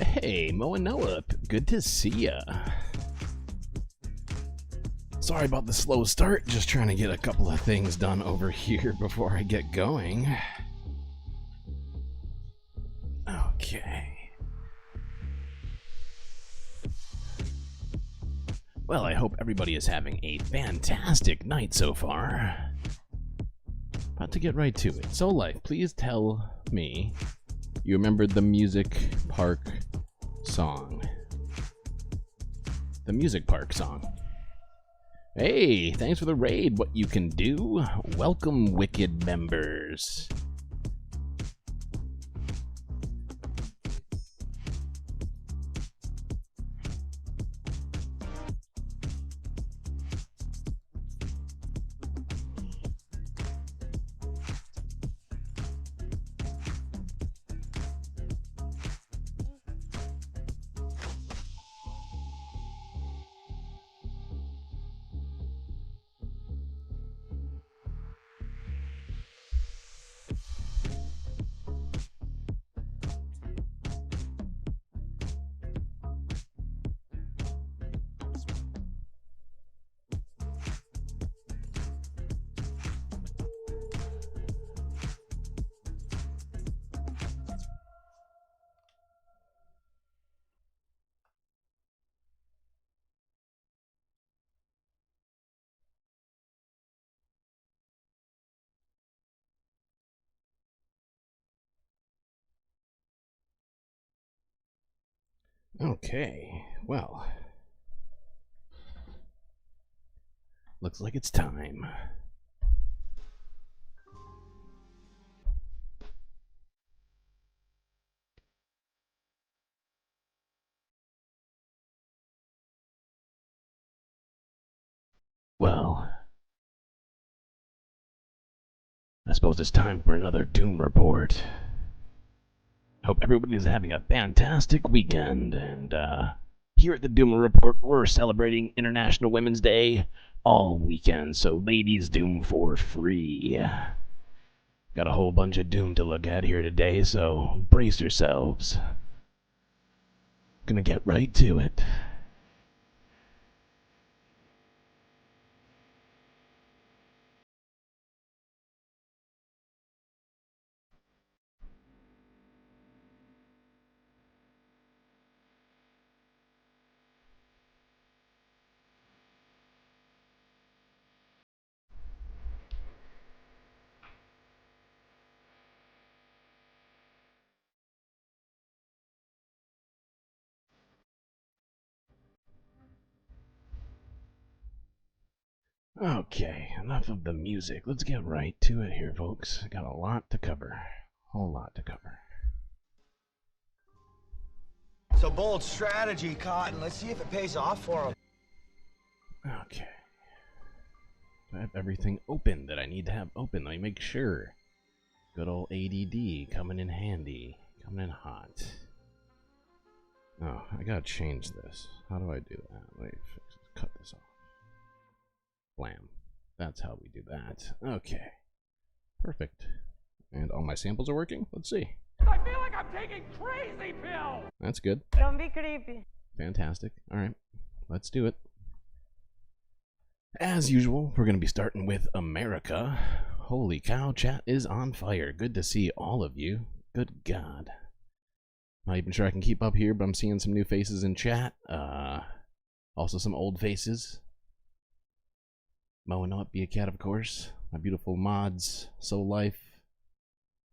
Hey, Mo and Noah, good to see ya. Sorry about the slow start, just trying to get a couple of things done over here before I get going. Okay. Well, I hope everybody is having a fantastic night so far. About to get right to it. So, Life, please tell me you remembered the Music Park song. The Music Park song. Hey, thanks for the raid. What you can do? Welcome, Wicked members. Okay, well, looks like it's time. Well, I suppose it's time for another Doom Report. Hope everybody's having a fantastic weekend, and here at the Doom Report, we're celebrating International Women's Day all weekend, so ladies Doom for free. Got a whole bunch of Doom to look at here today, so brace yourselves. Gonna get right to it. Okay, enough of the music. Let's get right to it here, folks. Got a lot to cover. Whole lot to cover. It's a bold strategy, Cotton. Let's see if it pays off for him. Okay. I have everything open that I need to have open. Let me make sure. Good old ADD coming in handy. Coming in hot. Oh, I gotta change this. How do I do that? Wait, cut this off. Blam. That's how we do that. Okay. Perfect. And all my samples are working? Let's see. I feel like I'm taking crazy pills! That's good. Don't be creepy. Fantastic. Alright. Let's do it. As usual, we're going to be starting with America. Holy cow, chat is on fire. Good to see all of you. Good God. Not even sure I can keep up here, but I'm seeing some new faces in chat. Also some old faces. Mo and Not Be a Cat, of course. My beautiful mods, Soul Life,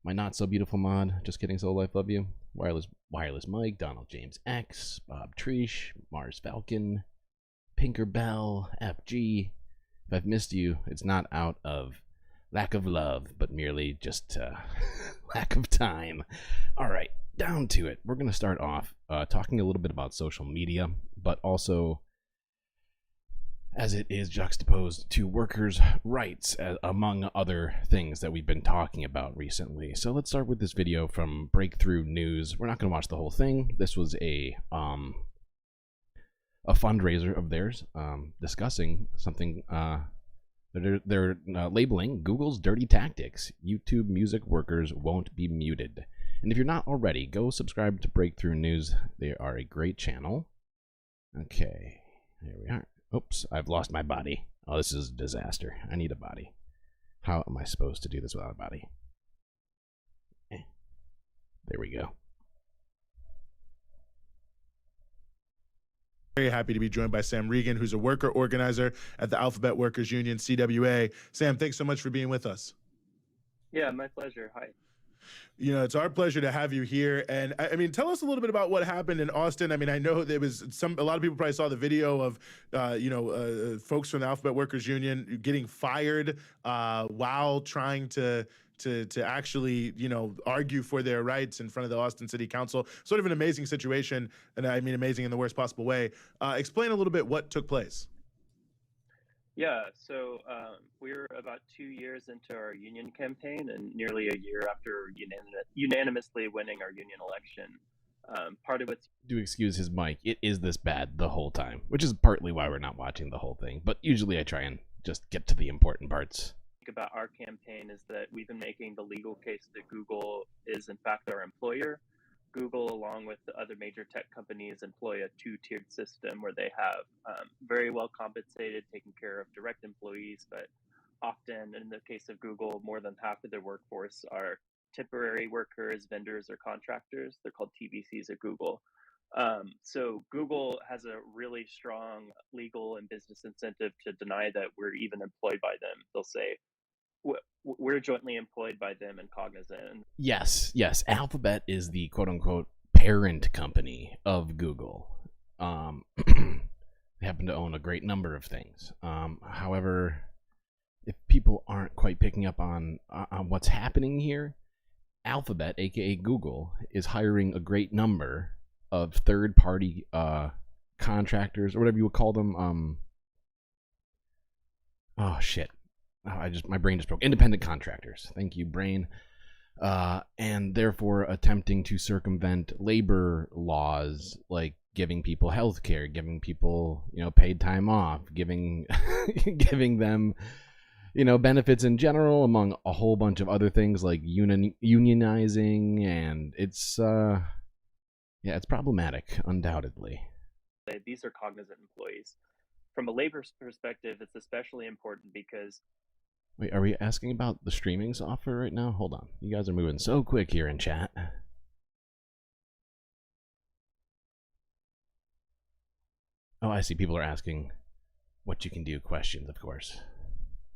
my not so beautiful mod. Just kidding, Soul Life, love you. Wireless Mike, Donald James X, Bob Treesh, Mars Falcon, Pinker Bell, FG. If I've missed you, it's not out of lack of love, but merely just lack of time. All right, down to it. We're going to start off talking a little bit about social media, but also as it is juxtaposed to workers' rights, among other things that we've been talking about recently. So let's start with this video from Breakthrough News. We're not going to watch the whole thing. This was a fundraiser of theirs discussing something they're labeling Google's dirty tactics. YouTube music workers won't be muted. And if you're not already, go subscribe to Breakthrough News. They are a great channel. Okay, here we are. Oops, I've lost my body. Oh, this is a disaster. I need a body. How am I supposed to do this without a body? There we go. Very happy to be joined by Sam Regan, who's a worker organizer at the Alphabet Workers Union, CWA. Sam, thanks so much for being with us. Yeah, my pleasure. Hi. You know, it's our pleasure to have you here. And I mean, tell us a little bit about what happened in Austin. I mean, I know there was a lot of people probably saw the video of, folks from the Alphabet Workers Union getting fired while trying to actually, argue for their rights in front of the Austin City Council. Sort of an amazing situation, and I mean amazing in the worst possible way. Explain a little bit what took place. Yeah, so we're about 2 years into our union campaign and nearly a year after unanimously winning our union election. Part of it's... Do excuse his mic. It is this bad the whole time, which is partly why we're not watching the whole thing. But usually I try and just get to the important parts. About our campaign is that we've been making the legal case that Google is in fact our employer. Google, along with the other major tech companies, employ a two-tiered system where they have very well compensated, taking care of direct employees, but often, in the case of Google, more than half of their workforce are temporary workers, vendors, or contractors. They're called TBCs at Google. So Google has a really strong legal and business incentive to deny that we're even employed by them. They'll say, we're jointly employed by them and Cognizant. Yes. Alphabet is the quote-unquote parent company of Google. They happen to own a great number of things. However, if people aren't quite picking up on what's happening here, Alphabet, aka Google, is hiring a great number of third-party contractors, or whatever you would call them. Oh, shit. My brain just broke. Independent contractors. Thank you, brain. And therefore attempting to circumvent labor laws, like giving people health care, giving people, paid time off, giving them, benefits in general, among a whole bunch of other things like unionizing, and it's problematic, undoubtedly. These are Cognizant employees. From a labor perspective, it's especially important because... Wait, are we asking about the streaming software right now? Hold on. You guys are moving so quick here in chat. Oh, I see. People are asking what you can do questions, of course.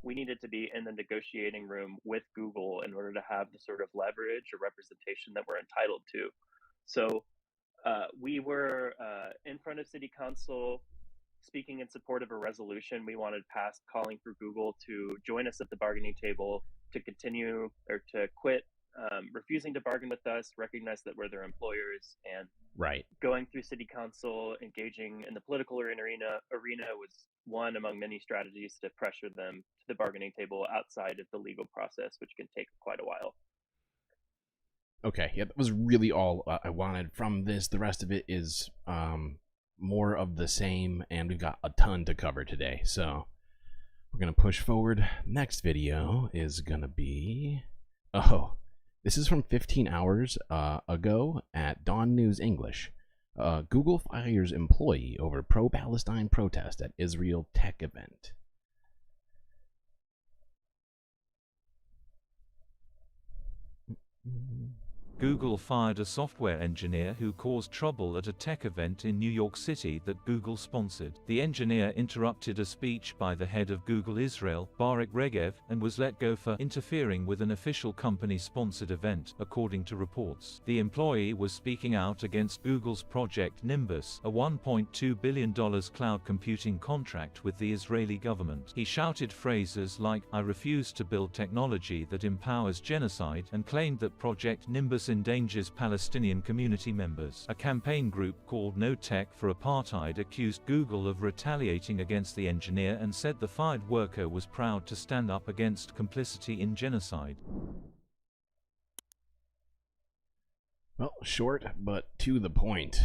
We needed to be in the negotiating room with Google in order to have the sort of leverage or representation that we're entitled to. So we were in front of City Council speaking in support of a resolution we wanted passed calling for Google to join us at the bargaining table, to continue or to quit refusing to bargain with us, recognize that we're their employers, and going through City Council, engaging in the political arena was one among many strategies to pressure them to the bargaining table outside of the legal process, which can take quite a while. Okay, yeah, that was really all I wanted from this. The rest of it is more of the same, and we've got a ton to cover today, so we're gonna push forward. Next video is gonna be, this is from 15 hours ago at Dawn News English. Google fires employee over pro-Palestine protest at Israel tech event. Google fired a software engineer who caused trouble at a tech event in New York City that Google sponsored. The engineer interrupted a speech by the head of Google Israel, Barak Regev, and was let go for interfering with an official company-sponsored event, according to reports. The employee was speaking out against Google's Project Nimbus, a $1.2 billion cloud computing contract with the Israeli government. He shouted phrases like, "I refuse to build technology that empowers genocide," and claimed that Project Nimbus endangers Palestinian community members. A campaign group called No Tech for Apartheid accused Google of retaliating against the engineer and said the fired worker was proud to stand up against complicity in genocide. Well, short, but to the point.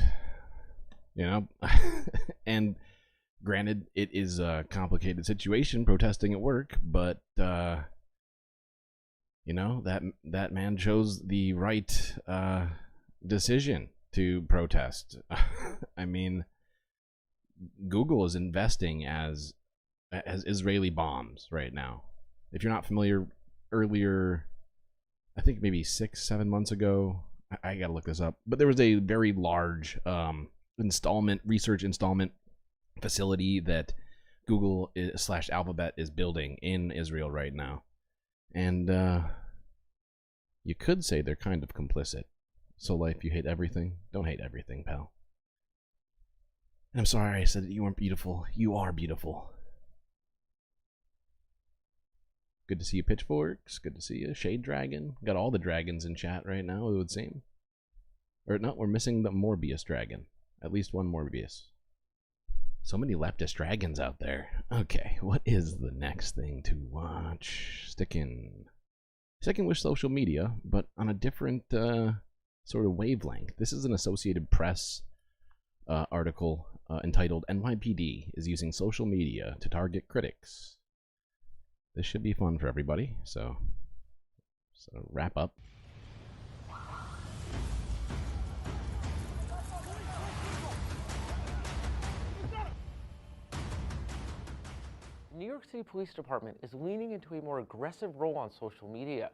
You know? And granted, it is a complicated situation protesting at work, but you know, that man chose the right decision to protest. I mean, Google is investing as Israeli bombs right now. If you're not familiar, earlier, I think maybe 6-7 months ago, I gotta look this up, but there was a very large research installment facility that Google / Alphabet is building in Israel right now. And you could say they're kind of complicit. So life, you hate everything? Don't hate everything, pal. And I'm sorry I said that you weren't beautiful. You are beautiful. Good to see you, Pitchforks. Good to see you, Shade Dragon. Got all the dragons in chat right now, it would seem. Or no, we're missing the Morbius dragon. At least one Morbius. So many leftist dragons out there. Okay, what is the next thing to watch? Sticking with social media, but on a different sort of wavelength. This is an Associated Press article entitled "NYPD is using social media to target critics." This should be fun for everybody, so wrap up. New York City Police Department is leaning into a more aggressive role on social media,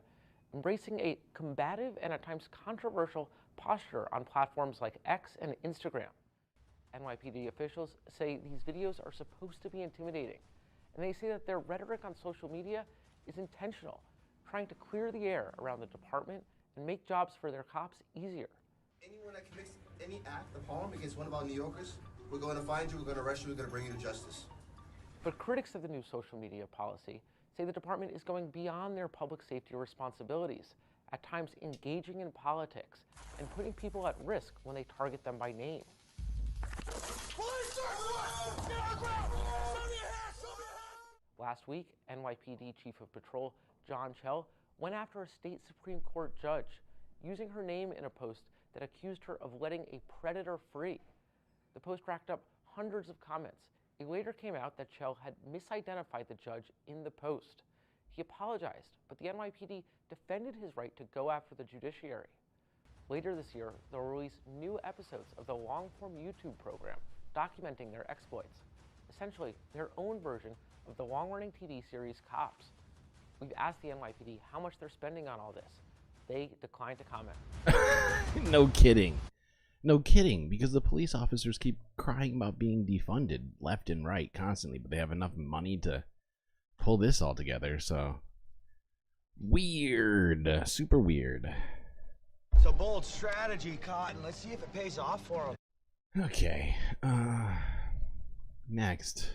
embracing a combative and at times controversial posture on platforms like X and Instagram. NYPD officials say these videos are supposed to be intimidating, and they say that their rhetoric on social media is intentional, trying to clear the air around the department and make jobs for their cops easier. Anyone that commits any act of harm against one of our New Yorkers, we're going to find you, we're going to arrest you, we're going to bring you to justice. But critics of the new social media policy say the department is going beyond their public safety responsibilities, at times engaging in politics and putting people at risk when they target them by name. Last week, NYPD Chief of Patrol John Chell went after a state Supreme Court judge, using her name in a post that accused her of letting a predator free. The post racked up hundreds of comments. It later came out that Chell had misidentified the judge in the post. He apologized, but the NYPD defended his right to go after the judiciary. Later this year, they'll release new episodes of the long-form YouTube program documenting their exploits, essentially their own version of the long-running TV series Cops. We've asked the NYPD how much they're spending on all this. They declined to comment. No kidding. No kidding, because the police officers keep crying about being defunded left and right constantly, but they have enough money to pull this all together, so weird, super weird. It's a bold strategy, Cotton. Let's see if it pays off for him. Okay, next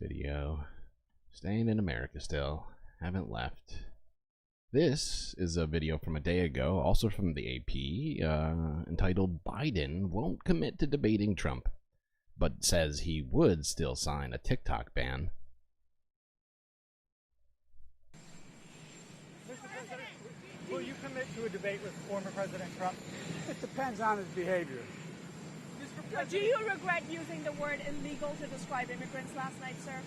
video. Staying in America still, haven't left. This is a video from a day ago, also from the AP, entitled "Biden Won't Commit to Debating Trump, but Says He Would Still Sign a TikTok Ban." Mr. President, will you commit to a debate with former President Trump? It depends on his behavior. Do you regret using the word illegal to describe immigrants last night, sir?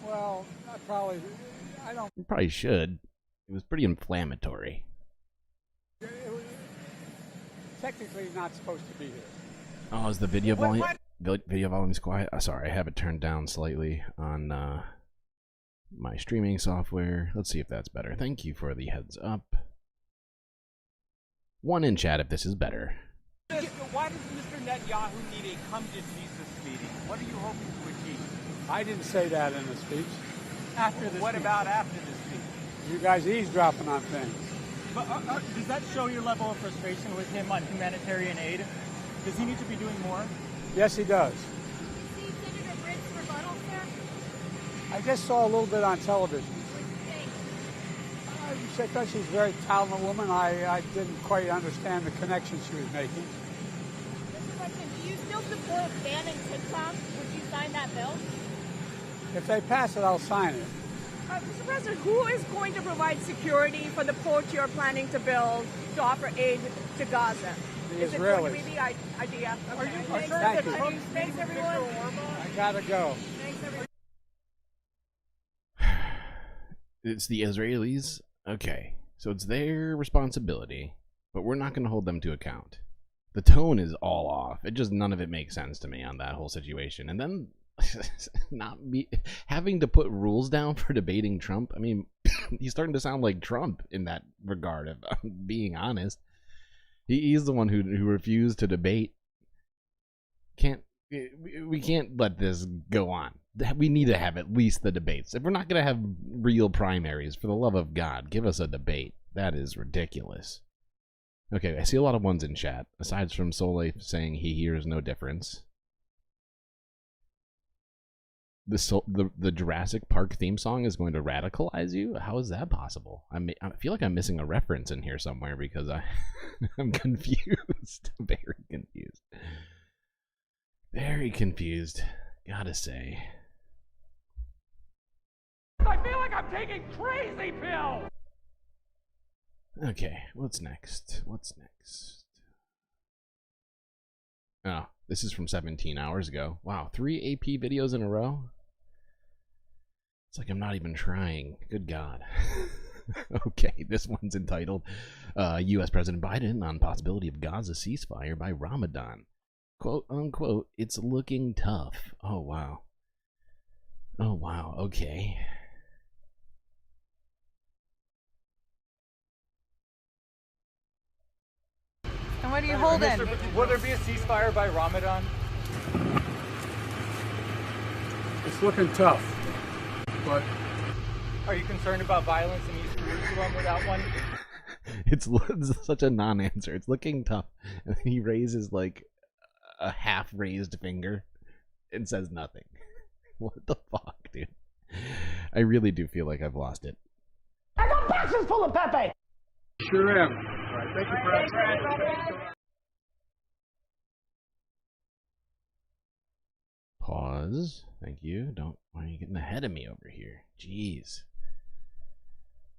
Well, I don't. You probably should. It was pretty inflammatory. It was technically not supposed to be here. Oh, is the video volume is quiet? Sorry, I have it turned down slightly on my streaming software. Let's see if that's better. Thank you for the heads up. 1 in chat if this is better. Why does Mr. Netanyahu need a come to Jesus meeting? What are you hoping to achieve? I didn't say that in the speech. After this What about after this speech? You guys eavesdropping on things. But does that show your level of frustration with him on humanitarian aid? Does he need to be doing more? Yes, he does. See Senator Britt's rebuttal, sir? I just saw a little bit on television. What do you think? I thought she's a very talented woman. I didn't quite understand the connection she was making. Mr. President, do you still support banning TikTok? Would you sign that bill? If they pass it, I'll sign it. Mr. President, who is going to provide security for the port you're planning to build to offer aid to Gaza? The Is Israelis. it going to be the idea? Okay. Are you Thanks, concerned that Trump's Thanks, everyone. I gotta go. Thanks, everyone. It's the Israelis? Okay, so it's their responsibility, but we're not going to hold them to account. The tone is all off. None of it makes sense to me on that whole situation. And then having to put rules down for debating Trump. I mean, he's starting to sound like Trump in that regard, if I'm being honest. He's the one who refused to debate. We can't let this go on. We need to have at least the debates. If we're not going to have real primaries, for the love of God, give us a debate. That is ridiculous. Okay, I see a lot of ones in chat, aside from Soleil saying he hears no difference. The Jurassic Park theme song is going to radicalize you? How is that possible? I feel like I'm missing a reference in here somewhere because I'm confused. Very confused. Very confused. Gotta say. I feel like I'm taking crazy pills! Okay, what's next? Oh, this is from 17 hours ago. Wow, 3 AP videos in a row? It's like I'm not even trying. Good God. Okay, this one's entitled U.S. President Biden on possibility of Gaza ceasefire by Ramadan. Quote unquote, it's looking tough. Oh, wow. Oh, wow. Okay. And what are you holding? Will there be a ceasefire by Ramadan? It's looking tough, but Are you concerned about violence in East Jerusalem without one? It's such a non-answer. It's looking tough. And then he raises like a half-raised finger and says nothing. What the fuck, dude? I really do feel like I've lost it. I got boxes full of Pepe! sure am. All right, thank you for asking. Pause. Thank you. Why are you getting ahead of me over here? Jeez.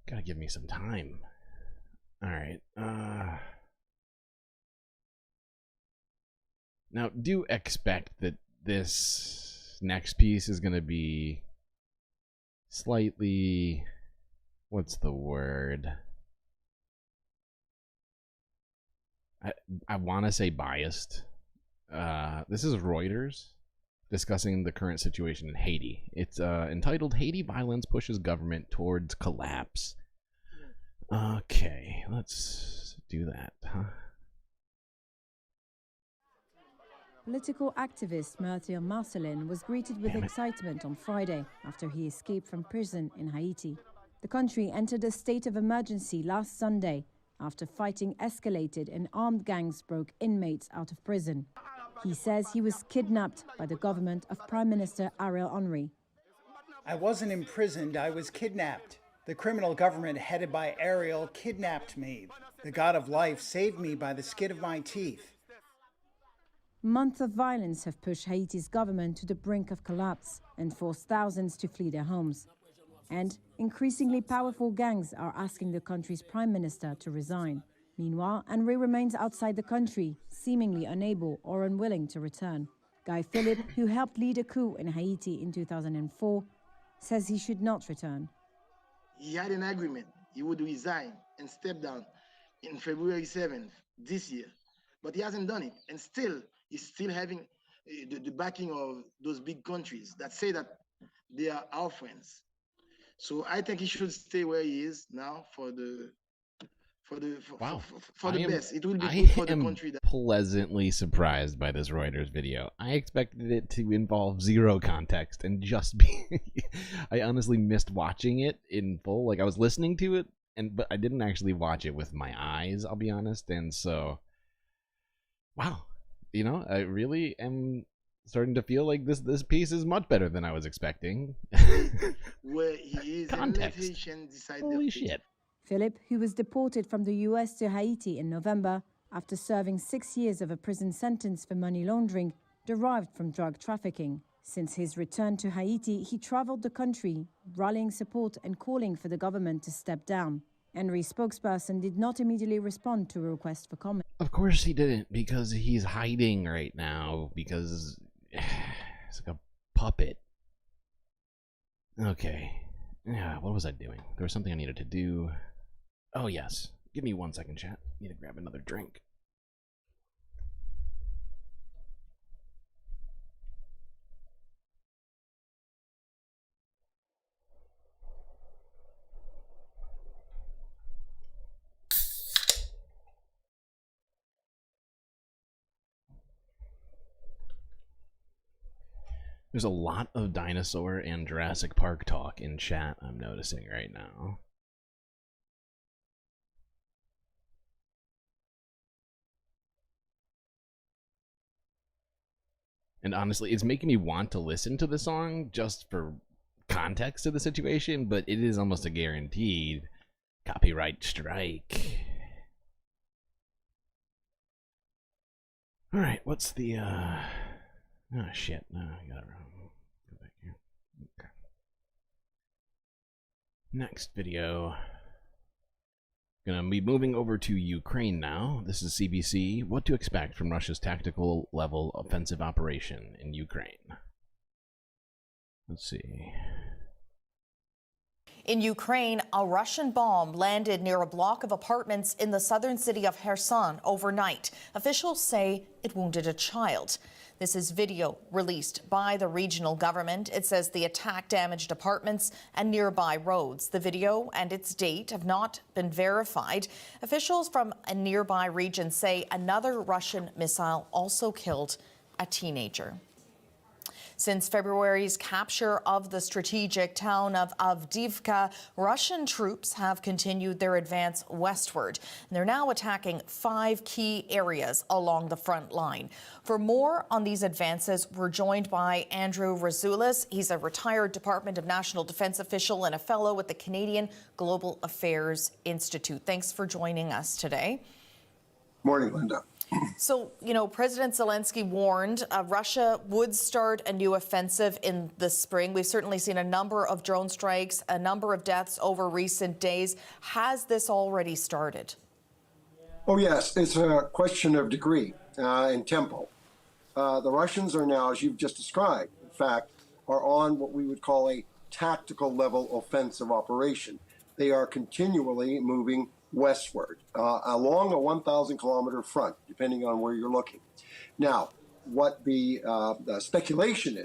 Gotta give me some time. Alright. Now, do expect that this next piece is gonna be slightly... What's the word? I want to say biased. This is Reuters discussing the current situation in Haiti. It's entitled Haiti Violence Pushes Government Towards Collapse. Okay, let's do that, huh? Political activist Mathieu Marcelin was greeted with excitement on Friday after he escaped from prison in Haiti. The country entered a state of emergency last Sunday after fighting escalated and armed gangs broke inmates out of prison. He says he was kidnapped by the government of Prime Minister Ariel Henry. I wasn't imprisoned, I was kidnapped. The criminal government headed by Ariel kidnapped me. The god of life saved me by the skin of my teeth. Months of violence have pushed Haiti's government to the brink of collapse and forced thousands to flee their homes. And increasingly powerful gangs are asking the country's prime minister to resign. Meanwhile, Henry remains outside the country, seemingly unable or unwilling to return. Guy Philippe, who helped lead a coup in Haiti in 2004, says he should not return. He had an agreement. He would resign and step down in February 7th this year. But he hasn't done it. And still, he's still having the backing of those big countries that say that they are our friends. So I think he should stay where he is now for for the Wow. the best. It will be I good for the am country. pleasantly surprised by this Reuters video. I expected it to involve zero context and just be. I honestly missed watching it in full. Like I was listening to it, but I didn't actually watch it with my eyes. I'll be honest, and so, wow, I really am starting to feel like this piece is much better than I was expecting. Where he is Context. and let Haitian decide Holy their shit. Philip, who was deported from the US to Haiti in November after serving 6 years of a prison sentence for money laundering derived from drug trafficking. Since his return to Haiti, he traveled the country, rallying support and calling for the government to step down. Henry's spokesperson did not immediately respond to a request for comment. Of course he didn't, because he's hiding right now, because it's like a puppet. Okay. Yeah, what was I doing? There was something I needed to do. Oh, yes. Give me 1 second, chat. Need to grab another drink. There's a lot of dinosaur and Jurassic Park talk in chat, I'm noticing right now. And honestly, it's making me want to listen to the song just for context of the situation, but it is almost a guaranteed copyright strike. Alright, what's the, oh shit, no, I got it wrong. Go back here. Okay. Next video. Gonna be moving over to Ukraine now. This is CBC. What to expect from Russia's tactical level offensive operation in Ukraine. Let's see. In Ukraine, a Russian bomb landed near a block of apartments in the southern city of Kherson overnight. Officials say it wounded a child. This is video released by the regional government. It says the attack damaged apartments and nearby roads. The video and its date have not been verified. Officials from a nearby region say another Russian missile also killed a teenager. Since February's capture of the strategic town of Avdiivka, Russian troops have continued their advance westward. And they're now attacking 5 key areas along the front line. For more on these advances, we're joined by Andrew Razoulis. He's a retired Department of National Defense official and a fellow at the Canadian Global Affairs Institute. Thanks for joining us today. Morning, Linda. So, President Zelensky warned Russia would start a new offensive in the spring. We've certainly seen a number of drone strikes, a number of deaths over recent days. Has this already started? Oh, yes. It's a question of degree and tempo. The Russians are now, as you've just described, in fact, are on what we would call a tactical level offensive operation. They are continually moving westward along a 1,000-kilometer front, depending on where you're looking. Now, what the speculation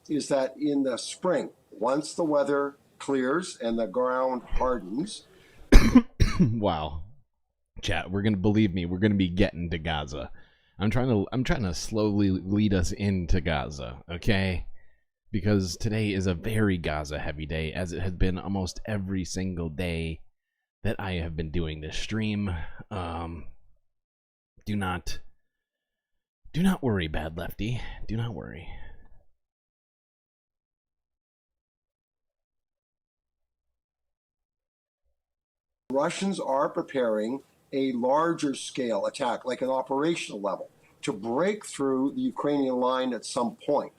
is that in the spring, once the weather clears and the ground hardens. Wow, chat, we're gonna believe me. We're gonna be getting to Gaza. I'm trying to slowly lead us into Gaza, okay? Because today is a very Gaza-heavy day, as it has been almost every single day that I have been doing this stream. Do not worry, Bad Lefty. Do not worry. Russians are preparing a larger scale attack, like an operational level, to break through the Ukrainian line at some point.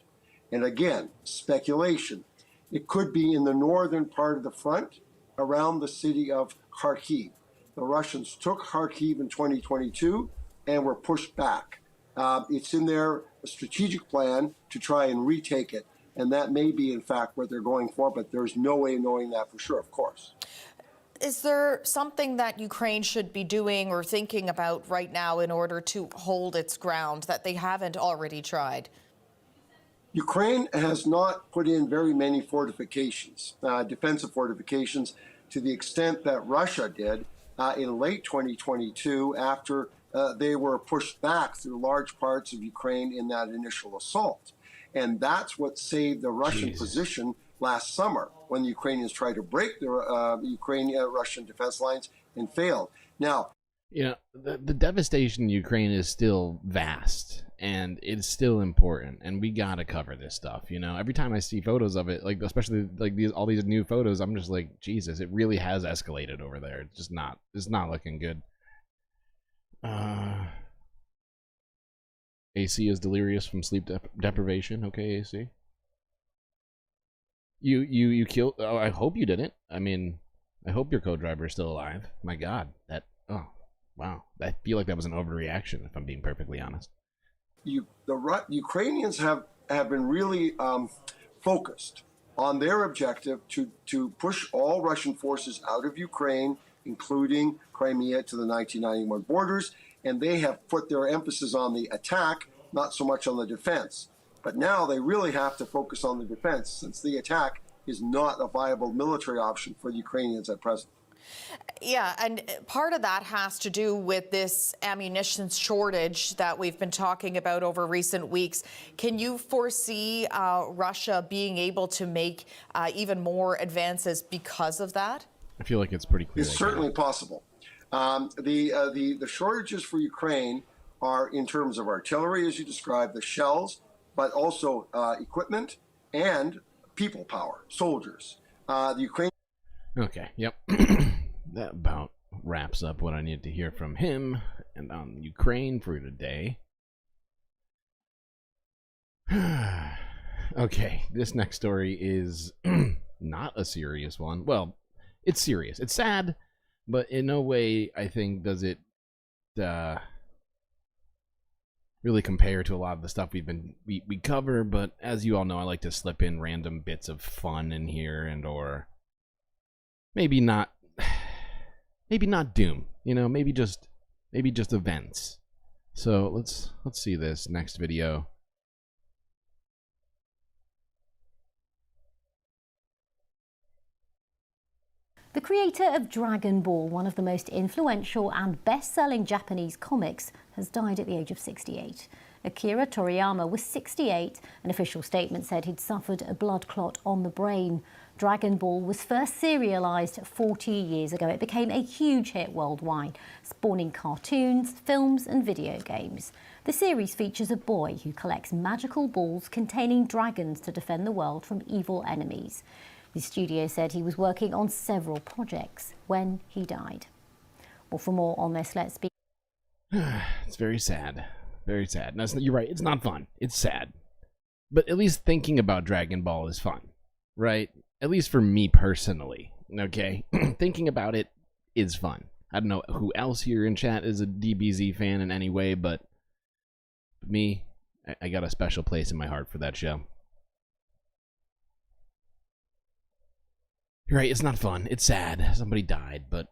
And again, speculation. It could be in the northern part of the front, around the city of Kharkiv. The Russians took Kharkiv in 2022 and were pushed back. It's in their strategic plan to try and retake it. And that may be, in fact, what they're going for, but there's no way of knowing that for sure, of course. Is there something that Ukraine should be doing or thinking about right now in order to hold its ground that they haven't already tried? Ukraine has not put in very many fortifications, defensive fortifications, to the extent that Russia did in late 2022 after they were pushed back through large parts of Ukraine in that initial assault. And that's what saved the Russian position last summer when the Ukrainians tried to break the Ukrainian-Russian defense lines and failed. Now, you know, the devastation in Ukraine is still vast, and it's still important, and we gotta cover this stuff. You know, every time I see photos of it, like especially like all these new photos, I'm just like, Jesus, it really has escalated over there. It's not looking good. AC is delirious from sleep deprivation. Okay, AC. You killed. Oh, I hope you didn't. I mean, I hope your co-driver is still alive. My God, that. Oh, wow. I feel like that was an overreaction, if I'm being perfectly honest. The Ukrainians have been really focused on their objective to push all Russian forces out of Ukraine, including Crimea, to the 1991 borders, and they have put their emphasis on the attack, not so much on the defense. But now they really have to focus on the defense, since the attack is not a viable military option for the Ukrainians at present. Yeah, and part of that has to do with this ammunition shortage that we've been talking about over recent weeks. Can you foresee Russia being able to make even more advances because of that? I feel like it's pretty clear. It's certainly possible. The shortages for Ukraine are in terms of artillery, as you described, the shells, but also equipment and people power, soldiers. The Ukraine. Okay, yep. That about wraps up what I needed to hear from him and on Ukraine for today. Okay, this next story is not a serious one. Well, it's serious. It's sad, but in no way, I think, does it really compare to a lot of the stuff we cover. But as you all know, I like to slip in random bits of fun in here, and or maybe not doom, you know, maybe just events. So let's see this next video. The creator of Dragon Ball, one of the most influential and best-selling Japanese comics, has died at the age of 68. Akira Toriyama was 68. An official statement said he'd suffered a blood clot on the brain. Dragon Ball was first serialized 40 years ago. It became a huge hit worldwide, spawning cartoons, films and video games. The series features a boy who collects magical balls containing dragons to defend the world from evil enemies. The studio said he was working on several projects when he died. Well, for more on this, let's speak. It's very sad. Very sad. No, you're right. It's not fun. It's sad. But at least thinking about Dragon Ball is fun, right? At least for me personally, okay? Thinking about it is fun. I don't know who else here in chat is a DBZ fan in any way, but me, I got a special place in my heart for that show. You're right, it's not fun. It's sad. Somebody died, but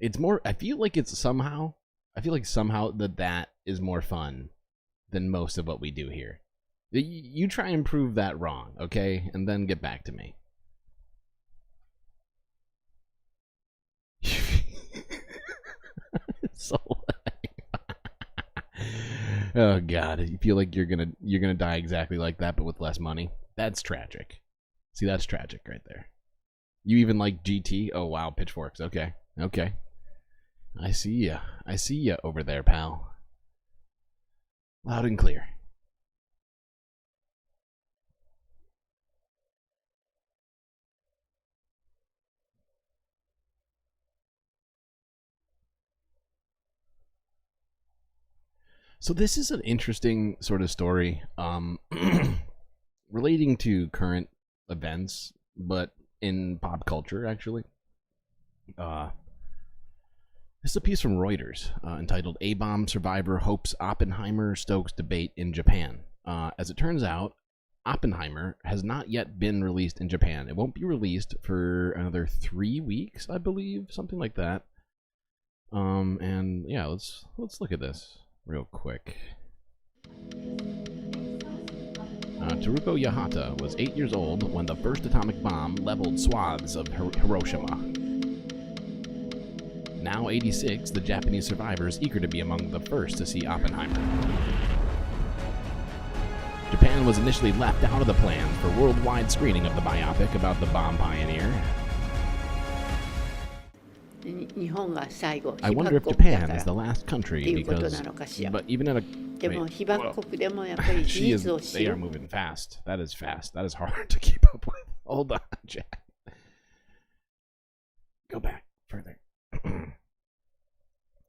it's more, I feel like somehow that is more fun than most of what we do here. You try and prove that wrong, okay? And then get back to me. So oh God, you feel like you're gonna die exactly like that, but with less money. That's tragic. See, that's tragic right there. You even like GT? Oh wow, pitchforks. Okay, okay. I see ya. I see ya over there, pal. Loud and clear. So this is an interesting sort of story relating to current events, but in pop culture, actually. This is a piece from Reuters entitled A-Bomb Survivor Hopes Oppenheimer Stokes Debate in Japan. As it turns out, Oppenheimer has not yet been released in Japan. It won't be released for another 3 weeks, I believe, something like that. And yeah, let's look at this real quick. Teruko Yahata was 8 years old when the first atomic bomb leveled swaths of Hiroshima. Now 86, the Japanese survivors eager to be among the first to see Oppenheimer. Japan was initially left out of the plans for worldwide screening of the biopic about the bomb pioneer. I wonder if Japan is the last country because, but even in a, they are moving fast. That is fast. That is hard to keep up with. Hold on, Jack. Go back further.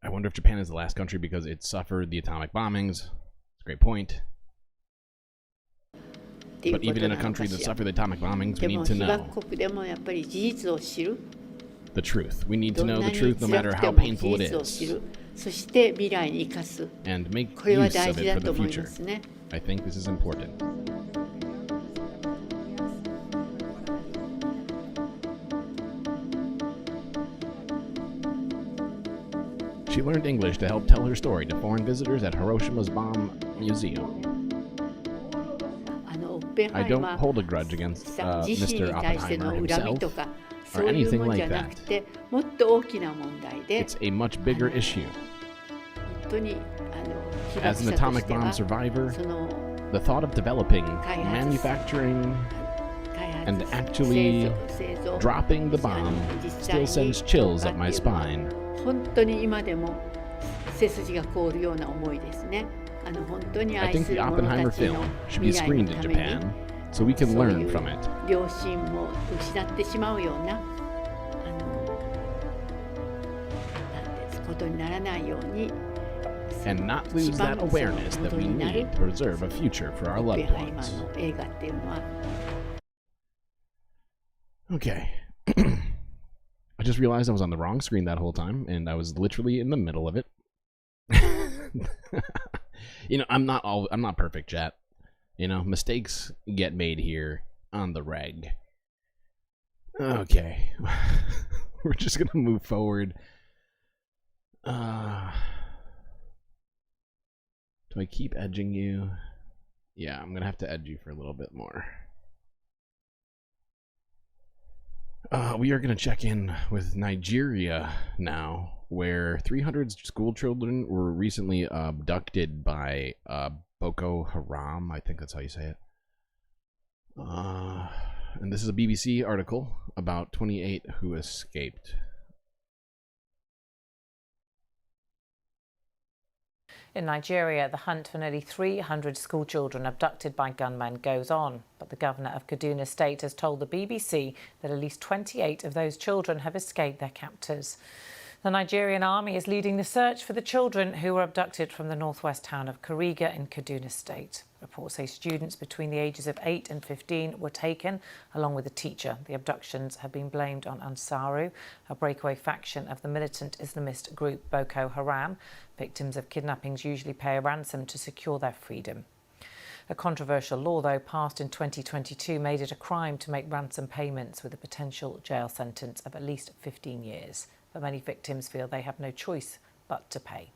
I wonder if Japan is the last country because it suffered the atomic bombings. It's a great point. But even in a country that suffered the atomic bombings, we need to know the truth. We need to know the truth no matter how painful it is. And make use of it for the future. I think this is important. She learned English to help tell her story to foreign visitors at Hiroshima's bomb museum. I don't hold a grudge against Mr. Oppenheimer himself or anything like that. It's a much bigger issue. As an atomic bomb survivor, the thought of developing, manufacturing, and actually dropping the bomb still sends chills up my spine. I think the Oppenheimer film should be screened in Japan so we can learn from it. And not lose that awareness that we need to preserve a future for our loved ones. Okay. I just realized I was on the wrong screen that whole time, and I was literally in the middle of it. You know, I'm not perfect, chat. You know, mistakes get made here on the reg. Okay. We're just gonna move forward. Do I keep edging you? Yeah, I'm gonna have to edge you for a little bit more. We are going to check in with Nigeria now, where 300 school children were recently abducted by Boko Haram. I think that's how you say it. And this is a BBC article about 28 who escaped. In Nigeria, the hunt for nearly 300 school children abducted by gunmen goes on. But the governor of Kaduna State has told the BBC that at least 28 of those children have escaped their captors. The Nigerian army is leading the search for the children who were abducted from the northwest town of Kuriga in Kaduna State. Reports say students between the ages of 8 and 15 were taken, along with a teacher. The abductions have been blamed on Ansaru, a breakaway faction of the militant Islamist group Boko Haram. Victims of kidnappings usually pay a ransom to secure their freedom. A controversial law, though, passed in 2022 made it a crime to make ransom payments with a potential jail sentence of at least 15 years. But many victims feel they have no choice but to pay.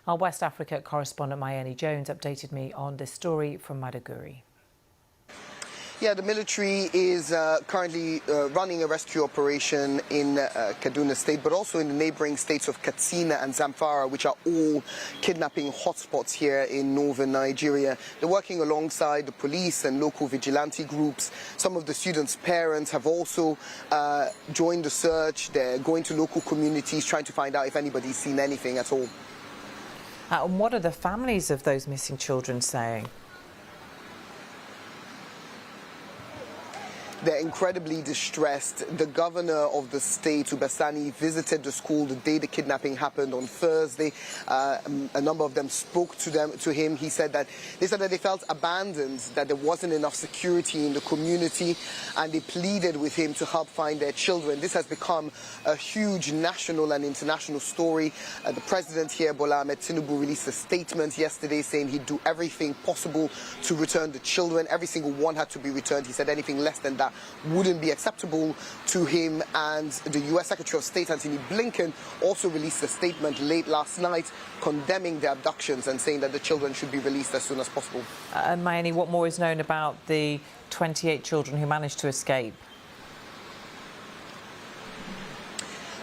Our West Africa correspondent Mayeni Jones updated me on this story from Maiduguri. Yeah, the military is currently running a rescue operation in Kaduna State, but also in the neighboring states of Katsina and Zamfara, which are all kidnapping hotspots here in northern Nigeria. They're working alongside the police and local vigilante groups. Some of the students' parents have also joined the search. They're going to local communities trying to find out if anybody's seen anything at all. And what are the families of those missing children saying? They're incredibly distressed. The governor of the state, Ubasani, visited the school the day the kidnapping happened on Thursday. A number of them spoke to him. He said that they felt abandoned, that there wasn't enough security in the community, and they pleaded with him to help find their children. This has become a huge national and international story. The president here, Bola Ahmed Tinubu, released a statement yesterday saying he'd do everything possible to return the children. Every single one had to be returned. He said anything less than that wouldn't be acceptable to him. And the U.S. Secretary of State, Antony Blinken, also released a statement late last night condemning the abductions and saying that the children should be released as soon as possible. And Mayeni, what more is known about the 28 children who managed to escape?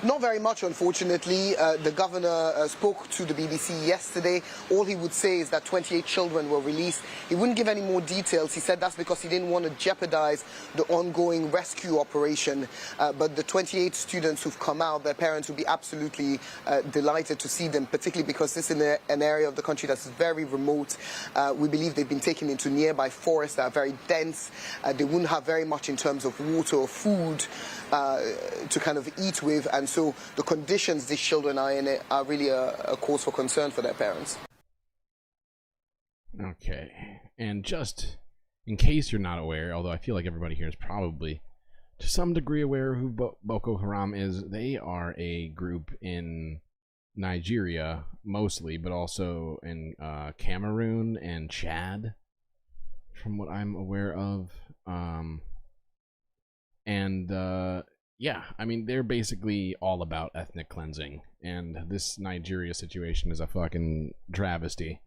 Not very much, unfortunately. The governor spoke to the BBC yesterday. All he would say is that 28 children were released. He wouldn't give any more details. He said that's because he didn't want to jeopardize the ongoing rescue operation. But the 28 students who've come out, their parents would be absolutely delighted to see them, particularly because this is an area of the country that's very remote. We believe they've been taken into nearby forests that are very dense. They wouldn't have very much in terms of water or food to kind of eat with, and so the conditions these children are in are really a cause for concern for their parents. Okay, and just in case you're not aware, although I feel like everybody here is probably to some degree aware who Boko Haram is, they are a group in Nigeria mostly, but also in Cameroon and Chad, from what I'm aware of. Yeah, I mean, they're basically all about ethnic cleansing, and this Nigeria situation is a fucking travesty.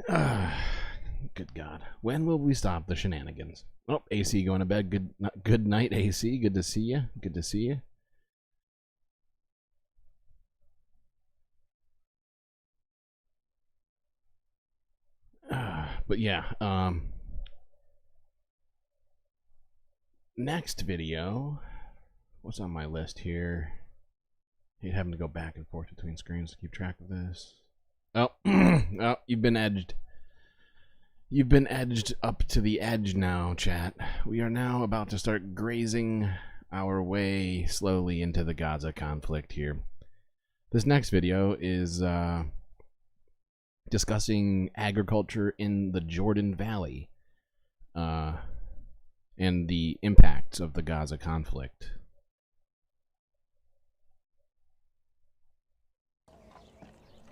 Good God. When will we stop the shenanigans? Oh, AC going to bed. Good night, AC. Good to see you. Good to see you. But yeah, next video, what's on my list here? Hate having to go back and forth between screens to keep track of this. Oh, oh, you've been edged. You've been edged up to the edge now, chat. We are now about to start grazing our way slowly into the Gaza conflict here. This next video is discussing agriculture in the Jordan Valley. And the impacts of the Gaza conflict.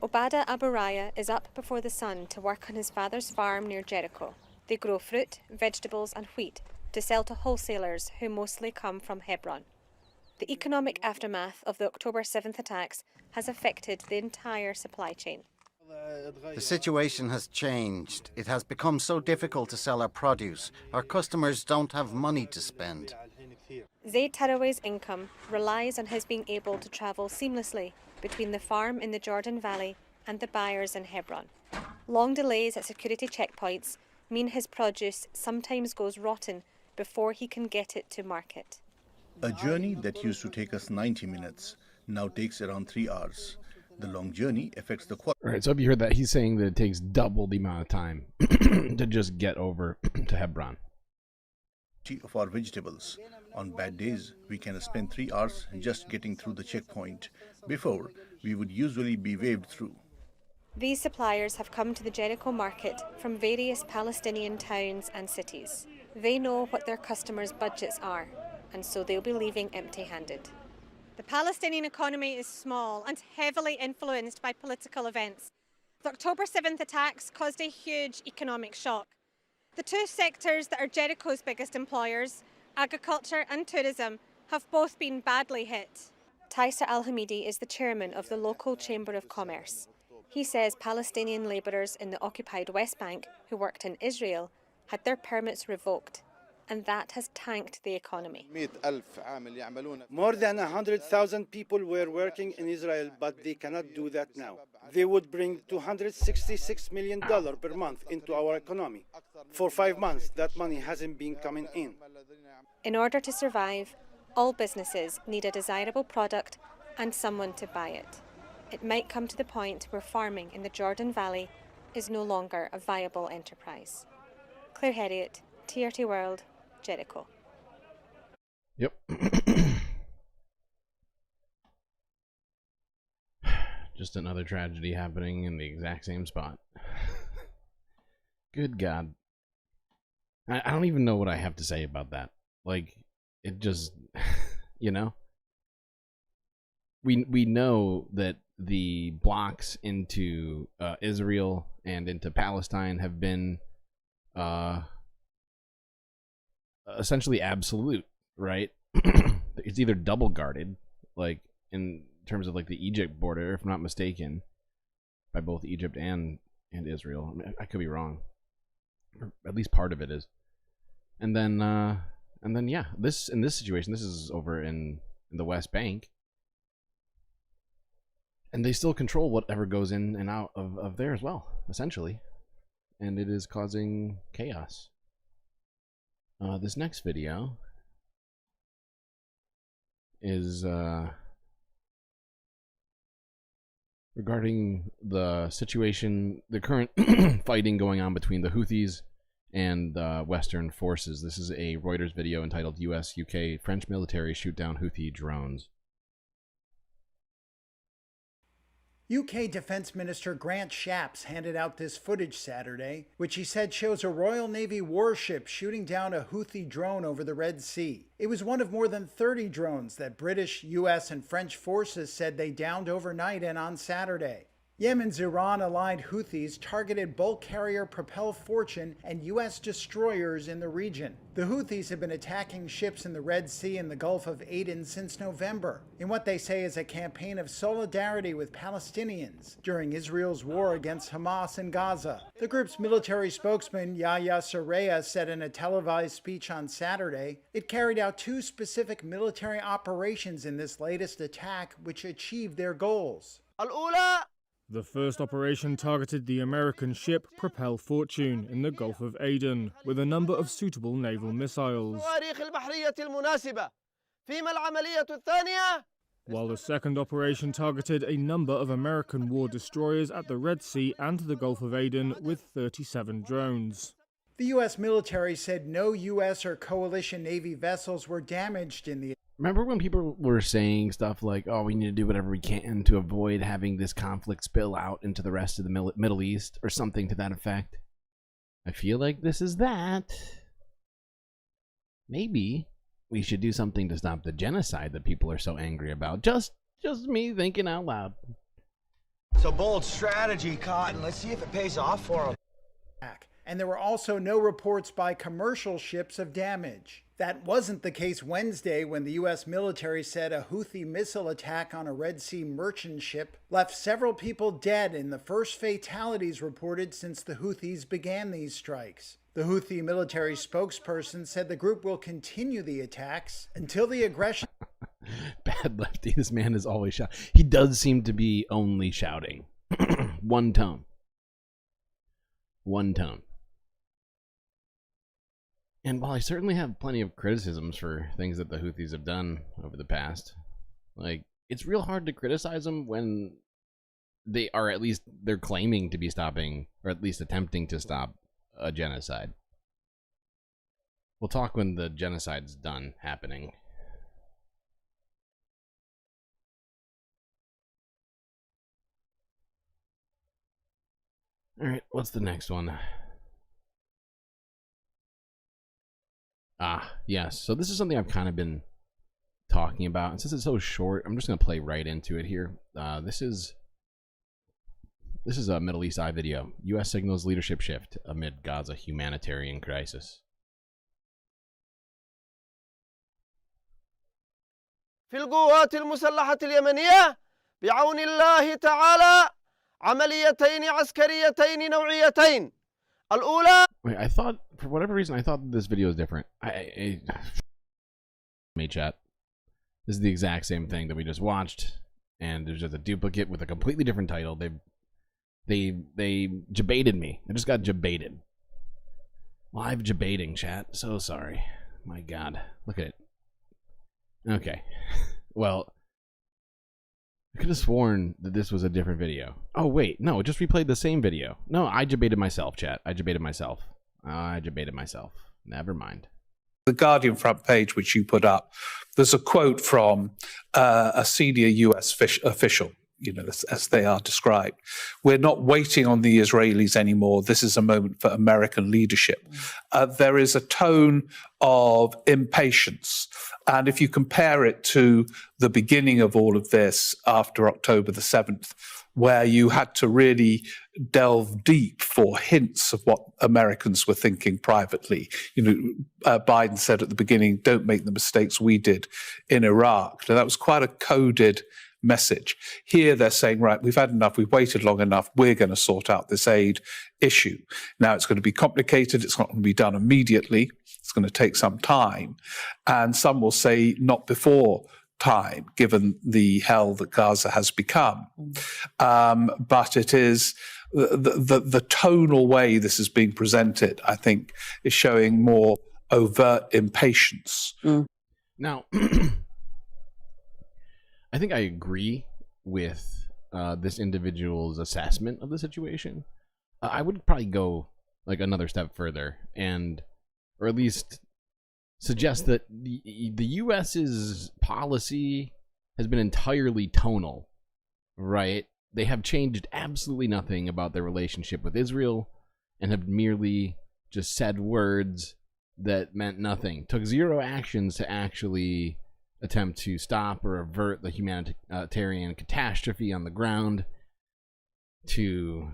Obada Aburaya is up before the sun to work on his father's farm near Jericho. They grow fruit, vegetables and wheat to sell to wholesalers who mostly come from Hebron. The economic aftermath of the October 7th attacks has affected the entire supply chain. The situation has changed. It has become so difficult to sell our produce. Our customers don't have money to spend. Zaid Taraweh's income relies on his being able to travel seamlessly between the farm in the Jordan Valley and the buyers in Hebron. Long delays at security checkpoints mean his produce sometimes goes rotten before he can get it to market. A journey that used to take us 90 minutes now takes around 3 hours. The long journey affects the quality. All right, so if you heard that, he's saying that it takes double the amount of time to just get over to Hebron. Of our vegetables. On bad days, we can spend 3 hours just getting through the checkpoint. Before, we would usually be waved through. These suppliers have come to the Jericho market from various Palestinian towns and cities. They know what their customers' budgets are, and so they'll be leaving empty-handed. The Palestinian economy is small and heavily influenced by political events. The October 7th attacks caused a huge economic shock. The two sectors that are Jericho's biggest employers, agriculture and tourism, have both been badly hit. Taisa Al-Hamidi is the chairman of the local Chamber of Commerce. He says Palestinian labourers in the occupied West Bank who worked in Israel had their permits revoked, and that has tanked the economy. More than 100,000 people were working in Israel, but they cannot do that now. They would bring $266 million per month into our economy. For 5 months, that money hasn't been coming in. In order to survive, all businesses need a desirable product and someone to buy it. It might come to the point where farming in the Jordan Valley is no longer a viable enterprise. Claire Herriot, TRT World, Jericho. Yep. Just another tragedy happening in the exact same spot. Good God. I don't even know what I have to say about that. Like, it just, you know? We know that the blocks into Israel and into Palestine have been essentially absolute, right? It's either double guarded, like in terms of like the Egypt border, if I'm not mistaken, by both Egypt and Israel. I mean, I could be wrong, or at least part of it is. And then yeah, in this situation, this is over in in the West Bank. And they still control whatever goes in and out of there as well, essentially. And it is causing chaos. This next video is regarding the situation, the current fighting going on between the Houthis and Western forces. This is a Reuters video entitled US, UK, French military shoot down Houthi drones. UK Defence Minister Grant Shapps handed out this footage Saturday, which he said shows a Royal Navy warship shooting down a Houthi drone over the Red Sea. It was one of more than 30 drones that British, US, and French forces said they downed overnight and on Saturday. Yemen's Iran-aligned Houthis targeted bulk carrier Propel Fortune and U.S. destroyers in the region. The Houthis have been attacking ships in the Red Sea and the Gulf of Aden since November, in what they say is a campaign of solidarity with Palestinians during Israel's war against Hamas in Gaza. The group's military spokesman, Yahya Saraya, said in a televised speech on Saturday, it carried out 2 specific military operations in this latest attack, which achieved their goals. The first operation targeted the American ship Propel Fortune in the Gulf of Aden with a number of suitable naval missiles, while the second operation targeted a number of American war destroyers at the Red Sea and the Gulf of Aden with 37 drones. The U.S. military said no U.S. or coalition Navy vessels were damaged in the... Remember when people were saying stuff like, oh, we need to do whatever we can to avoid having this conflict spill out into the rest of the Middle East, or something to that effect? I feel like this is that. Maybe we should do something to stop the genocide that people are so angry about. Just me thinking out loud. It's a bold strategy, Cotton. Let's see if it pays off for them. And there were also no reports by commercial ships of damage. That wasn't the case Wednesday when the U.S. military said a Houthi missile attack on a Red Sea merchant ship left several people dead in the first fatalities reported since the Houthis began these strikes. The Houthi military spokesperson said the group will continue the attacks until the aggression... Bad Lefty, this man is always shouting. He does seem to be only shouting. One tone. One tone. And while I certainly have plenty of criticisms for things that the Houthis have done over the past, like, it's real hard to criticize them when they are they're claiming to be stopping, or at least attempting to stop, a genocide. We'll talk when the genocide's done happening. Alright, what's the next one? Yes. So this is something I've kind of been talking about. And since it's so short, I'm just going to play right into it here. This is a Middle East Eye video. U.S. signals leadership shift amid Gaza humanitarian crisis. في القوات المسلحة اليمنية بعون الله تعالى عمليتين عسكريتين نوعيتين. Wait, I thought, for whatever reason, I thought this video was different. Me chat. This is the exact same thing that we just watched, and there's just a duplicate with a completely different title. They jebaited me. I just got jebaited. Live jebaiting, chat. So sorry. My God, look at it. Okay, well, I could have sworn that this was a different video. Oh, wait. No, it just replayed the same video. No, I debated myself, chat. I debated myself. Never mind. The Guardian front page, which you put up, there's a quote from a senior U.S. official, you know, as they are described. We're not waiting on the Israelis anymore. This is a moment for American leadership. There is a tone of impatience. And if you compare it to the beginning of all of this after October the 7th, where you had to really delve deep for hints of what Americans were thinking privately. You know, Biden said at the beginning, don't make the mistakes we did in Iraq. Now, that was quite a coded message. Here they're saying, right, we've had enough, we've waited long enough, we're going to sort out this aid issue. Now, it's going to be complicated, it's not going to be done immediately, it's going to take some time. And some will say not before time, given the hell that Gaza has become. But it is the tonal way this is being presented, I think, is showing more overt impatience. Now, I think I agree with this individual's assessment of the situation. I would probably go like another step further, or at least suggest that the U.S.'s policy has been entirely tonal, right? They have changed absolutely nothing about their relationship with Israel and have merely just said words that meant nothing. Took zero actions to actually attempt to stop or avert the humanitarian catastrophe on the ground, to,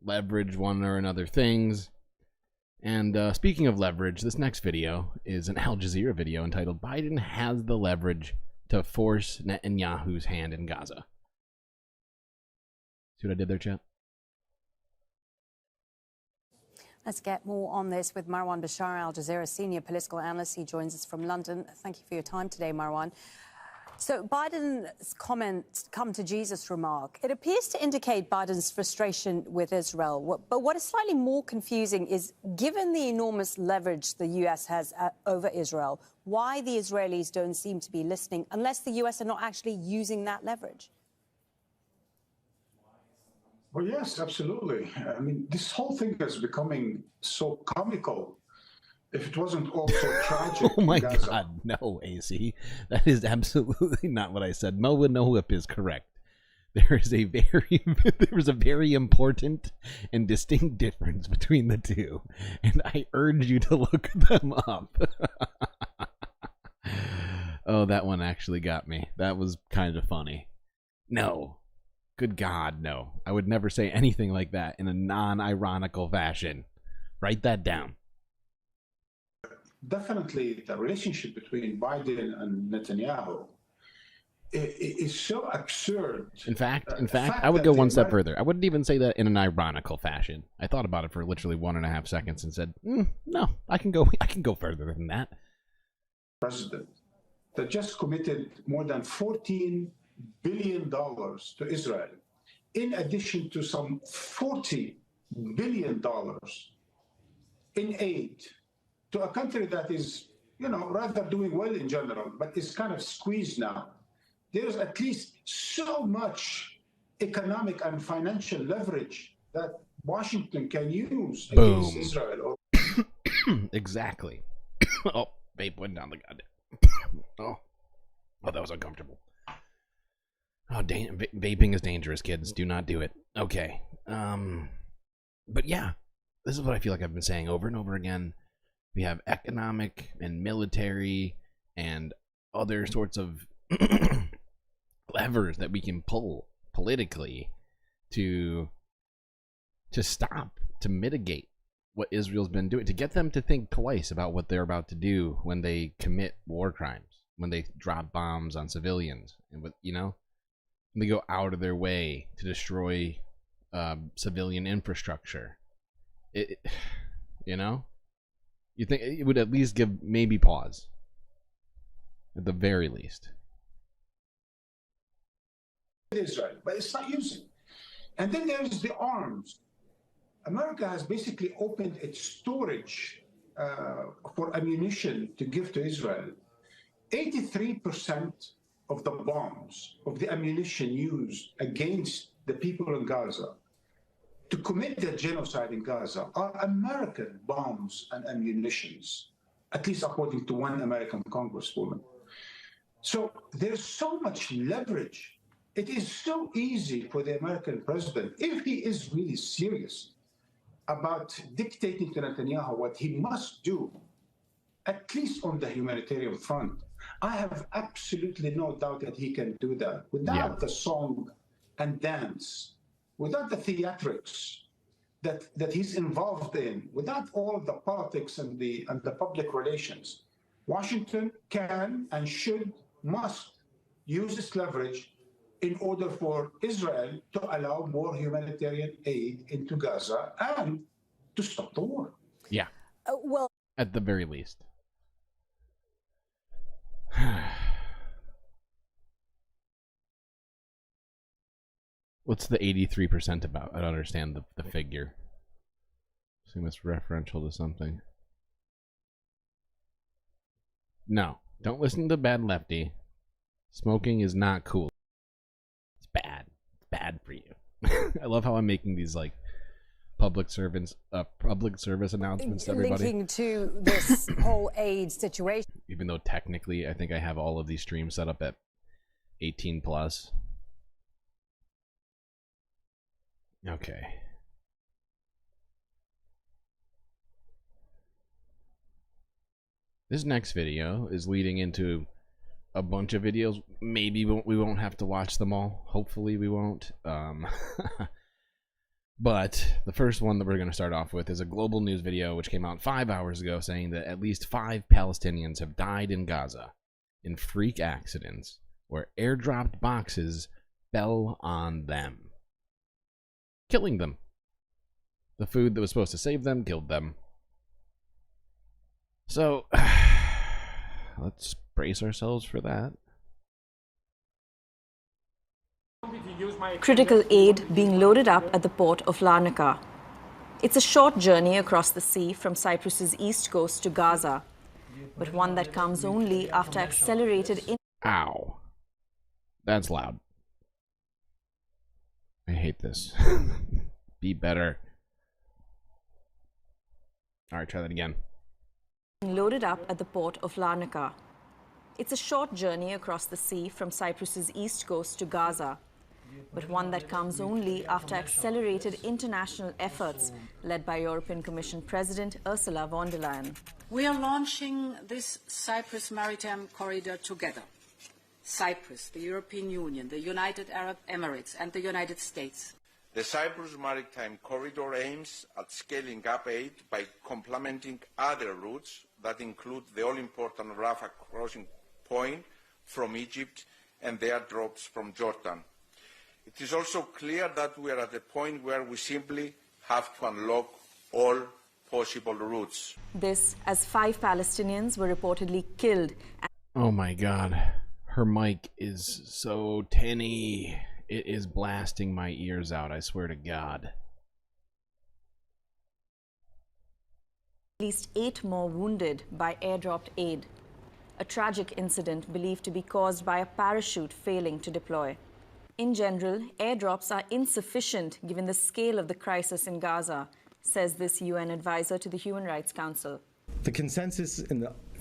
leverage one or another things. And speaking of leverage, this next video is an Al Jazeera video entitled "Biden Has the Leverage to Force Netanyahu's Hand in Gaza." See what I did there, chat? Let's get more on this with Marwan Bashar, Al Jazeera senior political analyst. He joins us from London. Thank you for your time today, Marwan. So Biden's comment, "come to Jesus" remark, it appears to indicate Biden's frustration with Israel. But what is slightly more confusing is, given the enormous leverage the U.S. has over Israel, why the Israelis don't seem to be listening, unless the U.S. are not actually using that leverage. Well, yes, absolutely. I mean, this whole thing is becoming so comical. If it wasn't also tragic. Oh my God, no, AC. That is absolutely not what I said. Melvin Nohip is correct. There is a very important and distinct difference between the two, and I urge you to look them up. Oh, that one actually got me. That was kind of funny. No. Good God, no. I would never say anything like that in a non-ironical fashion. Write that down. Definitely, the relationship between Biden and Netanyahu is so absurd. In fact, I would go one step further. I wouldn't even say that in an ironical fashion. I thought about it for literally 1.5 seconds and said, "No, I can go further than that." President that just committed more than $14 billion to Israel, in addition to some $40 billion in aid to a country that is, rather doing well in general, but is kind of squeezed now. There's at least so much economic and financial leverage that Washington can use against Israel. Exactly. Oh, vape went down the goddamn. Oh, that was uncomfortable. Oh, vaping is dangerous, kids. Do not do it. Okay. But yeah, this is what I feel like I've been saying over and over again. We have economic and military and other sorts of levers that we can pull politically to stop, to mitigate what Israel's been doing, to get them to think twice about what they're about to do when they commit war crimes, when they drop bombs on civilians, and they go out of their way to destroy civilian infrastructure. You think it would at least give maybe pause, at the very least. Israel, but it's not using. And then there's the arms. America has basically opened its storage for ammunition to give to Israel. 83% of the bombs, of the ammunition used against the people in Gaza to commit the genocide in Gaza are American bombs and ammunitions, at least according to one American congresswoman. So there's so much leverage. It is so easy for the American president, if he is really serious about dictating to Netanyahu what he must do, at least on the humanitarian front. I have absolutely no doubt that he can do that without the song and dance, without the theatrics that he's involved in, without all of the politics and the public relations. Washington can and must use its leverage in order for Israel to allow more humanitarian aid into Gaza and to stop the war. Yeah. Well, at the very least. What's the 83% about? I don't understand the figure. Assume it's referential to something. No, don't listen to Bad Lefty. Smoking is not cool. It's bad. It's bad for you. I love how I'm making these like public service announcements to everybody. Linking to this whole aid situation. Even though technically I think I have all of these streams set up at 18 plus. Okay. This next video is leading into a bunch of videos. Maybe we won't have to watch them all. Hopefully we won't. But the first one that we're going to start off with is a global news video which came out 5 hours ago saying that at least 5 Palestinians have died in Gaza in freak accidents where airdropped boxes fell on them, killing them. The food that was supposed to save them killed them. So, let's brace ourselves for that. Critical aid being loaded up at the port of Larnaca. It's a short journey across the sea from Cyprus's east coast to Gaza, but one that comes only after accelerated Ow. That's loud. I hate this. Be better. Alright, try that again. Loaded up at the port of Larnaca. It's a short journey across the sea from Cyprus's east coast to Gaza, but one that comes only after accelerated international efforts led by European Commission President Ursula von der Leyen. We are launching this Cyprus Maritime Corridor together. Cyprus, the European Union, the United Arab Emirates and the United States. The Cyprus Maritime Corridor aims at scaling up aid by complementing other routes that include the all-important Rafah crossing point from Egypt and the airdrops from Jordan. It is also clear that we are at a point where we simply have to unlock all possible routes. This as 5 Palestinians were reportedly killed. Oh my god. Her mic is so tinny. It is blasting my ears out, I swear to God. At least 8 more wounded by airdropped aid. A tragic incident believed to be caused by a parachute failing to deploy. In general, airdrops are insufficient given the scale of the crisis in Gaza, says this UN advisor to the Human Rights Council. The consensus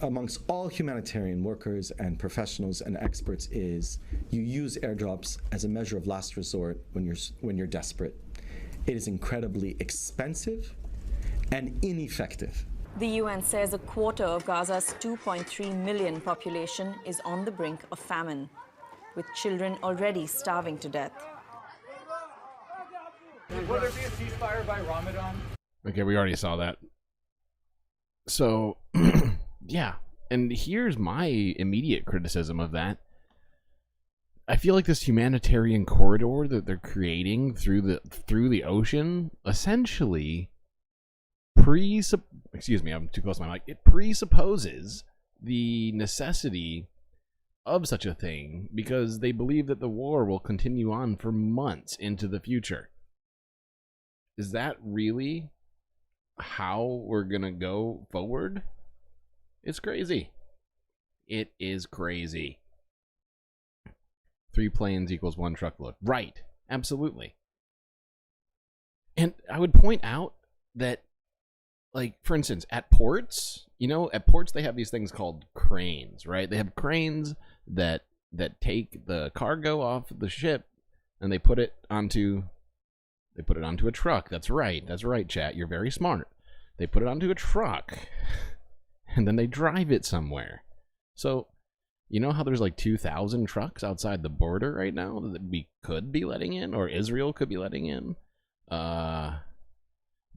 amongst all humanitarian workers and professionals and experts is you use airdrops as a measure of last resort when you're desperate. It is incredibly expensive and ineffective. The UN says a quarter of Gaza's 2.3 million population is on the brink of famine, with children already starving to death. Will there be a ceasefire by Ramadan? Okay, we already saw that. So, yeah. And here's my immediate criticism of that. I feel like this humanitarian corridor that they're creating through the ocean essentially excuse me, I'm too close to my mic. It presupposes the necessity of such a thing because they believe that the war will continue on for months into the future. Is that really how we're gonna go forward? It's crazy. It is crazy. 3 planes equals 1 truckload. Right. Absolutely. And I would point out that, like, for instance, at ports, you know, at ports they have these things called cranes, right? They have cranes that take the cargo off the ship and they put it onto a truck. That's right, chat. You're very smart. They put it onto a truck and then they drive it somewhere. So, you know how there's like 2,000 trucks outside the border right now that we could be letting in, or Israel could be letting in?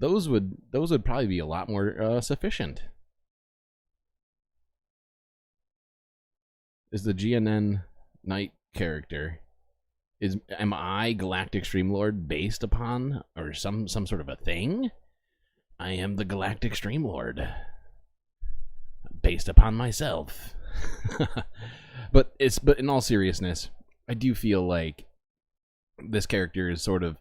Those would probably be a lot more sufficient. Is the GNN Knight character, am I Galactic Streamlord based upon or some sort of a thing? I am the Galactic Streamlord based upon myself. But in all seriousness, I do feel like this character is sort of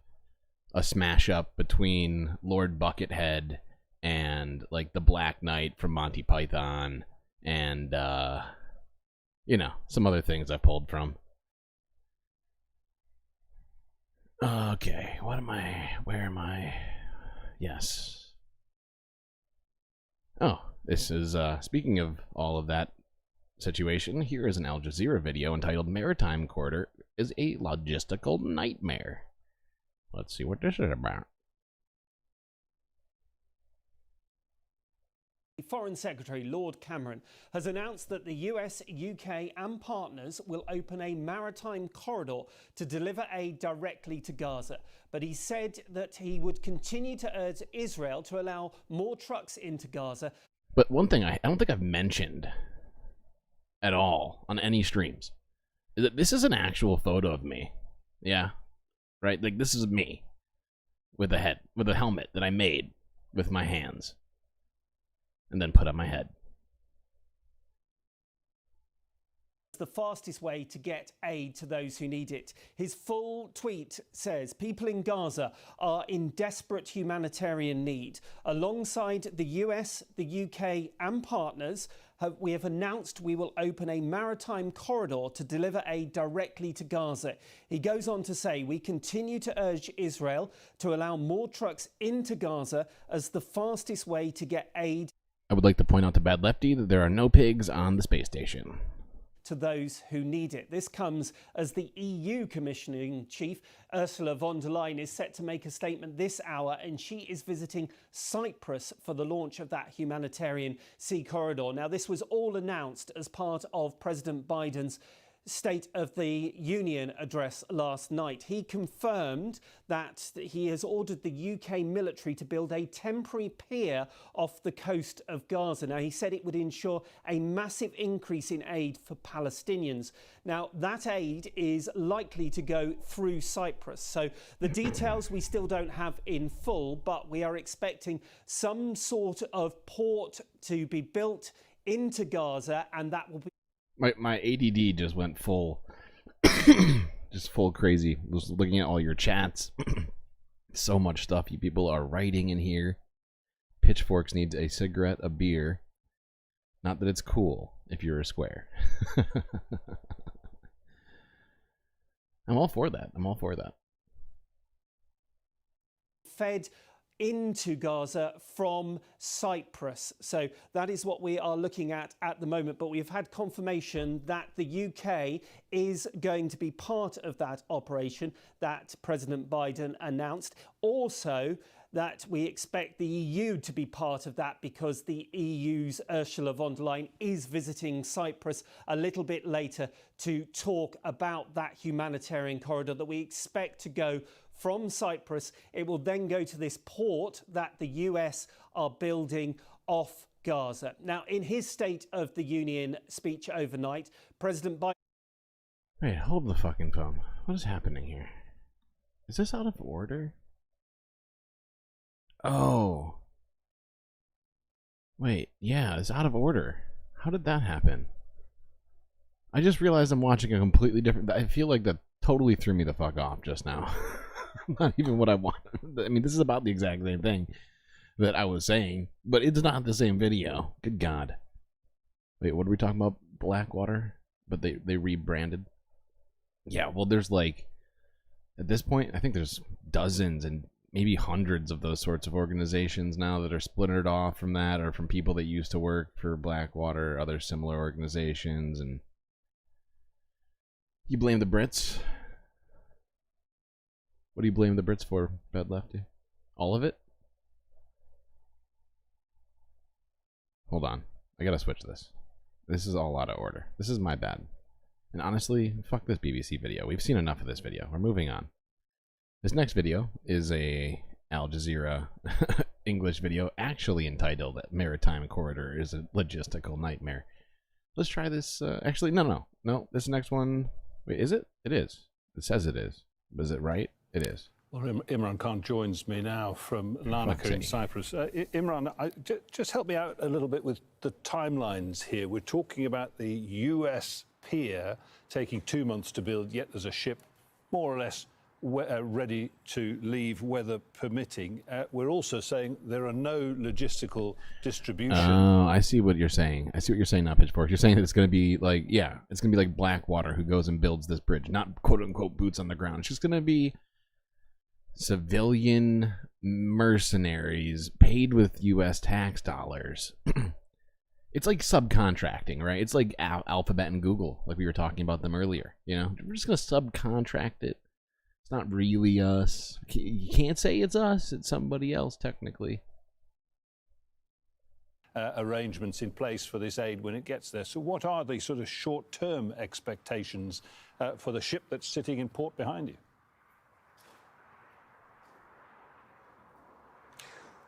a smash up between Lord Buckethead and like the Black Knight from Monty Python and you know, some other things I pulled from. Okay, what am I? Where am I? Yes. Oh, this is speaking of all of that situation, here is an Al Jazeera video entitled "Maritime Corridor is a Logistical Nightmare." Let's see what this is about. Foreign Secretary Lord Cameron has announced that the US, UK and partners will open a maritime corridor to deliver aid directly to Gaza. But he said that he would continue to urge Israel to allow more trucks into Gaza. But one thing I don't think I've mentioned at all on any streams is that this is an actual photo of me. Yeah, right? Like, this is me with a head, with a helmet that I made with my hands and then put on my head. The fastest way to get aid to those who need it. His full tweet says people in Gaza are in desperate humanitarian need. Alongside the US, the UK and partners, we have announced we will open a maritime corridor to deliver aid directly to Gaza. He goes on to say, we continue to urge Israel to allow more trucks into Gaza as the fastest way to get aid. I would like to point out to Bad Lefty that there are no pigs on the space station. To those who need it. This comes as the EU Commissioning Chief, Ursula von der Leyen, is set to make a statement this hour, and she is visiting Cyprus for the launch of that humanitarian sea corridor. Now, this was all announced as part of President Biden's State of the Union address last night. He confirmed that he has ordered the UK military to build a temporary pier off the coast of Gaza. Now, he said it would ensure a massive increase in aid for Palestinians. Now, that aid is likely to go through Cyprus. So the details we still don't have in full, but we are expecting some sort of port to be built into Gaza, and that will be... My ADD just went full, just full crazy. Just looking at all your chats. So much stuff you people are writing in here. Pitchforks needs a cigarette, a beer. Not that it's cool if you're a square. I'm all for that. I'm all for that. Fed into Gaza from Cyprus. So that is what we are looking at the moment. But we've had confirmation that the UK is going to be part of that operation that President Biden announced. Also, that we expect the EU to be part of that because the EU's Ursula von der Leyen is visiting Cyprus a little bit later to talk about that humanitarian corridor that we expect to go from Cyprus. It will then go to this port that the US are building off Gaza. Now, in his State of the Union speech overnight, President Biden... Wait, hold the fucking phone. What is happening here? Is this out of order? Oh. Wait, yeah, it's out of order. How did that happen? I just realized I'm watching a completely different... I feel like that totally threw me the fuck off just now. Not even what I want. I mean, this is about the exact same thing that I was saying, but it's not the same video. Good God. Wait, what are we talking about? Blackwater? But they rebranded? Yeah, well, there's like, at this point, I think there's dozens and maybe hundreds of those sorts of organizations now that are splintered off from that, or from people that used to work for Blackwater or other similar organizations. And you blame the Brits? What do you blame the Brits for, Bad Lefty? All of it? Hold on. I gotta switch this. This is all out of order. This is my bad. And honestly, fuck this BBC video. We've seen enough of this video. We're moving on. This next video is a Al Jazeera English video actually entitled "Maritime Corridor is a Logistical Nightmare." Let's try this. Actually, no. This next one... Wait, is it? It is. It says it is. Is it right? It is. Well, Imran Khan joins me now from Larnaca in Cyprus. Imran, just help me out a little bit with the timelines here. We're talking about the US pier taking 2 months to build, yet there's a ship more or less ready to leave, weather permitting. We're also saying there are no logistical distribution. Oh, I see what you're saying. I see what you're saying now, Pitchfork. You're saying that it's going to be like, yeah, it's going to be like Blackwater who goes and builds this bridge, not quote-unquote boots on the ground. It's just going to be civilian mercenaries paid with U.S. tax dollars. It's like subcontracting, right? It's like Alphabet and Google, like we were talking about them earlier. You know, we're just going to subcontract it. It's not really us. You can't say it's us. It's somebody else, technically. Arrangements in place for this aid when it gets there. So what are the sort of short-term expectations for the ship that's sitting in port behind you?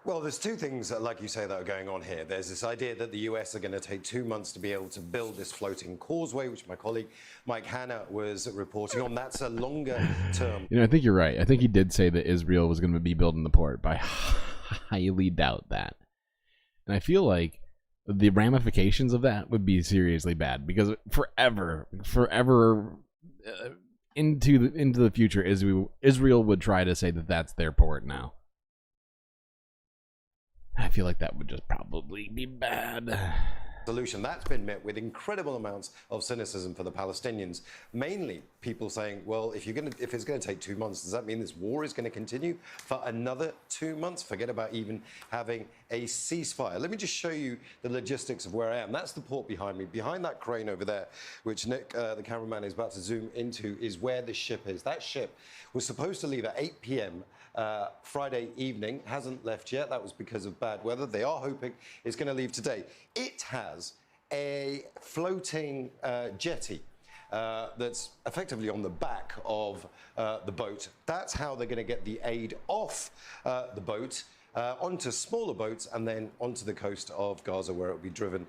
Well, there's two things, like you say, that are going on here. There's this idea that the US are going to take 2 months to be able to build this floating causeway, which my colleaague Mike Hanna was reporting on. That's a longer term. You know, I think you're right. I think he did say that Israel was going to be building the port, but I highly doubt that. And I feel like the ramifications of that would be seriously bad, because forever into the future, Israel would try to say that that's their port now. I feel like that would just probably be bad. Solution that's been met with incredible amounts of cynicism for the Palestinians. Mainly people saying, well, if it's going to take 2 months, does that mean this war is going to continue for another 2 months? Forget about even having a ceasefire. Let me just show you the logistics of where I am. That's the port behind me. Behind that crane over there, which Nick, the cameraman, is about to zoom into, is where the ship is. That ship was supposed to leave at 8 p.m. Friday evening, hasn't left yet. That was because of bad weather. They are hoping it's going to leave today. It has a floating jetty that's effectively on the back of the boat. That's how they're going to get the aid off the boat, onto smaller boats, and then onto the coast of Gaza, where it will be driven.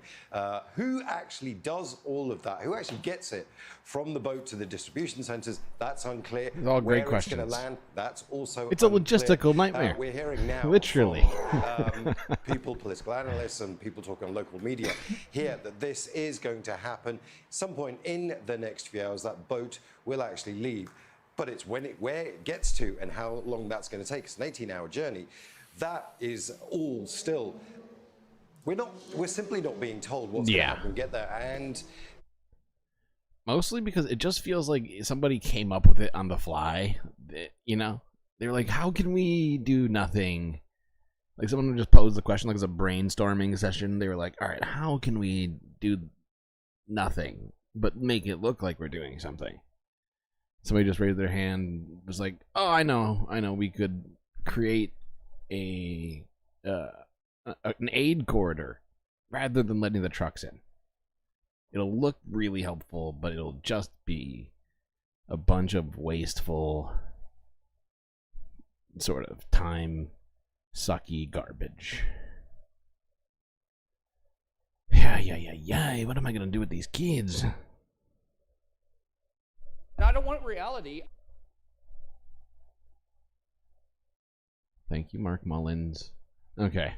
Who actually does all of that? Who actually gets it from the boat to the distribution centres? That's unclear. It's all great Where questions. It's going to land, that's also It's a unclear. logistical nightmare. We're hearing now Literally. from people, political analysts, and people talking on local media here that this is going to happen some point in the next few hours. That boat will actually leave, but it's where it gets to and how long that's going to take. It's an 18-hour journey. That is all still. We're simply not being told what's going to happen. Get there, and mostly because it just feels like somebody came up with it on the fly. You know, they were like, "How can we do nothing?" Like someone just posed the question, like it's a brainstorming session. They were like, "All right, how can we do nothing but make it look like we're doing something?" Somebody just raised their hand, was like, "Oh, I know, we could create an aid corridor rather than letting the trucks in. It'll look really helpful, but it'll just be a bunch of wasteful, sort of time-sucky garbage." Yeah. What am I going to do with these kids? I don't want reality. Thank you, Mark Mullins. Okay.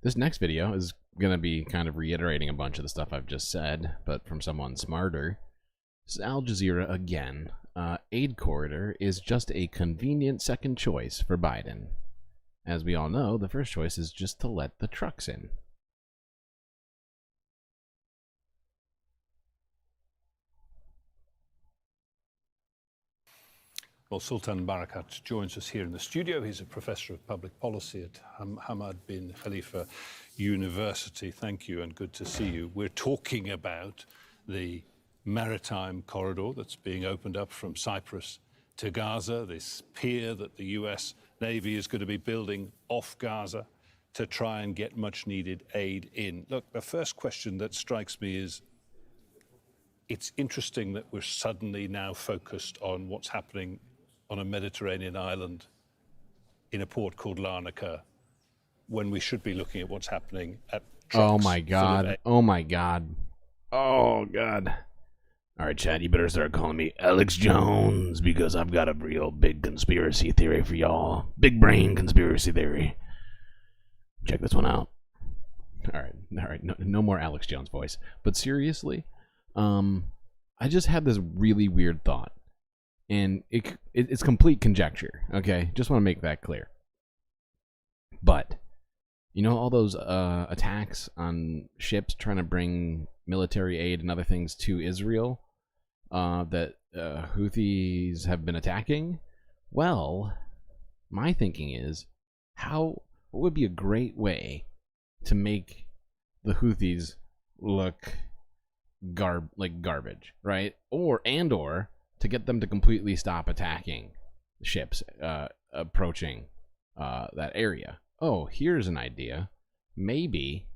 This next video is going to be kind of reiterating a bunch of the stuff I've just said, but from someone smarter. This is Al Jazeera again. Aid corridor is just a convenient second choice for Biden. As we all know, the first choice is just to let the trucks in. Well, Sultan Barakat joins us here in the studio. He's a professor of public policy at Hamad bin Khalifa University. Thank you and good to see you. We're talking about the maritime corridor that's being opened up from Cyprus to Gaza, this pier that the US Navy is going to be building off Gaza to try and get much needed aid in. Look, the first question that strikes me is, it's interesting that we're suddenly now focused on what's happening on a Mediterranean island in a port called Larnaca, when we should be looking at what's happening at trucks. Oh my God. Oh my God. Oh God. All right, Chad, you better start calling me Alex Jones because I've got a real big conspiracy theory for y'all. Big brain conspiracy theory. Check this one out. All right, no more Alex Jones voice. But seriously, I just had this really weird thought, and it's complete conjecture. Okay, just want to make that clear. But you know all those attacks on ships trying to bring military aid and other things to Israel that Houthis have been attacking? Well, my thinking is, what would be a great way to make the Houthis look like garbage, right? Or to get them to completely stop attacking ships approaching that area. Oh, here's an idea. Maybe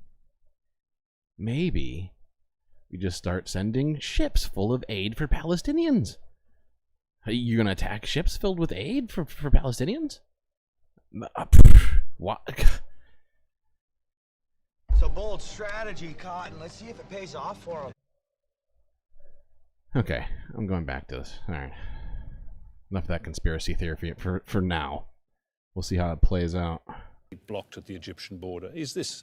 we just start sending ships full of aid for Palestinians. You're gonna attack ships filled with aid for Palestinians? What? It's a bold strategy, Cotton. Let's see if it pays off for them. Okay, I'm going back to this. All right, enough of that conspiracy theory for now. We'll see how it plays out. Blocked at the Egyptian border. Is this,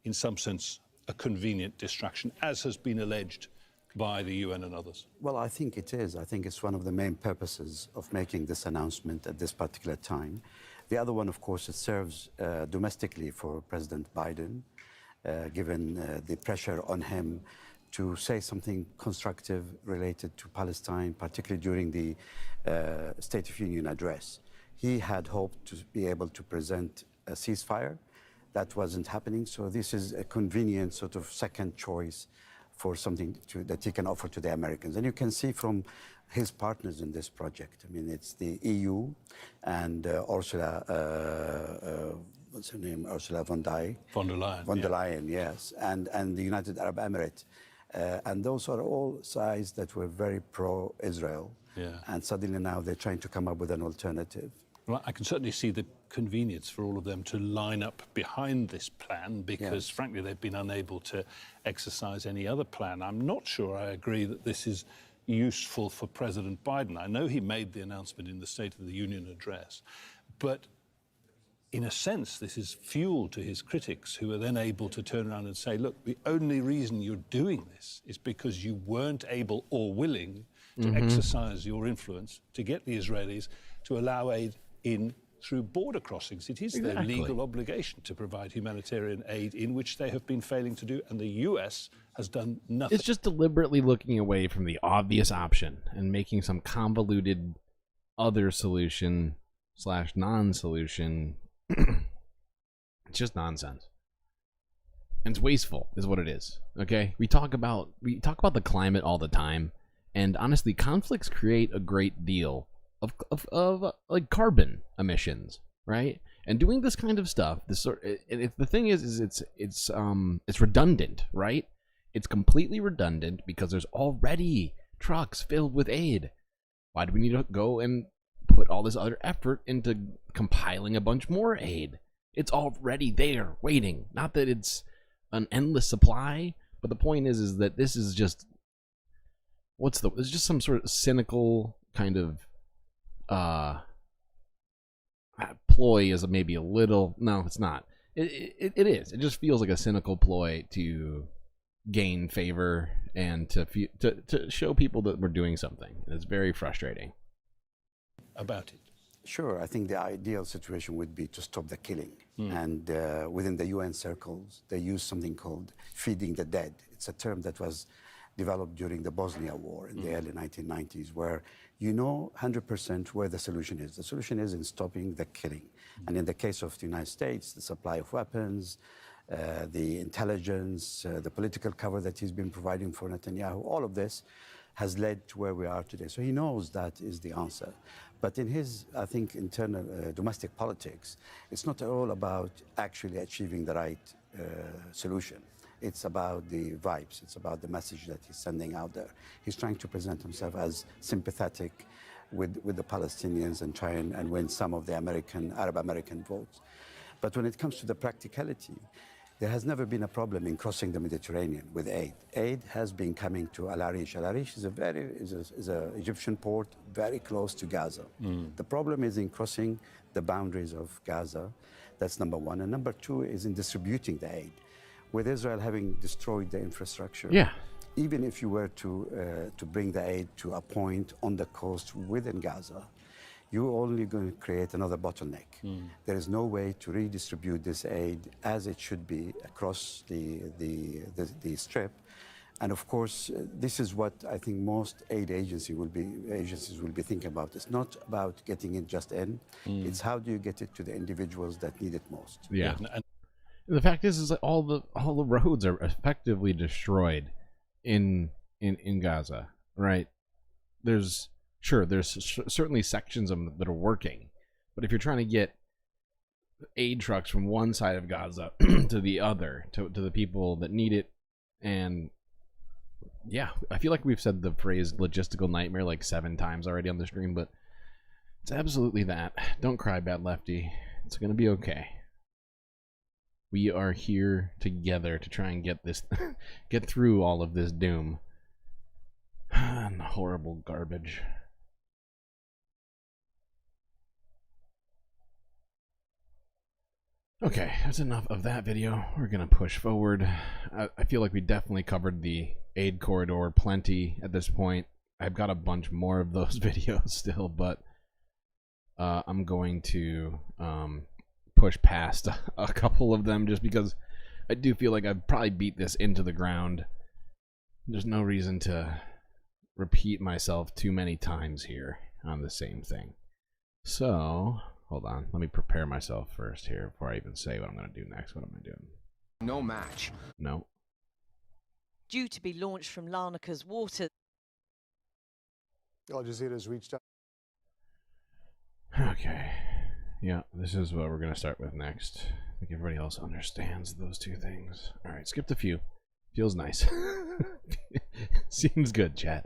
in some sense, a convenient distraction, as has been alleged by the UN and others? Well, I think it is. I think it's one of the main purposes of making this announcement at this particular time. The other one, of course, it serves domestically for President Biden, given the pressure on him to say something constructive related to Palestine, particularly during the State of Union address. He had hoped to be able to present a ceasefire. That wasn't happening, so this is a convenient sort of second choice for something that he can offer to the Americans. And you can see from his partners in this project, I mean, it's the EU and Ursula, what's her name, Ursula von der Leyen, yes, and the United Arab Emirates. And those are all sides that were very pro-Israel. Yeah. And suddenly now they're trying to come up with an alternative. Well, I can certainly see the convenience for all of them to line up behind this plan because, frankly, they've been unable to exercise any other plan. I'm not sure I agree that this is useful for President Biden. I know he made the announcement in the State of the Union address, but in a sense, this is fuel to his critics who are then able to turn around and say, look, the only reason you're doing this is because you weren't able or willing to exercise your influence to get the Israelis to allow aid in through border crossings. It is their legal obligation to provide humanitarian aid, in which they have been failing to do, and the US has done nothing. It's just deliberately looking away from the obvious option and making some convoluted other solution / non-solution. It's just nonsense. And it's wasteful is what it is. Okay? We talk about the climate all the time, and honestly, conflicts create a great deal of like carbon emissions, right? And doing this kind of stuff, the thing is it's redundant, right? It's completely redundant because there's already trucks filled with aid. Why do we need to go and put all this other effort into compiling a bunch more aid? It's already there, waiting. Not that it's an endless supply, but the point is that this is just it's just some sort of cynical kind of ploy is maybe a little, no, it's not. It is. It just feels like a cynical ploy to gain favor and to show people that we're doing something. It's very frustrating. About it. Sure, I think the ideal situation would be to stop the killing. And within the UN circles, they use something called feeding the dead. It's a term that was developed during the Bosnia War in the early 1990s, where you know 100% where the solution is. The solution is in stopping the killing. And in the case of the United States, the supply of weapons, the intelligence, the political cover that he's been providing for Netanyahu, all of this has led to where we are today. So he knows that is the answer. But in his, I think, internal domestic politics, it's not all about actually achieving the right solution. It's about the vibes. It's about the message that he's sending out there. He's trying to present himself as sympathetic with the Palestinians and try and win some of the Arab American votes. But when it comes to the practicality, There has never been a problem in crossing the Mediterranean with aid. Aid has been coming to Al Arish. Al Arish is a Egyptian port very close to Gaza. The problem is in crossing the boundaries of Gaza. That's number one. And number two is in distributing the aid. With Israel having destroyed the infrastructure, Yeah. even if you were to bring the aid to a point on the coast within Gaza, you're only going to create another bottleneck. There is no way to redistribute this aid as it should be across the strip. And of course, this is what I think most aid agencies will be thinking about. It's not about getting it just in. It's how do you get it to the individuals that need it most. Yeah. And the fact is that all the roads are effectively destroyed in Gaza, right? There's certainly sections of them that are working, but if you're trying to get aid trucks from one side of Gaza to the other, to the people that need it, and yeah, I feel like we've said the phrase logistical nightmare like 7 times already on the stream, but it's absolutely that. Don't cry, bad lefty. It's gonna be okay. We are here together to try and get this, get through all of this doom and horrible garbage. Okay, that's enough of that video. We're gonna push forward. I feel like we definitely covered the aid corridor plenty at this point. I've got a bunch more of those videos still, but I'm going to push past a couple of them just because I do feel like I've probably beat this into the ground. There's no reason to repeat myself too many times here on the same thing. So, hold on. Let me prepare myself first here before I even say what I'm going to do next. What am I doing? No match. No. Due to be launched from Larnaca's water. Al Jazeera's reached out. Okay. Yeah, this is what we're going to start with next. I think everybody else understands those two things. Alright, skipped a few. Feels nice. Seems good, chat.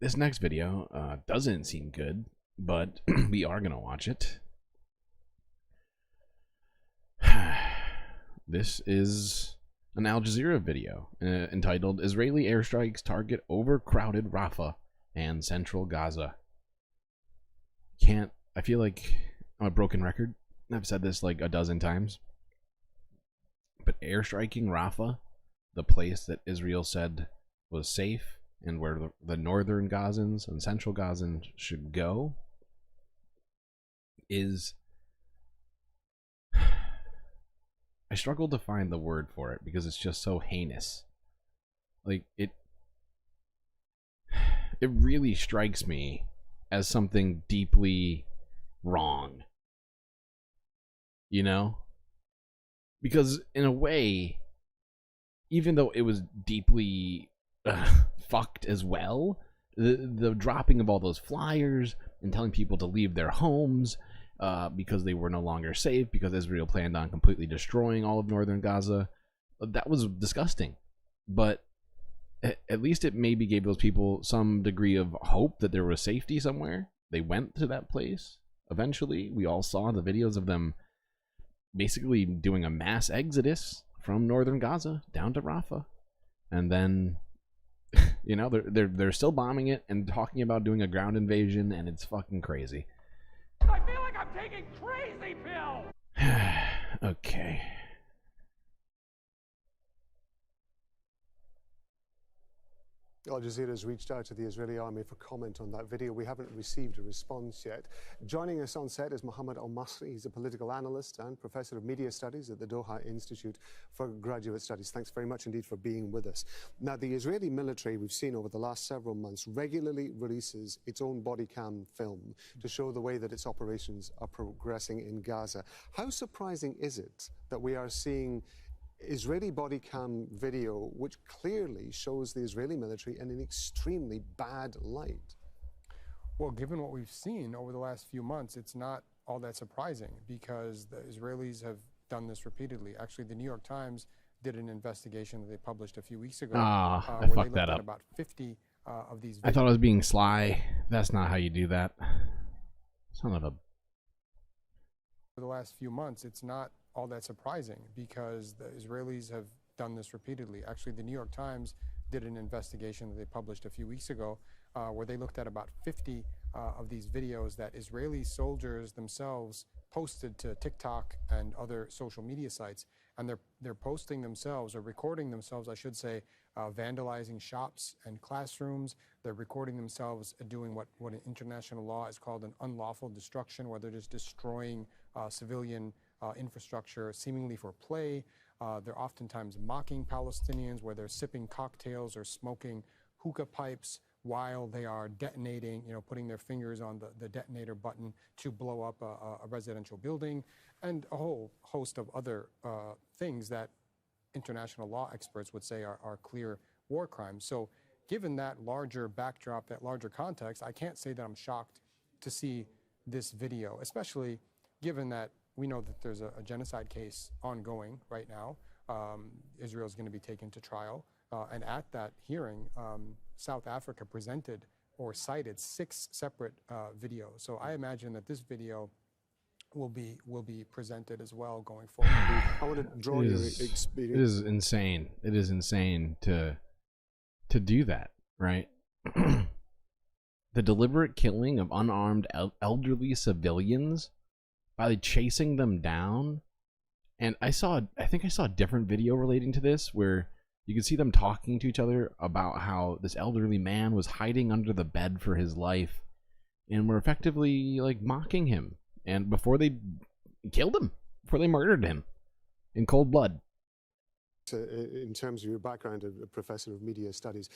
This next video doesn't seem good, but we are going to watch it. This is an Al Jazeera video entitled Israeli Airstrikes Target Overcrowded Rafah and Central Gaza. I feel like I'm a broken record. I've said this like a dozen times. But airstriking Rafah, the place that Israel said was safe and where the northern Gazans and central Gazans should go, is... I struggle to find the word for it because it's just so heinous. Like, it really strikes me as something deeply wrong. You know? Because in a way, even though it was deeply fucked as well, the dropping of all those flyers and telling people to leave their homes because they were no longer safe, because Israel planned on completely destroying all of northern Gaza, that was disgusting. But at least it maybe gave those people some degree of hope that there was safety somewhere. They went to that place eventually. We all saw the videos of them basically doing a mass exodus from northern Gaza down to Rafah, and then you know they're still bombing it and talking about doing a ground invasion, and it's fucking crazy. I feel like I'm taking crazy pills. Okay. Al Jazeera has reached out to the Israeli army for comment on that video. We haven't received a response yet. Joining us on set is Mohammed Al-Masri. He's a political analyst and professor of media studies at the Doha Institute for Graduate Studies. Thanks very much indeed for being with us. Now, the Israeli military, we've seen over the last several months, regularly releases its own body cam film to show the way that its operations are progressing in Gaza. How surprising is it that we are seeing Israeli body cam video which clearly shows the Israeli military in an extremely bad light? Well, given what we've seen over the last few months, it's not all that surprising because the Israelis have done this repeatedly. Actually, the New York Times did an investigation that they published a few weeks ago. I fucked that up. About 50 of these videos. I thought I was being sly. That's not how you do that. Son of a... For the last few months, it's not all that surprising because the Israelis have done this repeatedly. Actually, the New York Times did an investigation that they published a few weeks ago where they looked at about 50 of these videos that Israeli soldiers themselves posted to TikTok and other social media sites. And they're posting themselves, or recording themselves, I should say, vandalizing shops and classrooms. They're recording themselves doing what in international law is called an unlawful destruction, where they're just destroying civilian infrastructure seemingly for play. They're oftentimes mocking Palestinians, where they're sipping cocktails or smoking hookah pipes while they are detonating, putting their fingers on the detonator button to blow up a residential building, and a whole host of other things that international law experts would say are clear war crimes. So given that larger backdrop, that larger context, I can't say that I'm shocked to see this video, especially given that we know that there's a genocide case ongoing right now. Israel is going to be taken to trial. And at that hearing, South Africa presented or cited 6 separate videos. So I imagine that this video will be presented as well going forward. I want to draw your experience. It is insane. It is insane to do that, right? The deliberate killing of unarmed elderly civilians by chasing them down. And I think I saw a different video relating to this where you could see them talking to each other about how this elderly man was hiding under the bed for his life and were effectively like mocking him. And before they killed him, before they murdered him in cold blood. In terms of your background as a professor of media studies,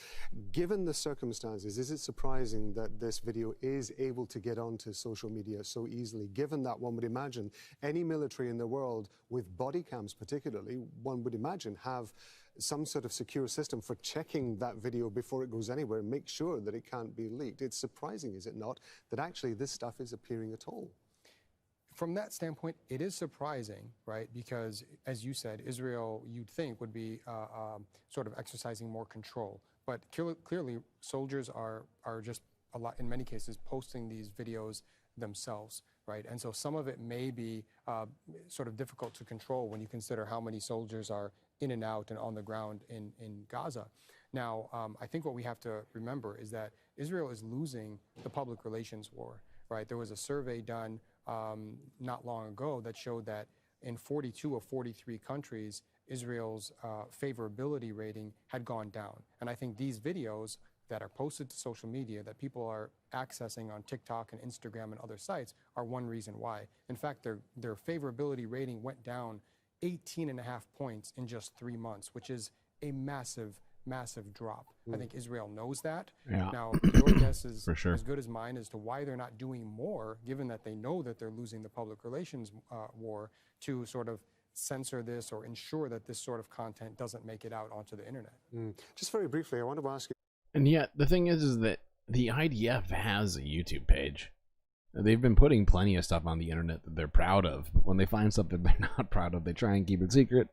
given the circumstances, is it surprising that this video is able to get onto social media so easily, given that one would imagine any military in the world, with body cams particularly, one would imagine have some sort of secure system for checking that video before it goes anywhere and make sure that it can't be leaked? It's surprising, is it not, that actually this stuff is appearing at all? From that standpoint, it is surprising, right? Because, as you said, Israel, you'd think, would be sort of exercising more control. But clearly, soldiers are just, in many cases, posting these videos themselves, right? And so some of it may be sort of difficult to control when you consider how many soldiers are in and out and on the ground in Gaza. Now, I think what we have to remember is that Israel is losing the public relations war, right? There was a survey done not long ago that showed that in 42 of 43 countries, Israel's favorability rating had gone down. And I think these videos that are posted to social media that people are accessing on TikTok and Instagram and other sites are one reason why. In fact, their favorability rating went down 18.5 points in just 3 months, which is a massive drop. I think Israel knows that. Yeah. Now, your guess is For sure. as good as mine as to why they're not doing more, given that they know that they're losing the public relations war, to sort of censor this or ensure that this sort of content doesn't make it out onto the internet. Just very briefly, I want to ask you. And yet, the thing is that the IDF has a YouTube page. They've been putting plenty of stuff on the internet that they're proud of, but when they find something they're not proud of, they try and keep it secret.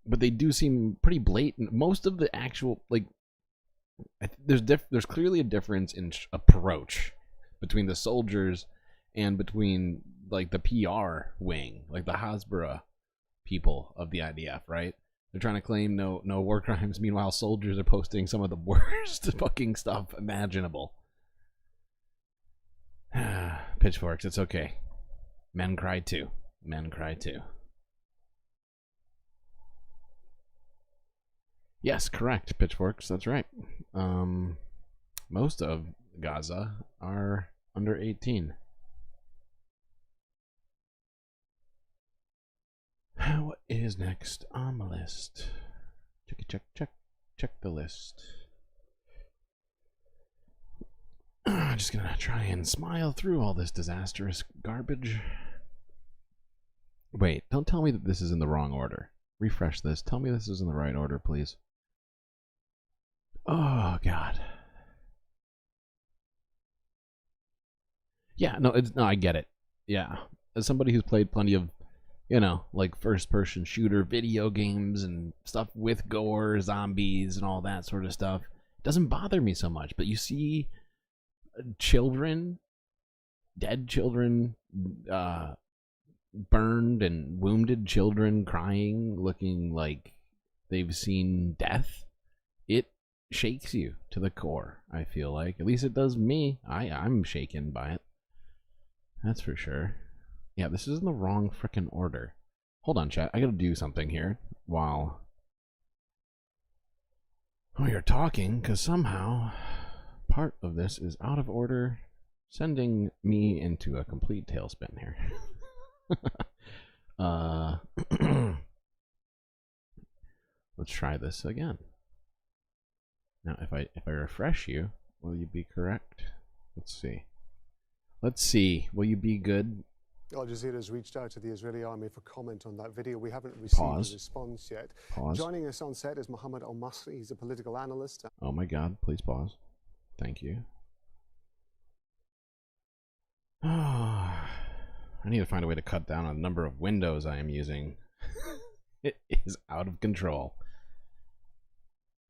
But they do seem pretty blatant. Most of the actual, like, there's clearly a difference in approach between the soldiers and between, like, the PR wing, like the Hasbara people of the IDF, right? They're trying to claim no war crimes. Meanwhile, soldiers are posting some of the worst fucking stuff imaginable. Pitchforks, it's okay. Men cry too. Men cry too. Yes, correct, Pitchforks. That's right. Most of Gaza are under 18. What is next on the list? Check the list. I'm just gonna try and smile through all this disastrous garbage. Wait, don't tell me that this is in the wrong order. Refresh this. Tell me this is in the right order, please. Oh, God. Yeah, no, I get it. Yeah. As somebody who's played plenty of, like first-person shooter video games and stuff with gore, zombies, and all that sort of stuff, it doesn't bother me so much. But you see children, dead children, burned and wounded children crying, looking like they've seen death, it shakes you to the core, I feel like. At least it does me. I'm shaken by it. That's for sure. Yeah, this is in the wrong frickin' order. Hold on, chat. I gotta do something here while we are talking, because somehow part of this is out of order, sending me into a complete tailspin here. Let's try this again. Now, if I refresh you, will you be correct? Let's see. Let's see. Will you be good? Al Jazeera has reached out to the Israeli army for comment on that video. We haven't received a response yet. Pause. Joining us on set is Mohammed Al-Masri. He's a political analyst. Oh my God, please pause. Thank you. I need to find a way to cut down on the number of windows I am using. It is out of control.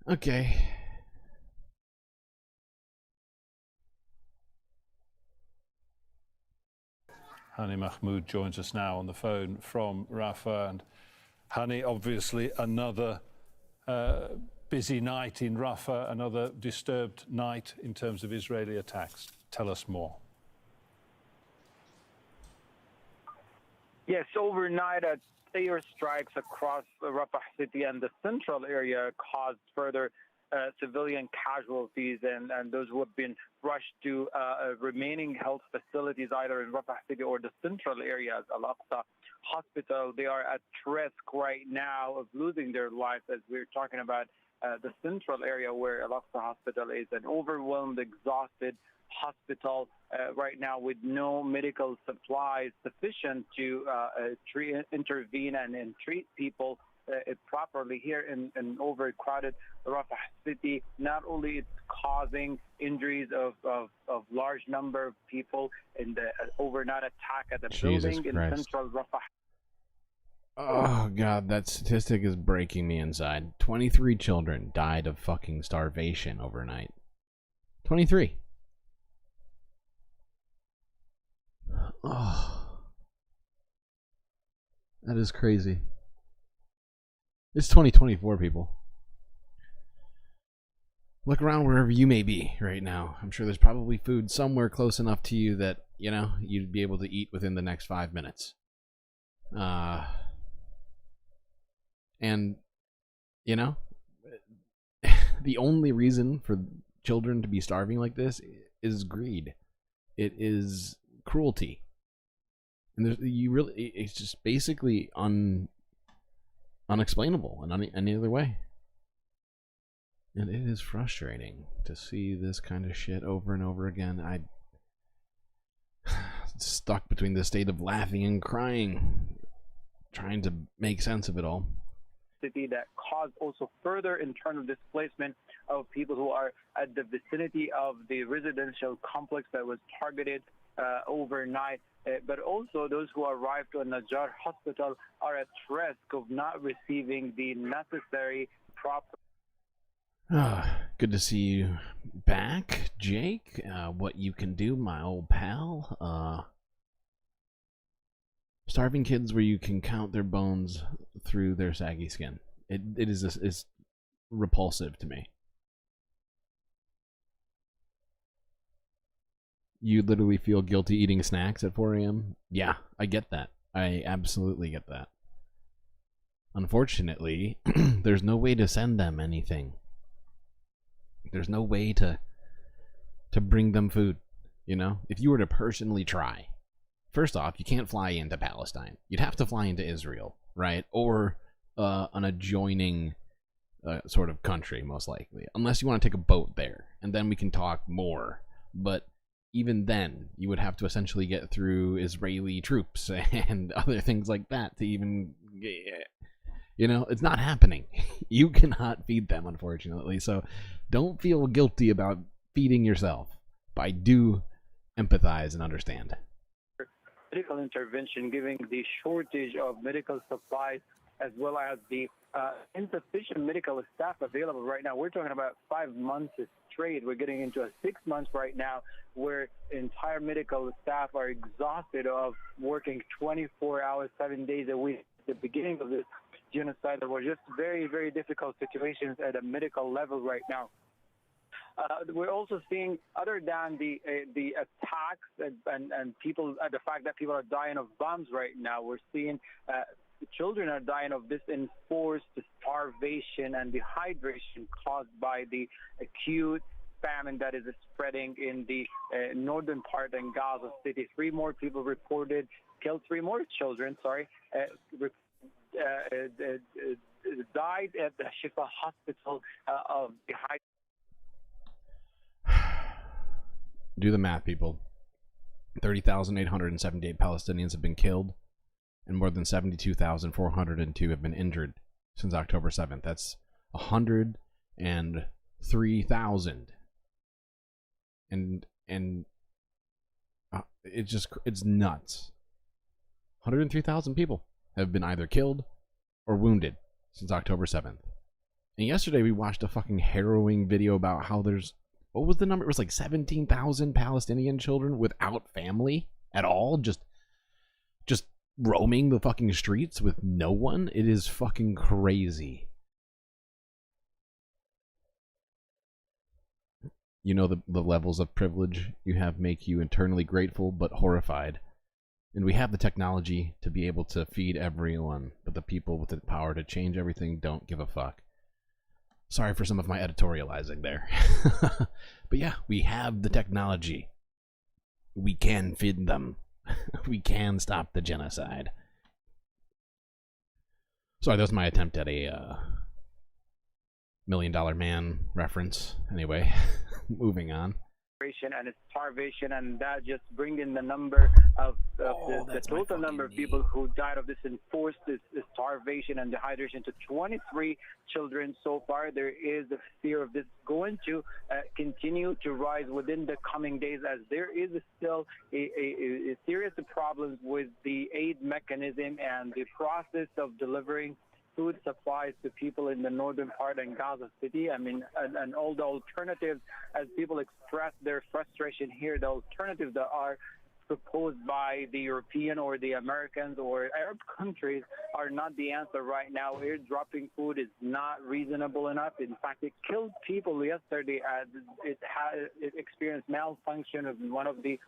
Okay. Hani Mahmoud joins us now on the phone from Rafah. And Hani, obviously another busy night in Rafah, another disturbed night in terms of Israeli attacks. Tell us more. Yes, overnight airstrikes across Rafah city and the central area caused further civilian casualties, and those who have been rushed to remaining health facilities either in Rafah city or the central areas, Al-Aqsa Hospital. They are at risk right now of losing their lives, as we're talking about the central area where Al-Aqsa Hospital is, an overwhelmed, exhausted hospital right now with no medical supplies sufficient to intervene and treat people properly here in overcrowded Rafah city. Not only it's causing injuries of large number of people in the overnight attack at the building in central Rafah. Oh God, that statistic is breaking me inside. 23 children died of fucking starvation overnight. 23. Oh, that is crazy. It's 2024, people. Look around wherever you may be right now. I'm sure there's probably food somewhere close enough to you that, you know, you'd be able to eat within the next 5 minutes. And, you know, the only reason for children to be starving like this is greed. It is cruelty. And it's just basically unexplainable in any other way. And it is frustrating to see this kind of shit over and over again. I'm stuck between the state of laughing and crying, trying to make sense of it all. City that caused also further internal displacement of people who are at the vicinity of the residential complex that was targeted overnight. But also those who arrived to Najjar Hospital are at risk of not receiving the necessary proper. Good to see you back, Jake. What you can do, my old pal. Starving kids where you can count their bones through their saggy skin. It is repulsive to me. You literally feel guilty eating snacks at 4 a.m.? Yeah, I get that. I absolutely get that. Unfortunately, there's no way to send them anything. There's no way to bring them food, you know? If you were to personally try, first off, you can't fly into Palestine. You'd have to fly into Israel, right? Or an adjoining sort of country, most likely. Unless you want to take a boat there, and then we can talk more. But even then, you would have to essentially get through Israeli troops and other things like that to even, you know, it's not happening. You cannot feed them, unfortunately. So don't feel guilty about feeding yourself. But I do empathize and understand. Medical intervention, given the shortage of medical supplies as well as the insufficient medical staff available right now. We're talking about 5 months straight. We're getting into a 6 months right now where entire medical staff are exhausted of working 24 hours, 7 days a week. At the beginning of this genocide, there were just very, very difficult situations at a medical level right now. We're also seeing, other than the attacks and people, the fact that people are dying of bombs right now, we're seeing children are dying of this enforced starvation and dehydration caused by the acute famine that is spreading in the northern part in Gaza City. 3 more people reported killed, 3 more children, died at the Shifa hospital of dehydration. Do the math, people. 30,878 Palestinians have been killed, and more than 72,402 have been injured since October 7th. That's 103,000. And it's nuts. 103,000 people have been either killed or wounded since October 7th. And yesterday we watched a fucking harrowing video about how there's, what was the number? It was like 17,000 Palestinian children without family at all, just roaming the fucking streets with no one. It is fucking crazy. You know, the levels of privilege you have make you internally grateful but horrified. And we have the technology to be able to feed everyone, but the people with the power to change everything don't give a fuck. Sorry for some of my editorializing there. But yeah, we have the technology. We can feed them. We can stop the genocide. Sorry, that was my attempt at a $1 Million Man reference. Anyway, moving on. And it's starvation, and that just bringing the number of the total number of people who died of this enforced starvation and dehydration to 23 children so far. There is a fear of this going to continue to rise within the coming days, as there is still a serious problems with the aid mechanism and the process of delivering food supplies to people in the northern part in Gaza City. I mean, and all the alternatives, as people express their frustration here, the alternatives that are proposed by the European or the Americans or Arab countries are not the answer right now. Airdropping food is not reasonable enough. In fact, it killed people yesterday. It experienced malfunction of one of the...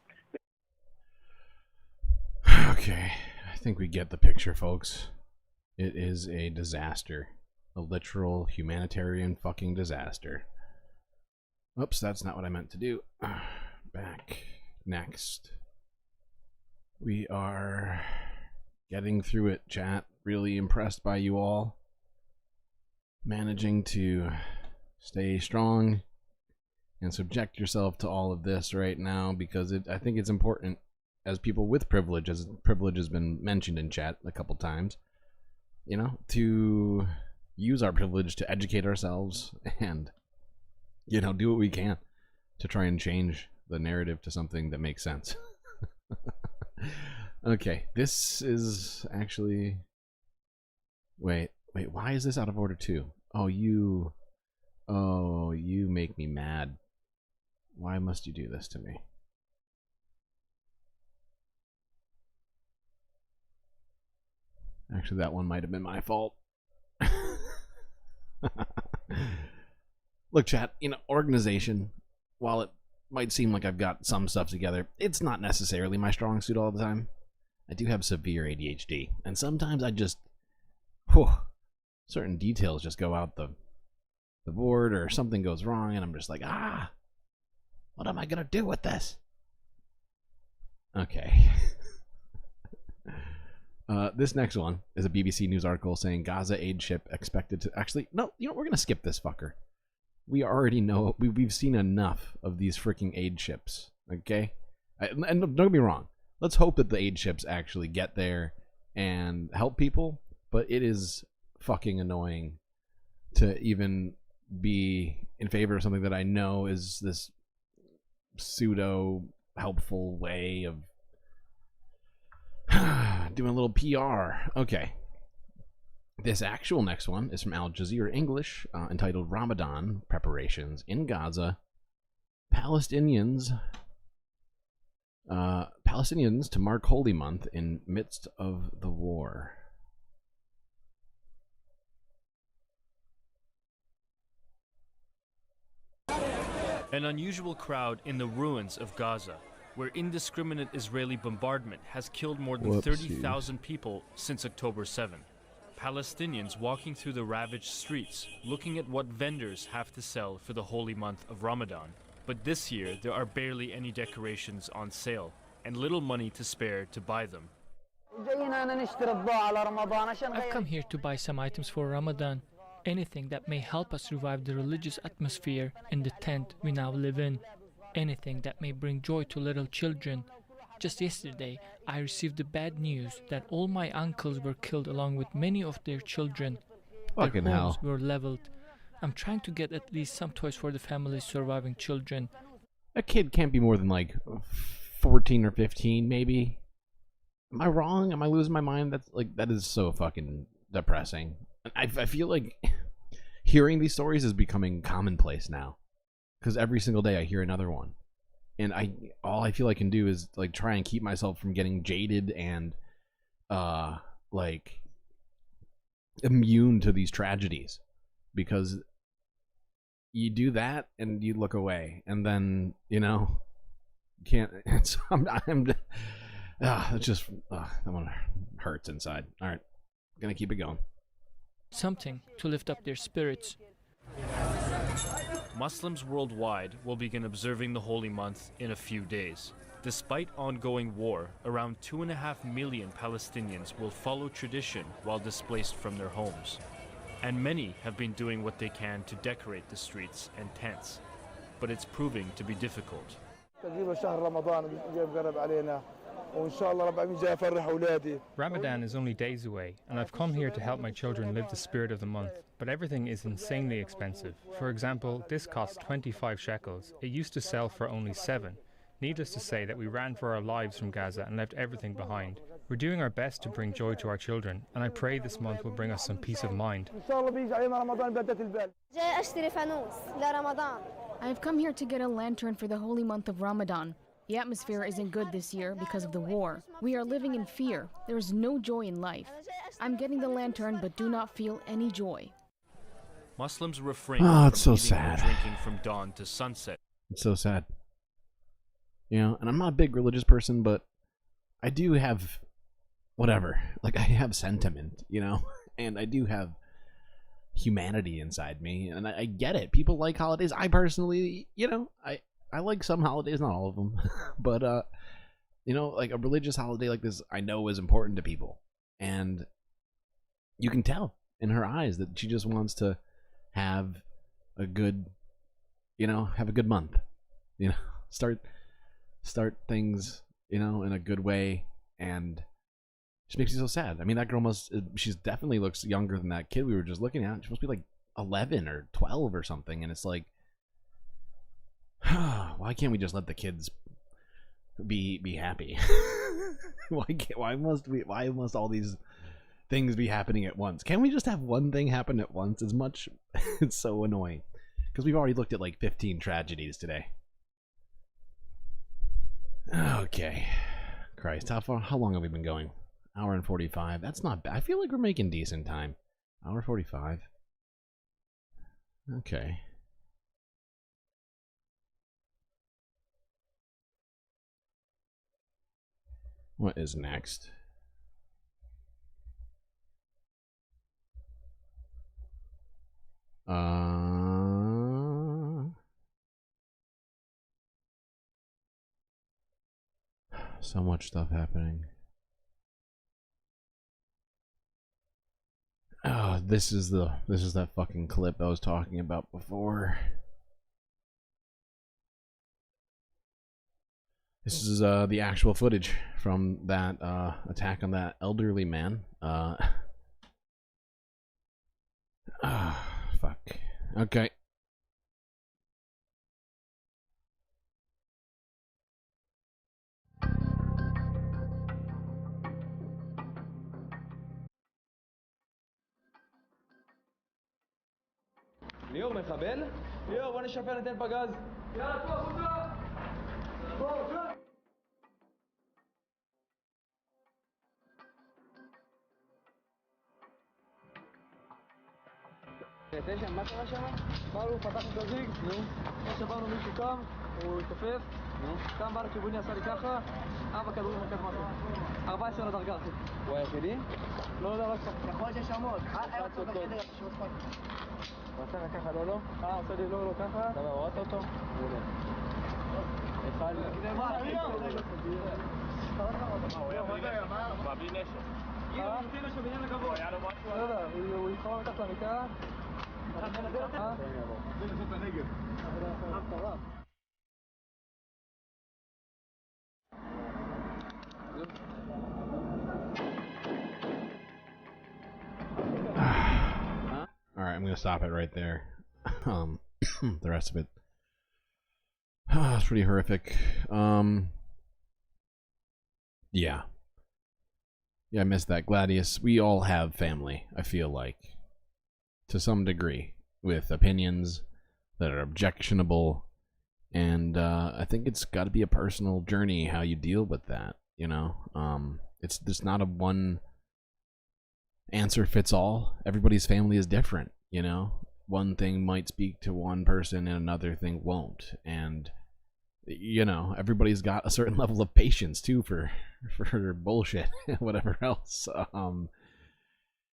Okay, I think we get the picture, folks. It is a disaster. A literal humanitarian fucking disaster. Oops, that's not what I meant to do. Back. Next. We are getting through it, chat. Really impressed by you all. Managing to stay strong and subject yourself to all of this right now, because I think it's important, as people with privilege, as privilege has been mentioned in chat a couple times, you know, to use our privilege to educate ourselves and, you know, do what we can to try and change the narrative to something that makes sense. Okay, this is actually... Wait, why is this out of order too? Oh, you make me mad. Why must you do this to me? Actually, that one might have been my fault. Look, chat, you know, organization, while it might seem like I've got some stuff together, it's not necessarily my strong suit all the time. I do have severe ADHD, and sometimes I just, certain details just go out the board, or something goes wrong, and I'm just like, what am I gonna do with this? Okay. This next one is a BBC News article saying Gaza aid ship expected to... Actually, no, you know, we're going to skip this fucker. We already know... We've seen enough of these freaking aid ships, okay? And don't get me wrong. Let's hope that the aid ships actually get there and help people, but it is fucking annoying to even be in favor of something that I know is this pseudo-helpful way of doing a little PR. Okay. This actual next one is from Al Jazeera English, entitled Ramadan Preparations in Gaza. Palestinians to mark Holy Month in midst of the war. An unusual crowd in the ruins of Gaza, where indiscriminate Israeli bombardment has killed more than 30,000 people since October 7. Palestinians walking through the ravaged streets, looking at what vendors have to sell for the holy month of Ramadan. But this year, there are barely any decorations on sale, and little money to spare to buy them. I've come here to buy some items for Ramadan. Anything that may help us revive the religious atmosphere in the tent we now live in. Anything that may bring joy to little children. Just yesterday, I received the bad news that all my uncles were killed along with many of their children. Fucking their homes hell. were leveled. I'm trying to get at least some toys for the family's surviving children. A kid can't be more than like 14 or 15, maybe. Am I wrong? Am I losing my mind? That is so fucking depressing. I feel like hearing these stories is becoming commonplace now, because every single day I hear another one, and all I feel I can do is like try and keep myself from getting jaded and like immune to these tragedies, because you do that and you look away, and then you can't. It's, it's just that one hurts inside. All right, gonna keep it going. Something to lift up their spirits. Muslims worldwide will begin observing the holy month in a few days. Despite ongoing war, around 2.5 million Palestinians will follow tradition while displaced from their homes. And many have been doing what they can to decorate the streets and tents. But it's proving to be difficult. Ramadan is only days away, and I've come here to help my children live the spirit of the month. But everything is insanely expensive. For example, this costs 25 shekels. It used to sell for only 7. Needless to say that we ran for our lives from Gaza and left everything behind. We're doing our best to bring joy to our children, and I pray this month will bring us some peace of mind. I've come here to get a lantern for the holy month of Ramadan. The atmosphere isn't good this year because of the war. We are living in fear. There is no joy in life. I'm getting the lantern but do not feel any joy. Muslims refrain from it's so eating sad. or drinking from dawn to sunset. It's so sad. And I'm not a big religious person, but I do have whatever. Like, I have sentiment, and I do have humanity inside me, and I get it. People like holidays. I personally, I like some holidays, not all of them, but like a religious holiday like this, I know is important to people, and you can tell in her eyes that she just wants to have a good, have a good month, start things, in a good way, and she makes me so sad. I mean, that girl she's definitely looks younger than that kid we were just looking at. She must be like 11 or 12 or something, and it's like, why can't we just let the kids be happy? Why must all these things be happening at once? Can't we just have one thing happen at once? It's so annoying, because we've already looked at like 15 tragedies today. Okay, Christ, how long have we been going? Hour and 45. That's not bad. I feel like we're making decent time. Hour 45. Okay. What is next? So much stuff happening. Oh, this is that fucking clip I was talking about before. This is the actual footage from that attack on that elderly man. Fuck. Okay. ליאור מחבל? ליאור, בוא נשפר, ניתן פגז. יאללה, תבוא החוצה! בוא, תשע, מה קרה שם? באנו, פתחנו את הזיג, כמו שברנו מישהו קם, הוא התופף, קם בארץ שבוני עשה לי ככה, 4 כדורים מרכז משהו, 14 לדרגה אחי. הוא היחידי? לא יודע, רק פה. יכול שיש שם עוד, היה אותו בחדר, שהוא עוד הוא עשה לך ככה לא לא? עושה לי לא לא ככה. אתה הורדת אותו? מעולה. אחד. מה, בלי נשק? הוא נותן לו שבניין לגבוה. היה לו משהו? לא יודע, הוא יתחור מתחת למיטה. Alright, I'm going to stop it right there. The rest of it. It's pretty horrific. Yeah. Yeah, I missed that. Gladius, we all have family, I feel like. To some degree. With opinions that are objectionable. And I think it's got to be a personal journey how you deal with that, you know? It's just not a one answer fits all. Everybody's family is different, you know? One thing might speak to one person and another thing won't. And, you know, everybody's got a certain level of patience, too, for bullshit and whatever else.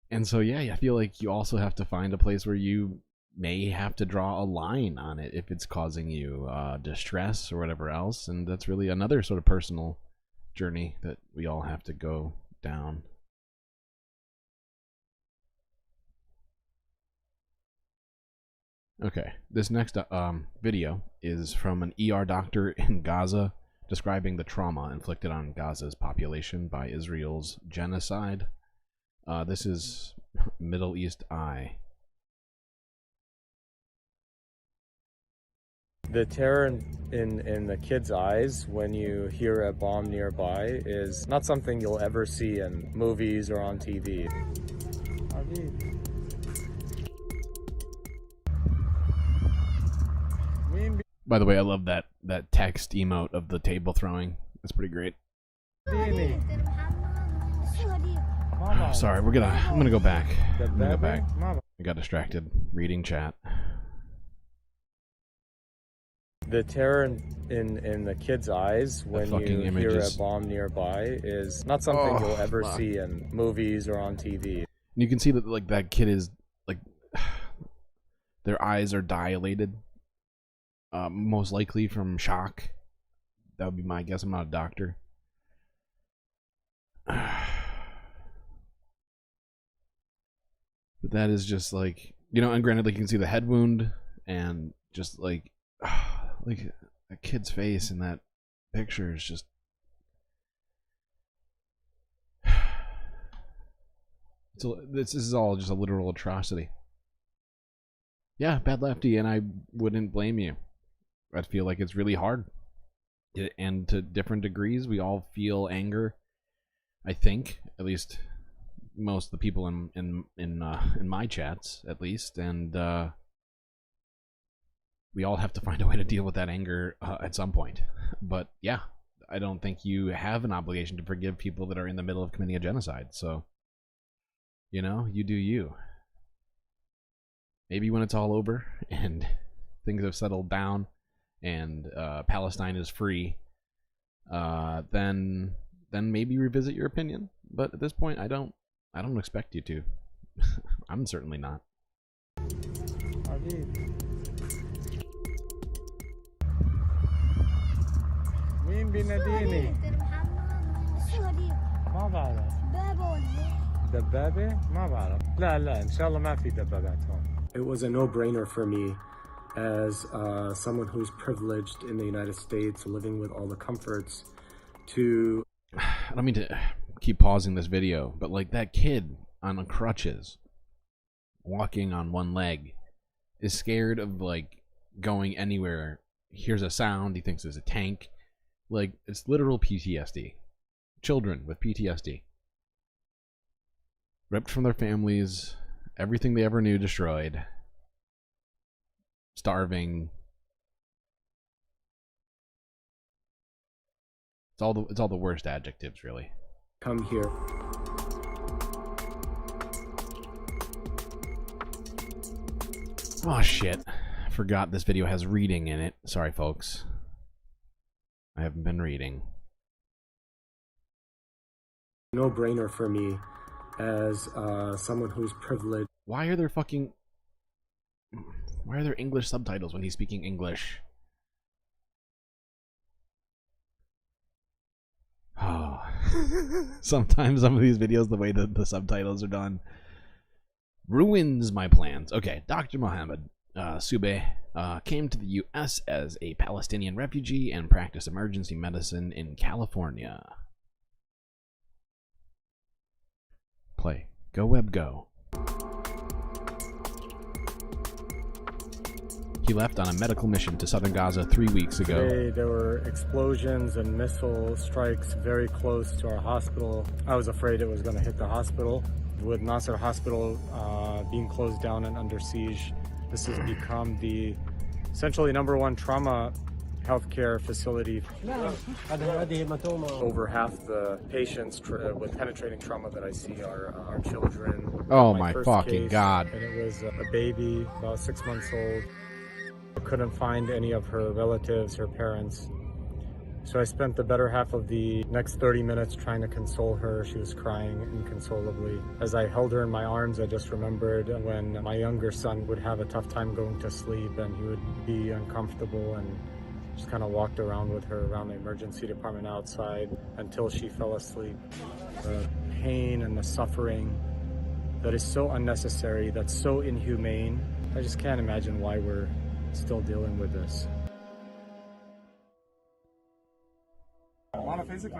And so, yeah, I feel like you also have to find a place where you may have to draw a line on it if it's causing you distress or whatever else. And that's really another sort of personal journey that we all have to go down. Okay, this next video is from an ER doctor in Gaza describing the trauma inflicted on Gaza's population by Israel's genocide. This is Middle East Eye. The terror in the kids' eyes when you hear a bomb nearby is not something you'll ever see in movies or on TV. By the way, I love that text emote of the table throwing. It's pretty great. Oh, sorry, I'm gonna go back. I'm gonna go back. I got distracted reading chat. The terror in the kids' eyes when you hear a bomb nearby is not something you'll ever see in movies or on TV. You can see that like that kid is like their eyes are dilated. Most likely from shock. That would be my guess. I'm not a doctor. But that is just like, you know, and granted, like you can see the head wound and just like a kid's face in that picture is just this is all just a literal atrocity. Yeah, bad lefty, and I wouldn't blame you. I feel like it's really hard, and to different degrees, we all feel anger. I think, at least, most of the people in my chats, at least, and we all have to find a way to deal with that anger at some point. But yeah, I don't think you have an obligation to forgive people that are in the middle of committing a genocide. So, you know, you do you. Maybe when it's all over and things have settled down and Palestine is free, then maybe revisit your opinion. But at this point, I don't expect you to. I'm certainly not. مين بيناديني؟ ما بعرف. دبابة؟ ما بعرف. لا إن شاء الله ما في دبابات هون. It was a no-brainer for me as someone who's privileged in the United States, living with all the comforts, to... I don't mean to keep pausing this video, but like that kid on crutches, walking on one leg, is scared of like going anywhere. Hears a sound, he thinks there's a tank. Like, it's literal PTSD. Children with PTSD. Ripped from their families, everything they ever knew destroyed. starving. It's all the worst adjectives, really. Come here. Oh shit. I forgot this video has reading in it. Sorry, folks. I haven't been reading. No-brainer for me as someone who's privileged. Why are there English subtitles when he's speaking English? Oh. Sometimes some of these videos, the way that the subtitles are done, ruins my plans. Okay, Dr. Mohammed Sube came to the U.S. as a Palestinian refugee and practiced emergency medicine in California. Play. Go web go. He left on a medical mission to southern Gaza 3 weeks ago. Today, there were explosions and missile strikes very close to our hospital. I was afraid it was going to hit the hospital. With Nasser Hospital being closed down and under siege, this has become the essentially #1 trauma healthcare facility. Over half the patients with penetrating trauma that I see are children. Oh my my fucking case, god. And it was a baby, about 6 months old. I couldn't find any of her relatives, her parents. So I spent the better half of the next 30 minutes trying to console her. She was crying inconsolably. As I held her in my arms, I just remembered when my younger son would have a tough time going to sleep and he would be uncomfortable, and just kind of walked around with her around the emergency department outside until she fell asleep. The pain and the suffering that is so unnecessary, that's so inhumane. I just can't imagine why we're still dealing with this. Monophasic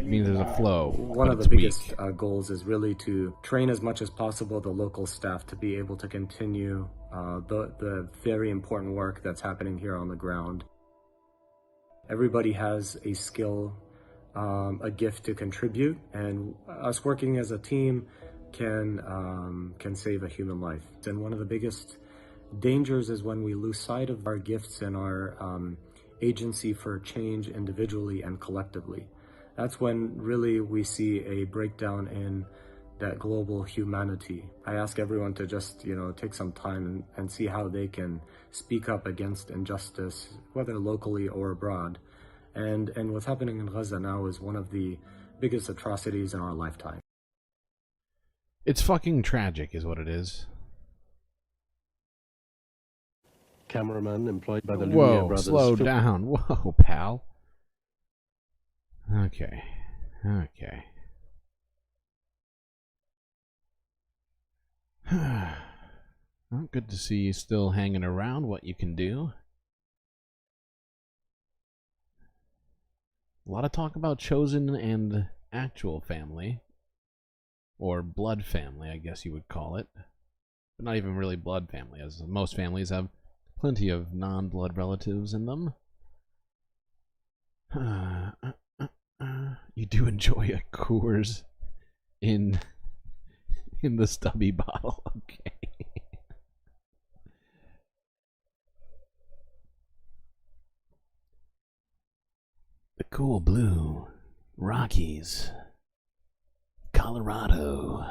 means there's a flow. One of the biggest goals is really to train as much as possible the local staff to be able to continue the very important work that's happening here on the ground. Everybody has a skill, a gift to contribute, and us working as a team can save a human life. And one of the biggest dangers is when we lose sight of our gifts and our agency for change individually and collectively. That's when really we see a breakdown in that global humanity. I ask everyone to just, take some time and see how they can speak up against injustice, whether locally or abroad. And what's happening in Gaza now is one of the biggest atrocities in our lifetime. It's fucking tragic, is what it is. Cameraman employed by the Lumiere brothers. Slow down. Whoa, pal. Okay. Well, good to see you still hanging around. What you can do. A lot of talk about chosen and actual family. Or blood family, I guess you would call it. But not even really blood family, as most families have plenty of non-blood relatives in them. You do enjoy a Coors in the stubby bottle, okay. The cool blue Rockies, Colorado.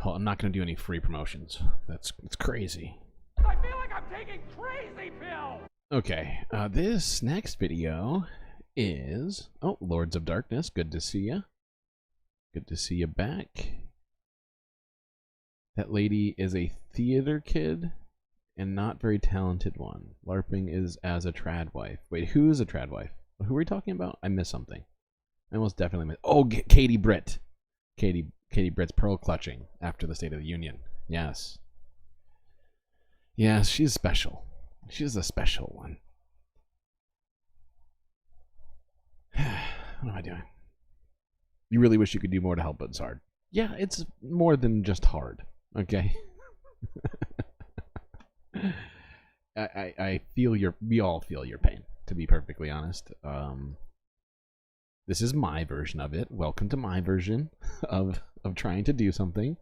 Oh, I'm not going to do any free promotions. It's crazy. I feel like I'm taking crazy pills. Okay, this next video is... Oh, Lords of Darkness, good to see ya. Good to see you back. That lady is a theater kid and not very talented one. LARPing is as a trad wife. Wait, who's a trad wife? Who are we talking about? I missed something. I almost definitely missed... Oh, Katie Britt. Katie Britt's pearl clutching after the State of the Union. Yes. Yes, she's special. She's a special one. What am I doing? You really wish you could do more to help, but it's hard. Yeah, it's more than just hard. Okay? I feel we all feel your pain, to be perfectly honest. This is my version of it. Welcome to my version of trying to do something.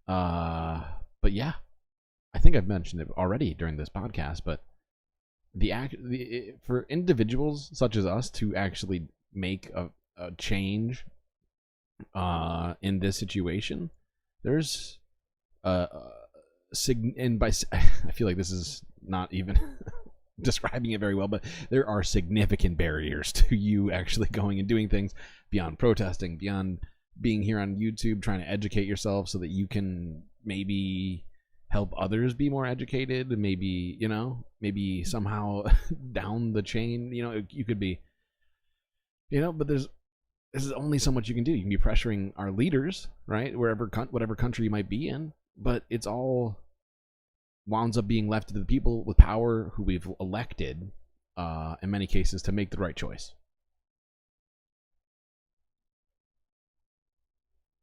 But yeah, I think I've mentioned it already during this podcast, but for individuals such as us to actually make a change in this situation, there's and by I feel like this is not even describing it very well, but there are significant barriers to you actually going and doing things beyond protesting, beyond being here on YouTube trying to educate yourself so that you can maybe help others be more educated, and maybe somehow down the chain, you could be, but this is only so much you can do. You can be pressuring our leaders, right, whatever country you might be in, but it's all winds up being left to the people with power who we've elected, in many cases, to make the right choice.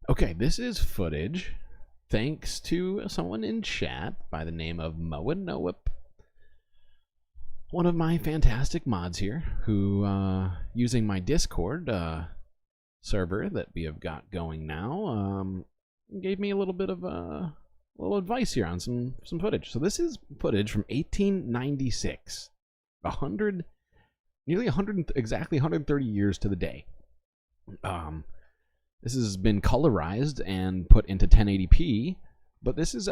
Okay, this is footage thanks to someone in chat by the name of Moanowip, one of my fantastic mods here, who, using my Discord server that we have got going now, gave me a little bit of little advice here on some footage. So this is footage from 1896, exactly 130 years to the day. This has been colorized and put into 1080p, but this is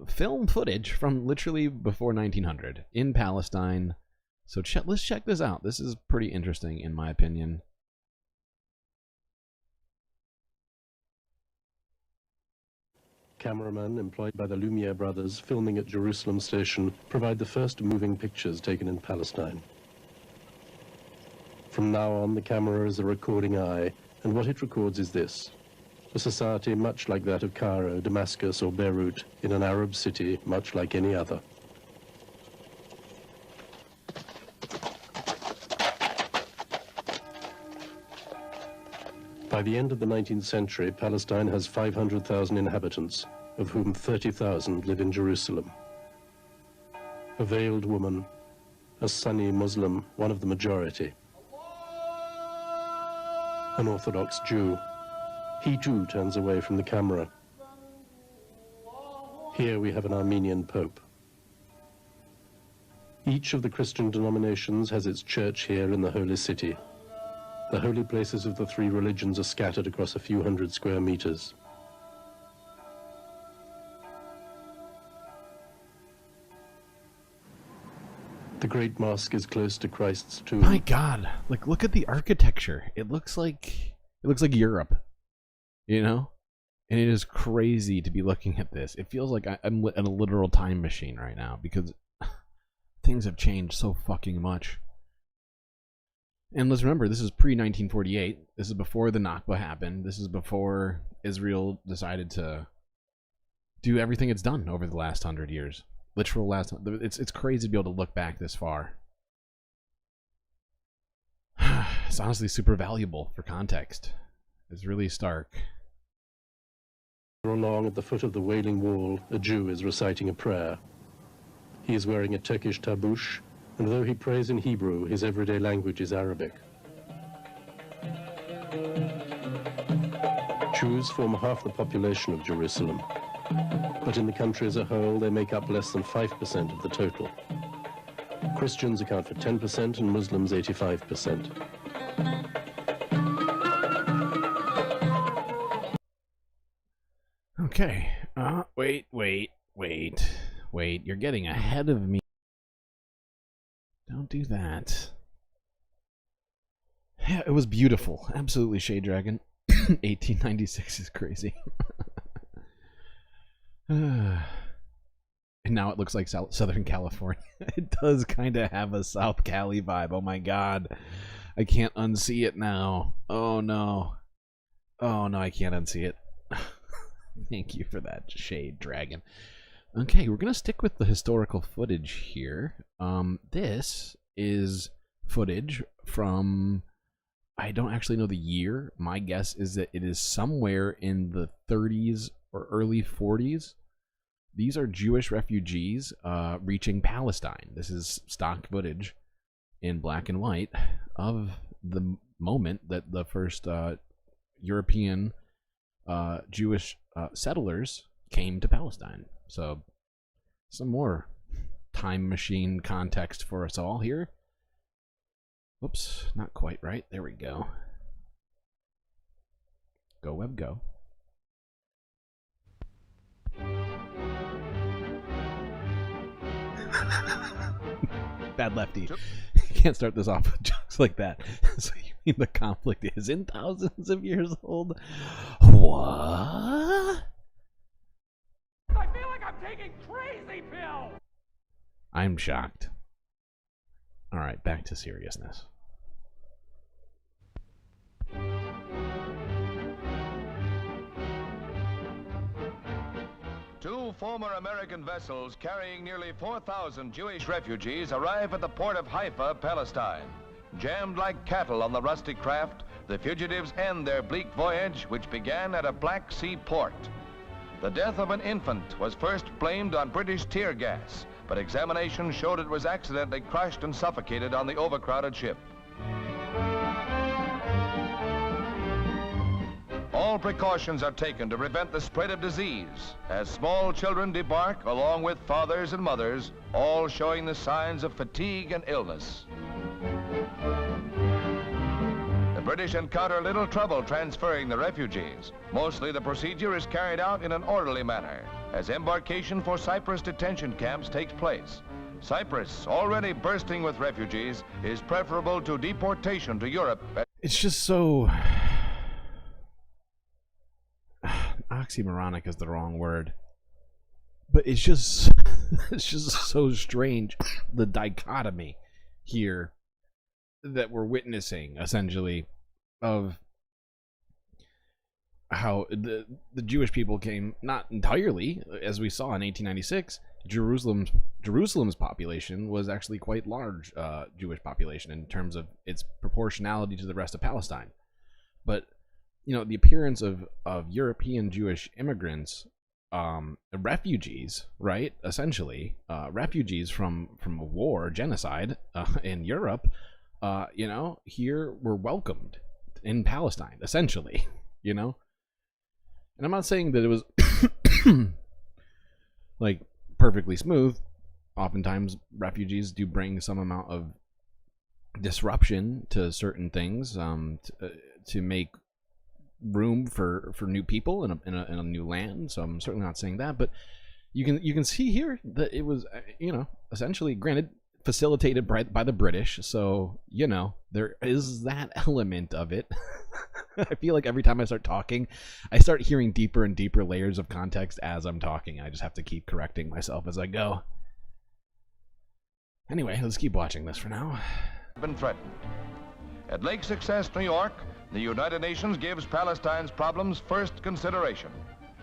film footage from literally before 1900 in Palestine. So let's check this out. This is pretty interesting in my opinion. Cameramen employed by the Lumiere brothers filming at Jerusalem Station provide the first moving pictures taken in Palestine. From now on, the camera is a recording eye, and what it records is this: a society much like that of Cairo, Damascus, or Beirut, in an Arab city much like any other. By the end of the 19th century, Palestine has 500,000 inhabitants, of whom 30,000 live in Jerusalem. A veiled woman, a Sunni Muslim, one of the majority. An Orthodox Jew. He too turns away from the camera. Here we have an Armenian Pope. Each of the Christian denominations has its church here in the Holy City. The holy places of the three religions are scattered across a few hundred square meters. The Great Mosque is close to Christ's tomb. My God, look at the architecture. It looks like Europe, and it is crazy to be looking at this. It feels like I'm in a literal time machine right now because things have changed so fucking much. And let's remember, this is pre-1948. This is before the Nakba happened. This is before Israel decided to do everything it's done over the last 100 years. Literal last. It's crazy to be able to look back this far. It's honestly super valuable for context. It's really stark. Along at the foot of the Wailing Wall, a Jew is reciting a prayer. He is wearing a Turkish tabush, and though he prays in Hebrew, his everyday language is Arabic. Jews form half the population of Jerusalem, but in the country as a whole, they make up less than 5% of the total. Christians account for 10% and Muslims 85%. Okay. Wait. You're getting ahead of me. Don't do that. Yeah, it was beautiful. Absolutely, Shade Dragon. 1896 is crazy. And now it looks like Southern California. It does kind of have a South Cali vibe. Oh my God. I can't unsee it now. Oh no, I can't unsee it. Thank you for that, Shade Dragon. Okay, we're going to stick with the historical footage here. This is footage from, I don't actually know the year. My guess is that it is somewhere in the 30s or early 40s. These are Jewish refugees reaching Palestine. This is stock footage in black and white of the moment that the first European Jewish settlers came to Palestine. So, some more time machine context for us all here. Whoops, not quite right. There we go. Go web go. Bad lefty. Can't start this off with jokes like that. So you mean the conflict isn't thousands of years old? What? I feel like I'm taking crazy pills. I'm shocked. All right, back to seriousness. Two former American vessels carrying nearly 4,000 Jewish refugees arrive at the port of Haifa, Palestine. Jammed like cattle on the rusty craft, the fugitives end their bleak voyage, which began at a Black Sea port. The death of an infant was first blamed on British tear gas, but examination showed it was accidentally crushed and suffocated on the overcrowded ship. All precautions are taken to prevent the spread of disease as small children debark along with fathers and mothers, all showing the signs of fatigue and illness. The British encounter little trouble transferring the refugees. Mostly the procedure is carried out in an orderly manner as embarkation for Cyprus detention camps takes place. Cyprus, already bursting with refugees, is preferable to deportation to Europe. It's just so... oxymoronic is the wrong word, but it's just so strange, the dichotomy here that we're witnessing, essentially, of how the Jewish people came, not entirely, as we saw in 1896. Jerusalem's population was actually quite large, Jewish population in terms of its proportionality to the rest of Palestine, but you know, the appearance of European Jewish immigrants, refugees, right? Essentially, refugees from a war, genocide in Europe, you know, here were welcomed in Palestine, essentially, you know? And I'm not saying that it was like perfectly smooth. Oftentimes, refugees do bring some amount of disruption to certain things to make room for new people in a new land. So I'm certainly not saying that, but you can see here that it was, you know, essentially, granted, facilitated by the British, so you know there is that element of it. I feel like every time I start talking, I start hearing deeper and deeper layers of context as I'm talking. I just have to keep correcting myself as I go. Anyway, let's keep watching this for now. Been threatened. At Lake Success, New York, the United Nations gives Palestine's problems first consideration.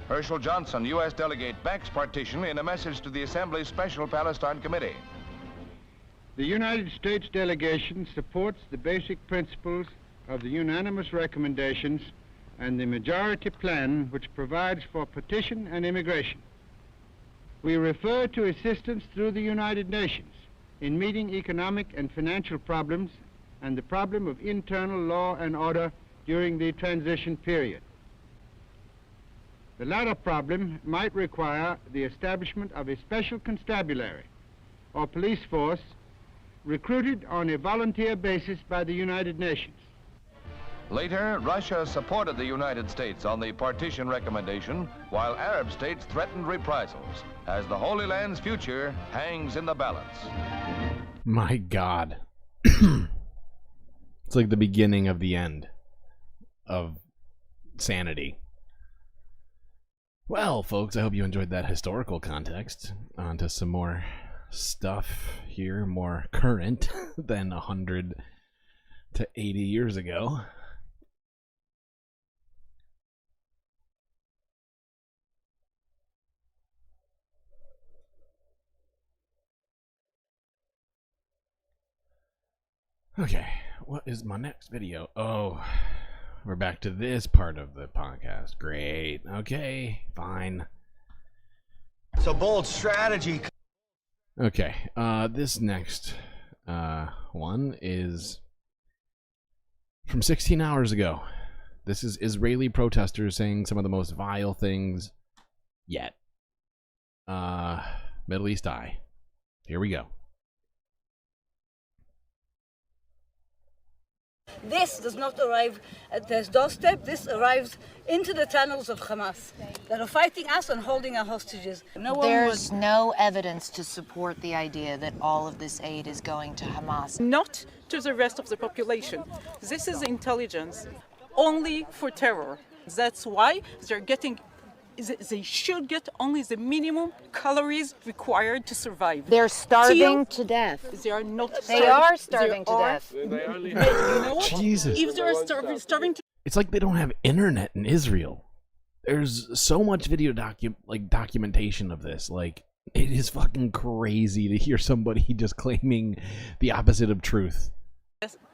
Herschel Johnson, U.S. delegate, backs partition in a message to the Assembly's Special Palestine Committee. The United States delegation supports the basic principles of the unanimous recommendations and the majority plan which provides for partition and immigration. We refer to assistance through the United Nations in meeting economic and financial problems and the problem of internal law and order during the transition period. The latter problem might require the establishment of a special constabulary or police force recruited on a volunteer basis by the United Nations. Later, Russia supported the United States on the partition recommendation, while Arab states threatened reprisals, as the Holy Land's future hangs in the balance. My God. It's like the beginning of the end of sanity. Well, folks, I hope you enjoyed that historical context. On to some more stuff here, more current than 100 to 80 years ago. Okay, what is my next video? Oh, we're back to this part of the podcast. Great. Okay, fine. It's a bold strategy. Okay, this next one is from 16 hours ago. This is Israeli protesters saying some of the most vile things yet. Middle East Eye. Here we go. This does not arrive at their doorstep. This arrives into the tunnels of Hamas that are fighting us and holding our hostages. There's no evidence to support the idea that all of this aid is going to Hamas. Not to the rest of the population. This is intelligence only for terror. That's why they should get only the minimum calories required to survive. They're starving to death. They are not. They are starving to death. You know what? Jesus. If they're starving to. It's like they don't have internet in Israel. There's so much video documentation of this. Like, it is fucking crazy to hear somebody just claiming the opposite of truth.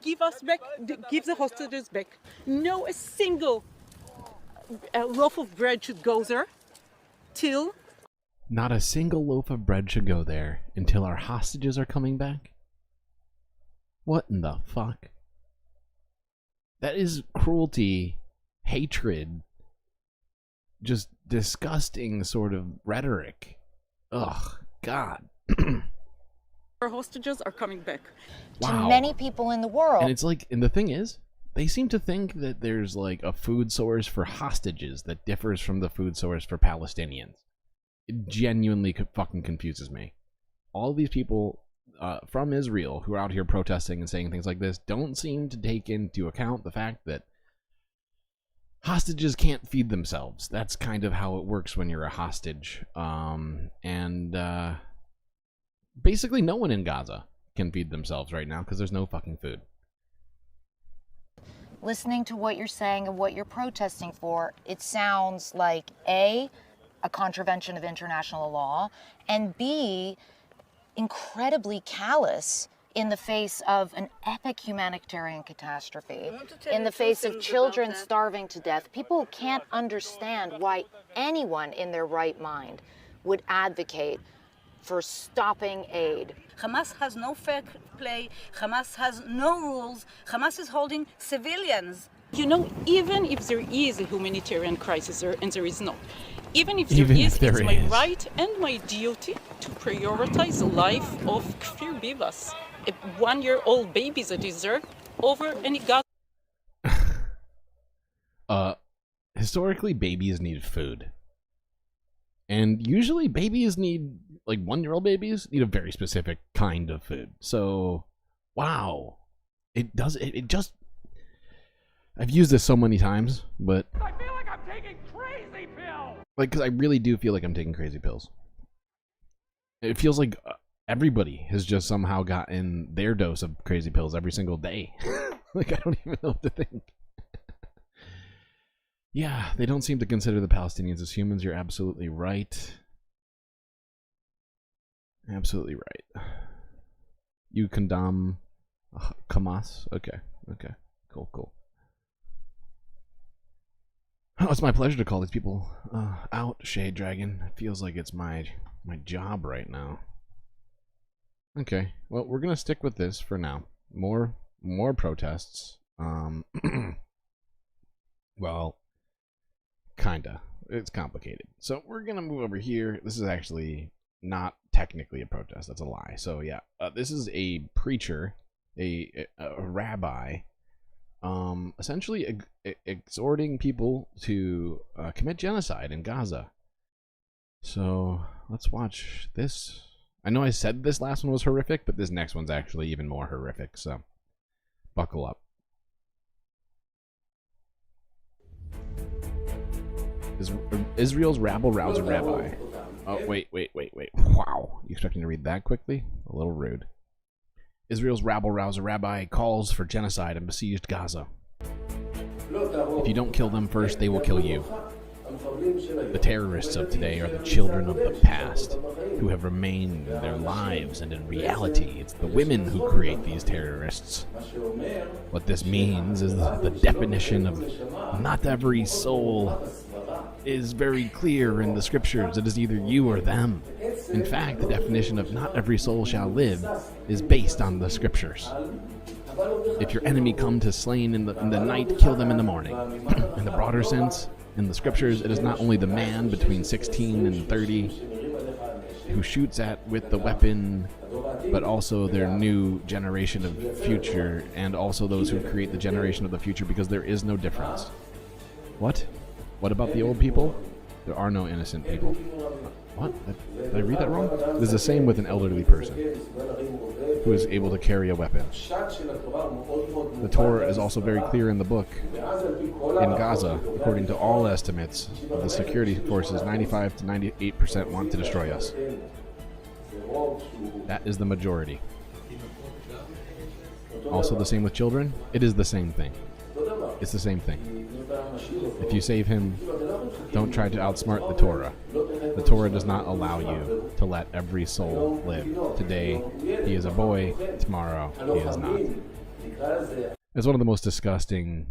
Give us back. Give the hostages back. No, a single loaf of bread should go there till. Not a single loaf of bread should go there until our hostages are coming back? What in the fuck? That is cruelty, hatred, just disgusting sort of rhetoric. Ugh, God. Our hostages are coming back. Wow. To many people in the world. And it's like, and the thing is, they seem to think that there's like a food source for hostages that differs from the food source for Palestinians. It genuinely fucking confuses me. All these people from Israel who are out here protesting and saying things like this don't seem to take into account the fact that hostages can't feed themselves. That's kind of how it works when you're a hostage. Basically no one in Gaza can feed themselves right now because there's no fucking food. Listening to what you're saying and what you're protesting for, it sounds like A, a contravention of international law, and B, incredibly callous in the face of an epic humanitarian catastrophe, in the face of children starving to death. People can't understand why anyone in their right mind would advocate for stopping aid. Hamas has no fair play. Hamas has no rules. Hamas is holding civilians. You know, even if there is a humanitarian crisis, and there is not, even if there is, it's my right and my duty to prioritize the life of Kfir Bibas, a 1-year-old baby that is there, over any God. Historically, babies need food. And usually babies need, like 1-year-old babies, need a very specific kind of food. So, wow. It just... I've used this so many times, but... I feel like I'm taking crazy pills! Like, because I really do feel like I'm taking crazy pills. It feels like everybody has just somehow gotten their dose of crazy pills every single day. Like, I don't even know what to think. Yeah, they don't seem to consider the Palestinians as humans. You're absolutely right. Absolutely right. You condemn Hamas? Okay, okay. Cool, cool. Oh, it's my pleasure to call these people out, Shade Dragon. It feels like it's my job right now. Okay, well, we're gonna stick with this for now. More protests. Well, kinda. It's complicated. So we're gonna move over here. This is actually not technically a protest. That's a lie. So yeah, this is a preacher, a rabbi, essentially exhorting people to commit genocide in Gaza. So let's watch this. I know I said this last one was horrific, but this next one's actually even more horrific. So buckle up. Israel's rabble-rouser rabbi. Oh, wait. Wow. You expecting to read that quickly? A little rude. Israel's rabble-rouser rabbi calls for genocide in besieged Gaza. If you don't kill them first, they will kill you. The terrorists of today are the children of the past, who have remained in their lives, and in reality, it's the women who create these terrorists. What this means is the definition of not every soul is very clear in the scriptures. It is either you or them. In fact, the definition of not every soul shall live is based on the scriptures. If your enemy come to slain in the night, kill them in the morning. In the broader sense, in the scriptures, it is not only the man between 16 and 30 who shoots at with the weapon, but also their new generation of future, and also those who create the generation of the future, because there is no difference. What? What about the old people? There are no innocent people. What? Did I read that wrong? This is the same with an elderly person who is able to carry a weapon. The Torah is also very clear in the book. In Gaza, according to all estimates of the security forces, 95 to 98% want to destroy us. That is the majority. Also the same with children. It is the same thing. It's the same thing. If you save him, don't try to outsmart the Torah. The Torah does not allow you to let every soul live. Today, he is a boy. Tomorrow, he is not. It's one of the most disgusting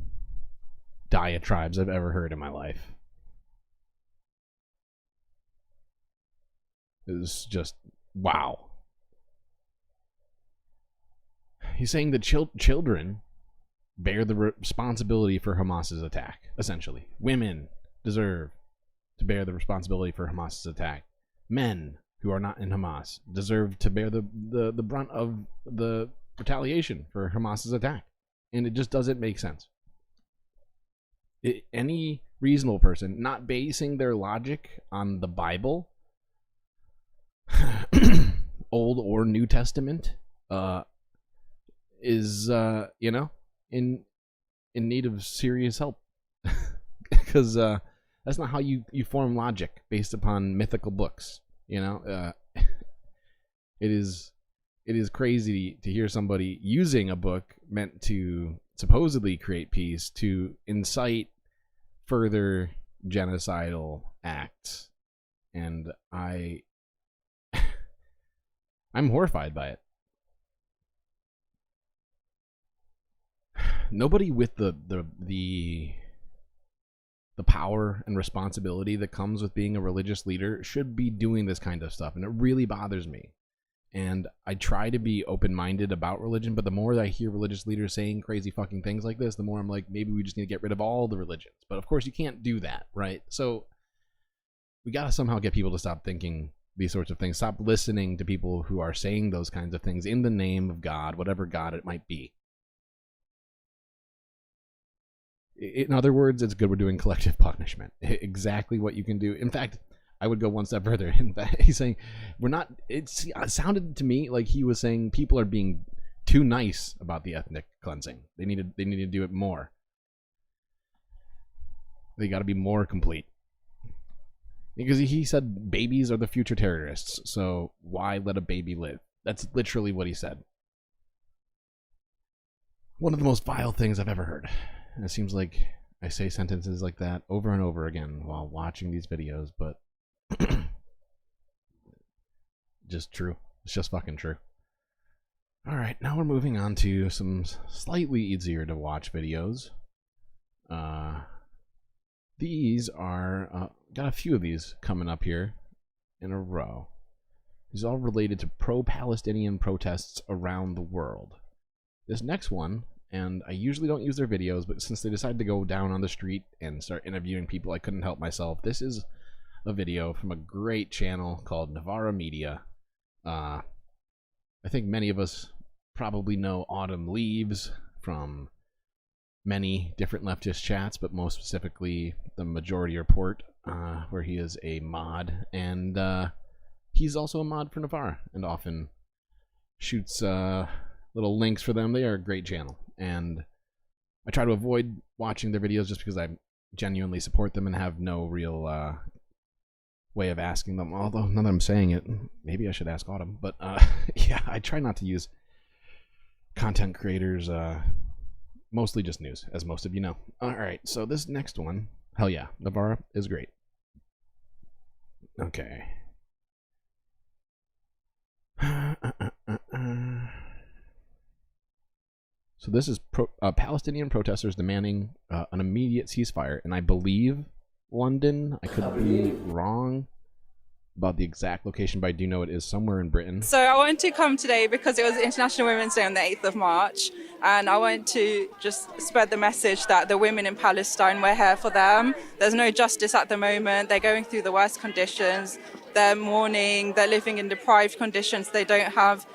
diatribes I've ever heard in my life. It's just, wow. He's saying that children bear the responsibility for Hamas's attack, essentially. Women deserve to bear the responsibility for Hamas's attack. Men who are not in Hamas deserve to bear the brunt of the retaliation for Hamas's attack. And it just doesn't make sense. Any reasonable person not basing their logic on the Bible, Old or New Testament, is in need of serious help, because that's not how you form logic based upon mythical books. It is crazy to hear somebody using a book meant to supposedly create peace to incite further genocidal acts, and I'm horrified by it. Nobody with the power and responsibility that comes with being a religious leader should be doing this kind of stuff, and it really bothers me. And I try to be open-minded about religion, but the more that I hear religious leaders saying crazy fucking things like this, the more I'm like, maybe we just need to get rid of all the religions. But of course you can't do that, right? So we gotta somehow get people to stop thinking these sorts of things, stop listening to people who are saying those kinds of things in the name of God, whatever God it might be. In other words, it's good we're doing collective punishment. Exactly what you can do. In fact, I would go one step further. He's saying we're not. It sounded to me like he was saying people are being too nice about the ethnic cleansing. They need to do it more. They got to be more complete. Because he said babies are the future terrorists, so why let a baby live? That's literally what he said. One of the most vile things I've ever heard. And it seems like I say sentences like that over and over again while watching these videos, but just true. It's just fucking true. Alright, now we're moving on to some slightly easier to watch videos. These are, got a few of these coming up here in a row. These are all related to pro-Palestinian protests around the world. This next one, and I usually don't use their videos, but since they decided to go down on the street and start interviewing people, I couldn't help myself. This is a video from a great channel called Navarra Media. I think many of us probably know Autumn Leaves from many different leftist chats, but most specifically the Majority Report, where he is a mod, and he's also a mod for Navarra, and often shoots little links for them. They are a great channel, and I try to avoid watching their videos just because I genuinely support them and have no real way of asking them. Although, now that I'm saying it, maybe I should ask Autumn. But yeah, I try not to use content creators, mostly just news, as most of you know. Alright, so this next one, hell yeah, Navarra is great. Okay. So this is Palestinian protesters demanding an immediate ceasefire, and I believe London. I could be wrong about the exact location, but I do know it is somewhere in Britain. So I wanted to come today because it was International Women's Day on the 8th of March, and I wanted to just spread the message that the women in Palestine, we're here for them. There's no justice at the moment. They're going through the worst conditions. They're mourning, they're living in deprived conditions. They don't have,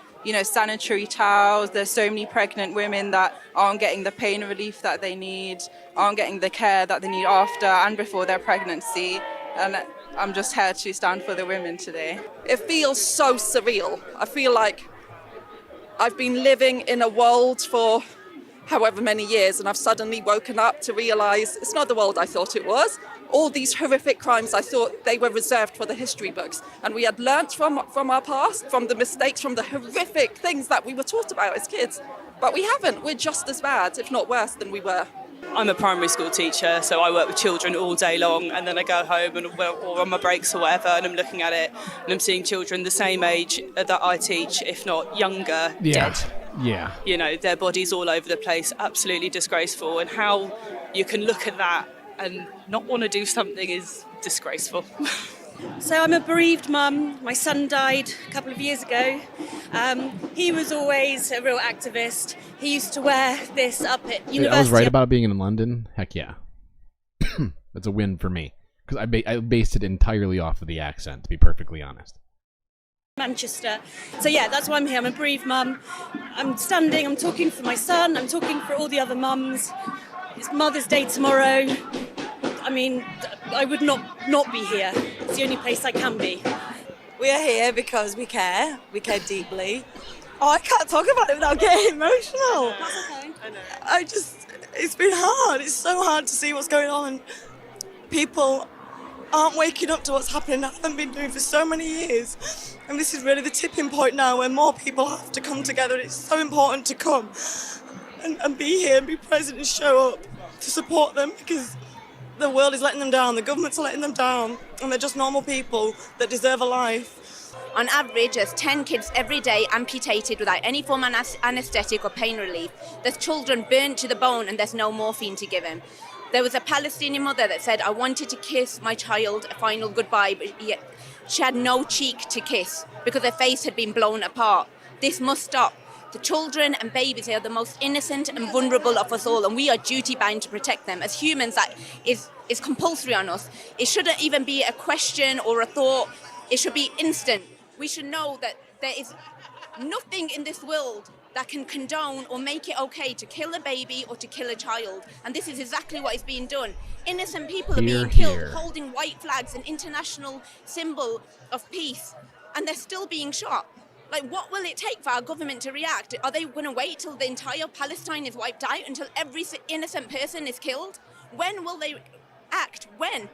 sanitary towels. There's so many pregnant women that aren't getting the pain relief that they need, aren't getting the care that they need after and before their pregnancy. And I'm just here to stand for the women today. It feels so surreal. I feel like I've been living in a world for however many years, and I've suddenly woken up to realise it's not the world I thought it was. All these horrific crimes, I thought they were reserved for the history books. And we had learnt from our past, from the mistakes, from the horrific things that we were taught about as kids. But we haven't. We're just as bad, if not worse, than we were. I'm a primary school teacher, so I work with children all day long, and then I go home or on my breaks or whatever, and I'm looking at it, and I'm seeing children the same age that I teach, if not younger, dead. Yeah. Their bodies all over the place, absolutely disgraceful, and how you can look at that and not want to do something is disgraceful. So I'm a bereaved mum. My son died a couple of years ago. He was always a real activist. He used to wear this up at university. I was right about it being in London. Heck yeah. That's a win for me. Because I based it entirely off of the accent, to be perfectly honest. Manchester. So yeah, that's why I'm here. I'm a bereaved mum. I'm standing, I'm talking for my son, I'm talking for all the other mums. It's Mother's Day tomorrow. I mean, I would not be here. It's the only place I can be. We are here because we care. We care deeply. Oh, I can't talk about it without getting emotional. That's okay. I know. It's been hard. It's so hard to see what's going on. People aren't waking up to what's happening. I haven't been doing for so many years. And this is really the tipping point now where more people have to come together. It's so important to come and be here and be present and show up to support them, because the world is letting them down, the governments are letting them down, and they're just normal people that deserve a life. On average, there's 10 kids every day amputated without any form of anaesthetic or pain relief. There's children burnt to the bone and there's no morphine to give them. There was a Palestinian mother that said, I wanted to kiss my child a final goodbye, but yet she had no cheek to kiss because her face had been blown apart. This must stop. The children and babies are the most innocent and vulnerable of us all, and we are duty-bound to protect them. As humans, that is compulsory on us. It shouldn't even be a question or a thought. It should be instant. We should know that there is nothing in this world that can condone or make it okay to kill a baby or to kill a child. And this is exactly what is being done. Innocent people are being killed, holding white flags, an international symbol of peace, and they're still being shot. Like, what will it take for our government to react? Are they going to wait till the entire Palestine is wiped out, until every innocent person is killed? When will they act? When?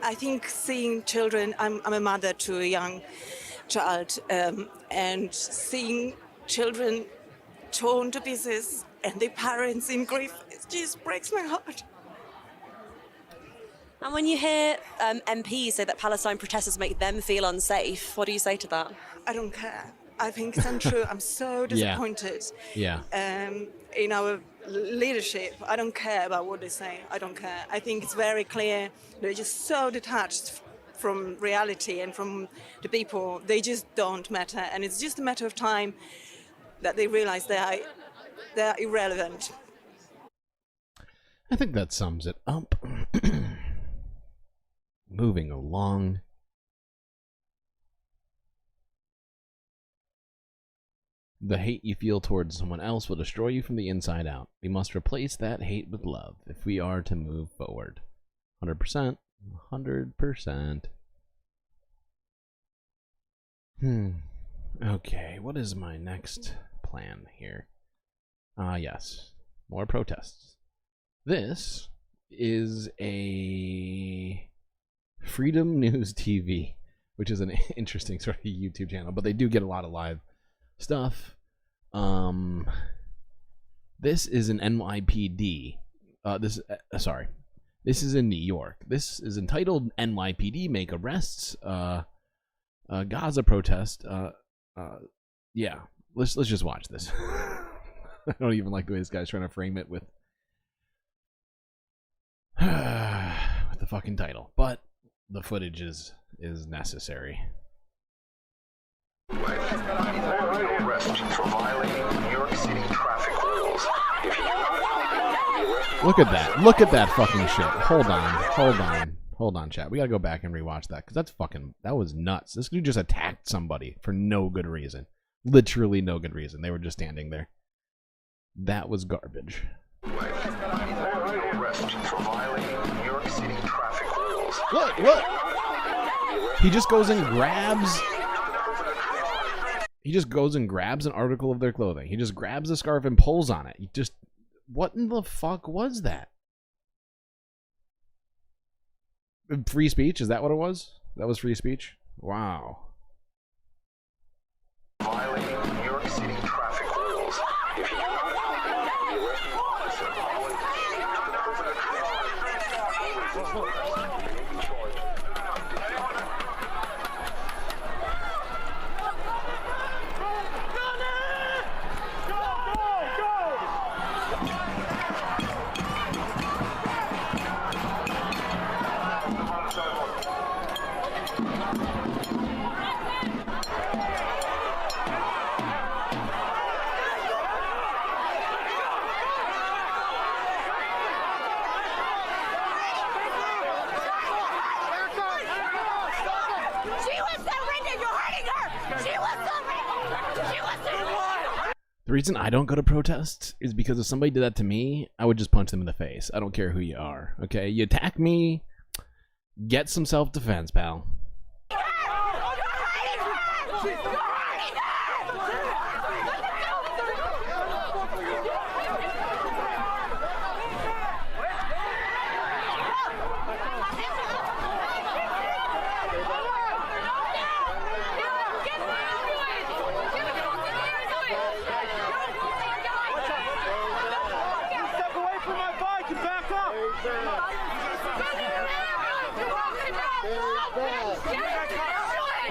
I think seeing children, I'm a mother to a young child, and seeing children torn to pieces and their parents in grief, it just breaks my heart. And when you hear MPs say that Palestine protesters make them feel unsafe, what do you say to that? I don't care. I think it's untrue. I'm so disappointed in our leadership. I don't care about what they say. I don't care. I think it's very clear they're just so detached from reality and from the people. They just don't matter. And it's just a matter of time that they realize they are irrelevant. I think that sums it up. Moving along. The hate you feel towards someone else will destroy you from the inside out. We must replace that hate with love if we are to move forward. 100%. 100%. Okay, what is my next plan here? Yes. More protests. This is a Freedom News TV, which is an interesting sort of YouTube channel, but they do get a lot of live stuff. This is an NYPD. This is in New York. This is entitled NYPD Make Arrests. Gaza protest. Yeah. Let's just watch this. I don't even like the way this guy's trying to frame it with the fucking title, but the footage is necessary. Arrest for violating New York City traffic rules. If you Look at that. Look at that fucking shit. Hold on. Hold on. Hold on, chat. We gotta go back and rewatch that because that was nuts. This dude just attacked somebody for no good reason. Literally no good reason. They were just standing there. That was garbage. Arrest for violating New York City traffic rules. Look! He just goes and grabs. He just goes and grabs an article of their clothing. He just grabs a scarf and pulls on it. He just, what in the fuck was that? Free speech? Is that what it was? That was free speech? Wow. Violating New York City traffic rules. If you do not follow the arrest for violating The reason I don't go to protests is because if somebody did that to me, I would just punch them in the face. I don't care who you are, okay? You attack me, get some self-defense, pal.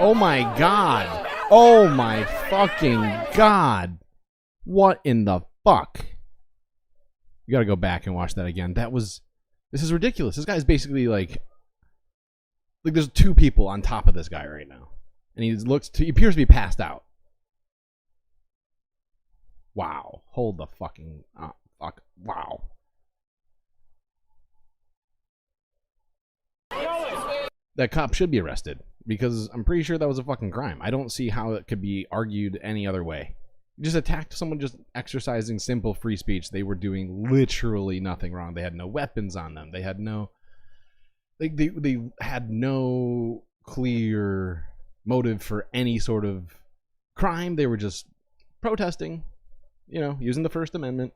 Oh my god. Oh my fucking god. What in the fuck? You gotta go back and watch that again. This is ridiculous. This guy's basically like there's two people on top of this guy right now. And he appears to be passed out. Wow. Hold the fucking, fuck. Wow. That cop should be arrested because I'm pretty sure that was a fucking crime. I don't see how it could be argued any other way. You just attacked someone just exercising simple free speech. They were doing literally nothing wrong. They had no weapons on them. They had no they had no clear motive for any sort of crime. They were just protesting, you know, using the First Amendment.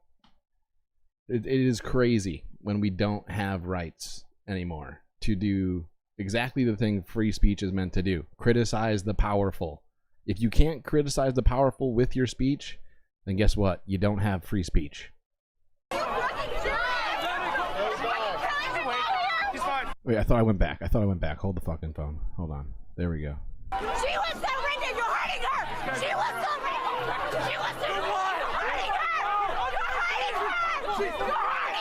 It is crazy when we don't have rights anymore to do exactly the thing free speech is meant to do. Criticize the powerful. If you can't criticize the powerful with your speech, then guess what? You don't have free speech. Wait, I thought I went back. Hold the fucking phone. Hold on. There we go. She was surrendered! You're hurting her! She was surrendered! She was surrendered! You're hurting her! You're hurting her! You're hurting her!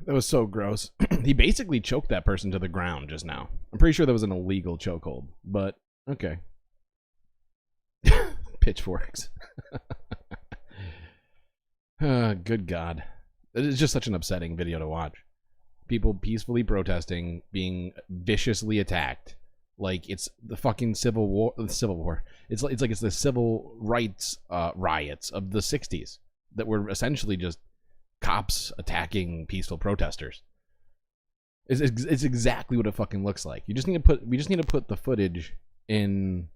That was so gross. He basically choked that person to the ground just now. I'm pretty sure that was an illegal chokehold, but okay. Pitchforks. Good God. It is just such an upsetting video to watch. People peacefully protesting, being viciously attacked. Like it's the fucking Civil War. It's like it's the civil rights riots of the 60s that were essentially just cops attacking peaceful protesters. It's exactly what it fucking looks like. We just need to put the footage in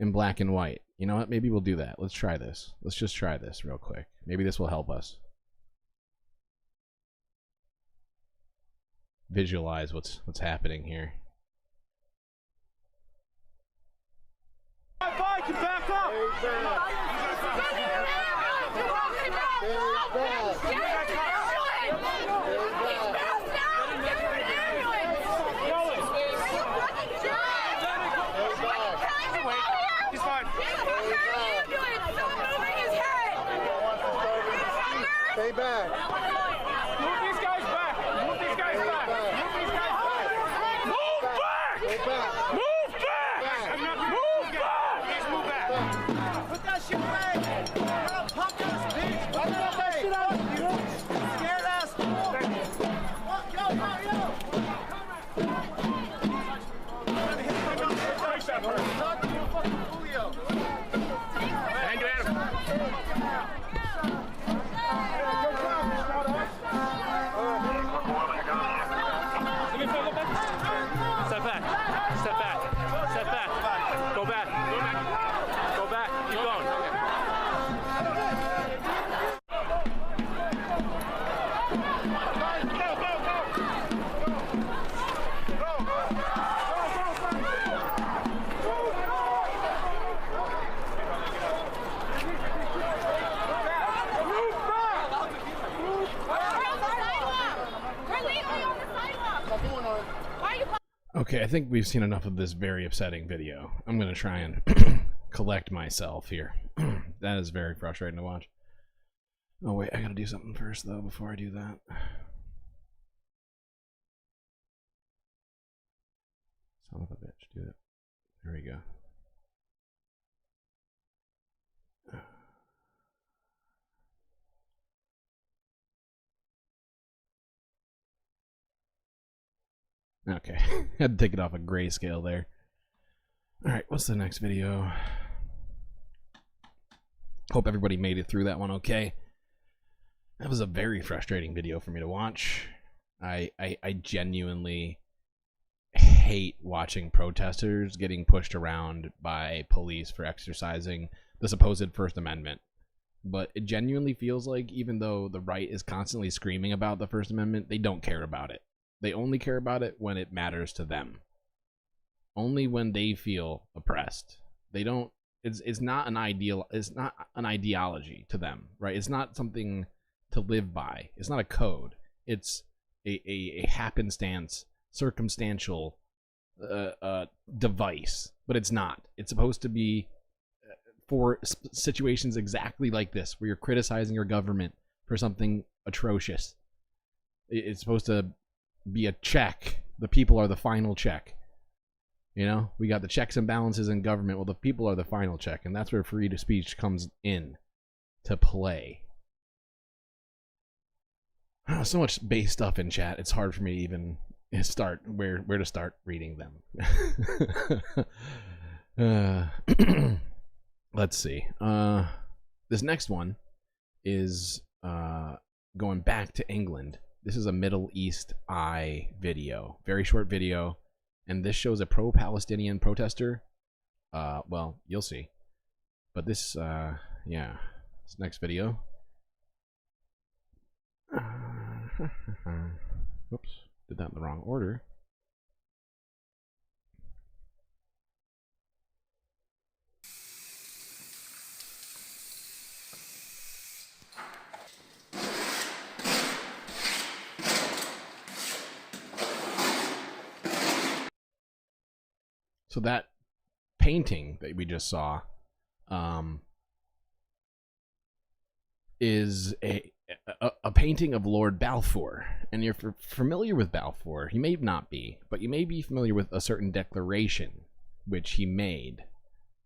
black and white. You know what? Maybe we'll do that. Let's try this. Let's just try this real quick. Maybe this will help us visualize what's happening here. Back up! He's fine. Stay back. Move these guys back. Move these guys back. Move these guys back. Move back. Move back. Move back. Please move back. Put that shit back. Pump this bitch. Put that shit out. Scared ass fool. Yo. Thank you, Adam. Step back. Step back. Step back. Go back. Go back. Keep going. Okay, I think we've seen enough of this very upsetting video. I'm gonna try and collect myself here. That is very frustrating to watch. Oh wait, I gotta do something first though before I do that. Son of a bitch, do it. There we go. Okay, had to take it off a grayscale there. Alright, what's the next video? Hope everybody made it through that one okay. That was a very frustrating video for me to watch. I genuinely hate watching protesters getting pushed around by police for exercising the supposed First Amendment. But it genuinely feels like even though the right is constantly screaming about the First Amendment, they don't care about it. They only care about it when it matters to them. Only when they feel oppressed. They don't. It's not an ideal. It's not an ideology to them, right? It's not something to live by. It's not a code. It's a happenstance, circumstantial device. But it's not. It's supposed to be for situations exactly like this, where you're criticizing your government for something atrocious. It's supposed to be a check. The people are the final check. You know, we got the checks and balances in government. Well, the people are the final check, and that's where freedom of speech comes in to play. So much base stuff in chat. It's hard for me to even start where to start reading them. Let's see. This next one is going back to England. This is a Middle East Eye video. Very short video. And this shows a pro-Palestinian protester. Well, you'll see. But this, yeah. This next video. Whoops. Did that in the wrong order. So that painting that we just saw is a painting of Lord Balfour. And you're familiar with Balfour. You may not be, but you may be familiar with a certain declaration which he made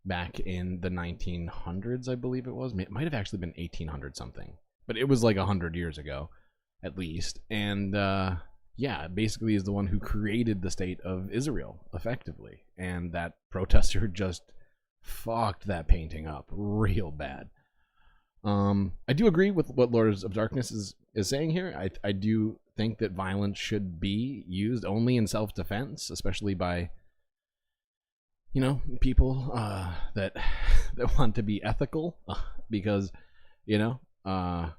back in the 1900s, I believe it was. It might have actually been 1800 something. But it was like 100 years ago, at least. And yeah, basically is the one who created the state of Israel, effectively. And that protester just fucked that painting up real bad. I do agree with what Lords of Darkness is saying here. I do think that violence should be used only in self-defense, especially by, you know, people that want to be ethical, because, you know, I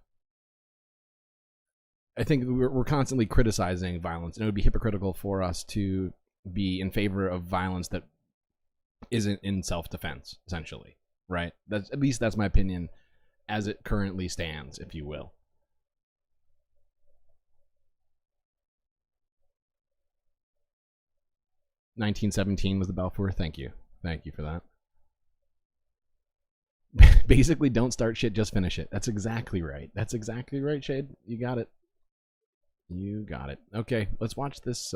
think we're constantly criticizing violence, and it would be hypocritical for us to be in favor of violence that isn't in self-defense, essentially, right? That's, at least that's my opinion as it currently stands, if you will. "1917 was the Balfour. Thank you for that. Basically, don't start shit, just finish it. That's exactly right. That's exactly right, Shade. You got it. You got it. Okay, let's watch this.